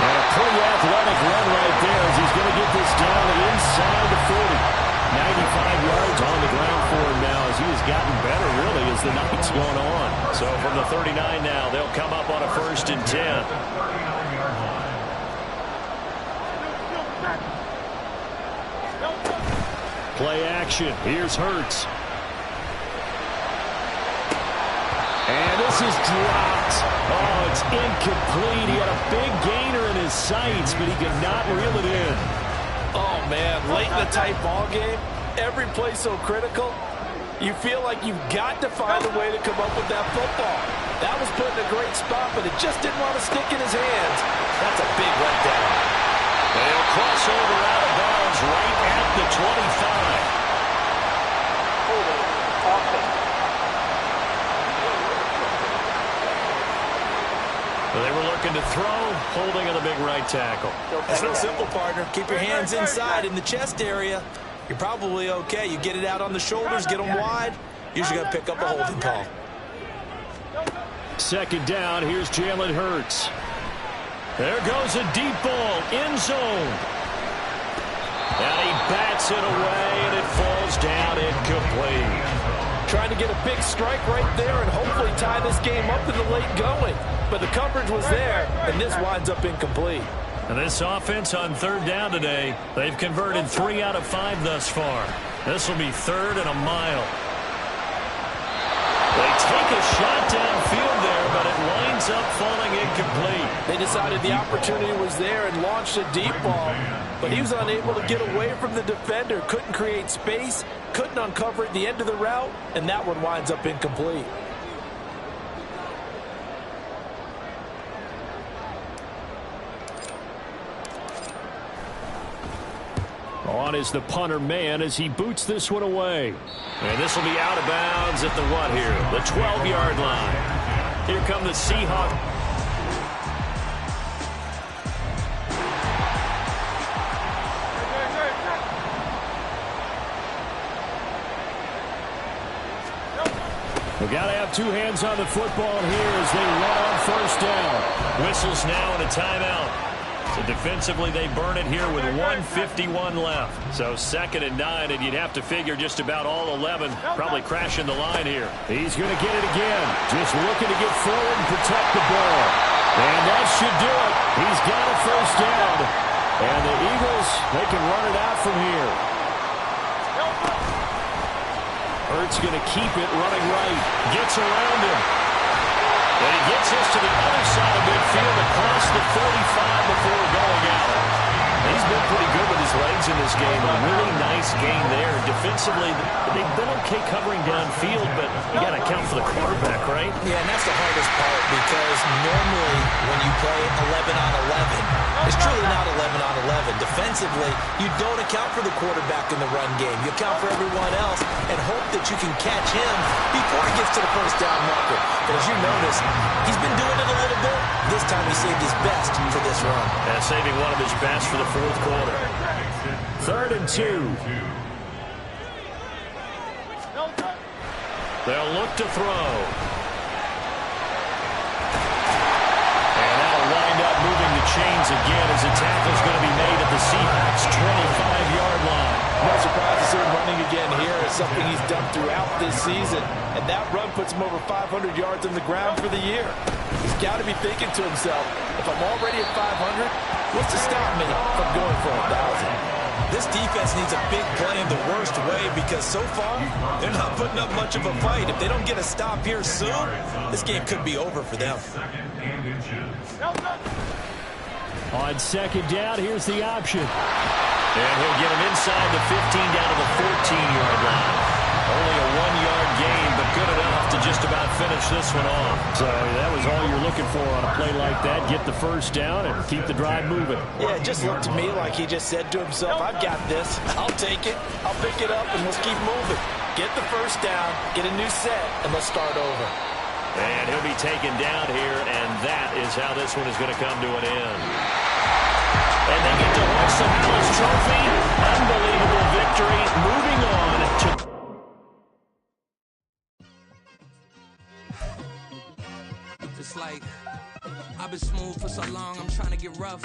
And a pretty athletic run right there as he's going to get this down inside the 40. 95 yards on the ground for him now as he has gotten better, really, as the night's going on. So from the 39 now, they'll come up on a 1st and 10. Play action. Here's Hurts. And this is dropped. Oh, it's incomplete. He had a big gainer in his sights, but he could not reel it in. Oh, man, late in the tight ball game, every play so critical, you feel like you've got to find a way to come up with that football. That was put in a great spot, but it just didn't want to stick in his hands. That's a big letdown. They'll cross over out of bounds right at the 25. They were looking to throw, holding on the big right tackle. It's real simple, partner. Keep your hands inside in the chest area. You're probably okay. You get it out on the shoulders, get them wide. Usually going to pick up a holding call. 2nd down. Here's Jalen Hurts. There goes a deep ball. End zone. And he bats it away, and it falls down incomplete. Trying to get a big strike right there and hopefully tie this game up in the late going. But the coverage was there, and this winds up incomplete. And this offense on 3rd down today, they've converted 3 out of 5 thus far. This will be 3rd and a mile. They take a shot downfield there, but it winds up falling incomplete. They decided the opportunity was there and launched a deep ball, but he was unable to get away from the defender, couldn't create space, couldn't uncover at the end of the route, and that one winds up incomplete. On is the punter man as he boots this one away. And this will be out of bounds at the what here? The 12-yard line. Here come the Seahawks. We've got to have two hands on the football here as they run on first down. Whistles now and a timeout. So defensively, they burn it here with 1:51 left. So 2nd and 9, and you'd have to figure just about all 11 probably crashing the line here. He's going to get it again. Just looking to get forward and protect the ball. And that should do it. He's got a first down. And the Eagles, they can run it out from here. Hurts going to keep it running right. Gets around him. And he gets us to the other side of midfield across the 45 before going out. He's been pretty good with his legs in this game. A really nice game there. Defensively, they've been okay covering downfield, but you got to account for the quarterback, right? Yeah, and that's the hardest part because normally when you play 11 on 11, it's truly not 11 on 11. Defensively, you don't account for the quarterback in the run game. You account for everyone else and hope that you can catch him before he gets to the first down marker. But as you notice, he's been doing it a little bit. This time he saved his best for this run. And saving one of his best for the fourth quarter. 3rd and 2. They'll look to throw. And that'll wind up moving the chains again as a tackle's going to be made at the Seahawks' 25-yard line. No surprise to see him running again here. It's something he's done throughout this season. And that run puts him over 500 yards on the ground for the year. He's got to be thinking to himself, if I'm already at 500, what's to stop me from going for 1,000? This defense needs a big play in the worst way because so far, they're not putting up much of a fight. If they don't get a stop here soon, this game could be over for them. On 2nd down, here's the option. And he'll get him inside the 15 down to the 14-yard line. Only a 1-yard gain, but good enough to just about finish this one off. So that was all you're looking for on a play like that. Get the first down and keep the drive moving. Yeah, it just looked to me like he just said to himself, I've got this. I'll take it. I'll pick it up, and let's keep moving. Get the first down, get a new set, and let's start over. And he'll be taken down here, and that is how this one is going to come to an end. And they get to hoist the Hallis Trophy. Unbelievable victory. Moving on to... It's like, I've been smooth for so long, I'm trying to get rough.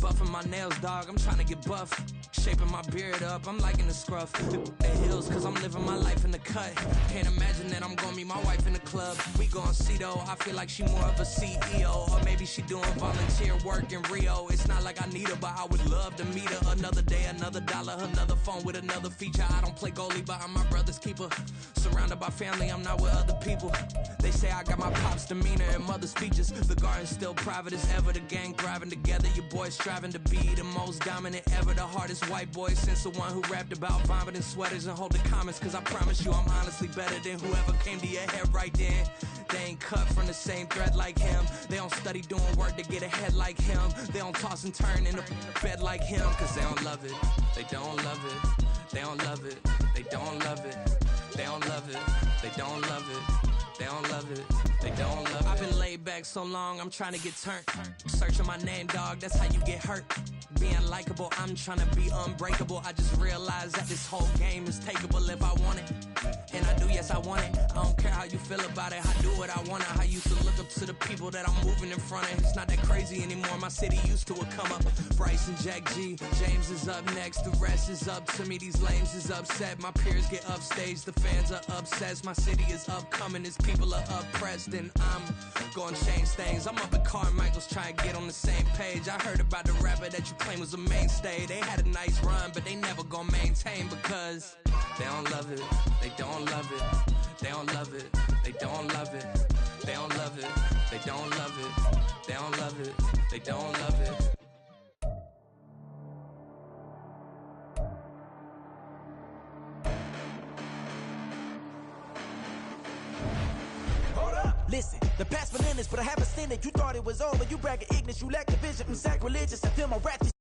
Buffing my nails, dog, I'm trying to get buff. Shaping my beard up, I'm liking the scruff. The hills, cause I'm living my life in the cut. Can't imagine that I'm gonna meet my wife in the club. We gon' see though, I feel like she more of a CEO. Or maybe she doing volunteer work in Rio. It's not like I need her, but I would love to meet her. Another day, another dollar, another phone with another feature. I don't play goalie, but I'm my brother's keeper. Surrounded by family, I'm not with other people. They say I got my pop's demeanor and mother's features. The garden's still private as ever. The gang thriving together. Your boys striving to be the most dominant ever. The hardest white boy since the one who rapped about vomiting sweaters and holding comments. Cause I promise you I'm honestly better than whoever came to your head right then. They ain't cut from the same thread like him. They don't study doing work to get ahead like him. They don't toss and turn in the bed like him. Cause they don't love it. They don't love it. They don't love it. They don't love it. They don't love it. They don't love it. They don't love it. They don't love it. I've been laid back so long, I'm trying to get turned. Searching my name, dog, that's how you get hurt. Being likable, I'm trying to be unbreakable. I just realized that this whole game is takeable if I want it. And I do, yes, I want it. I don't care how you feel about it. I do what I want it. I used to look up to the people that I'm moving in front of. It's not that crazy anymore. My city used to a come up. Bryce and Jack G. James is up next. The rest is up to me. These lames is upset. My peers get upstage. The fans are obsessed. My city is upcoming. His people are oppressed. And I'm gonna change things. I'm up at Carmichael's trying to get on the same page. I heard about the rapper that you claim was a mainstay. They had a nice run, but they never gonna maintain because they don't love it. They don't love it. They don't love it. They don't love it. They don't love it. They don't love it. They don't love it. They don't love it. Listen, the past bananas, but I haven't seen it. You thought it was over. You bragging ignorance, you lack the vision. I'm sacrilegious. I feel my wrath.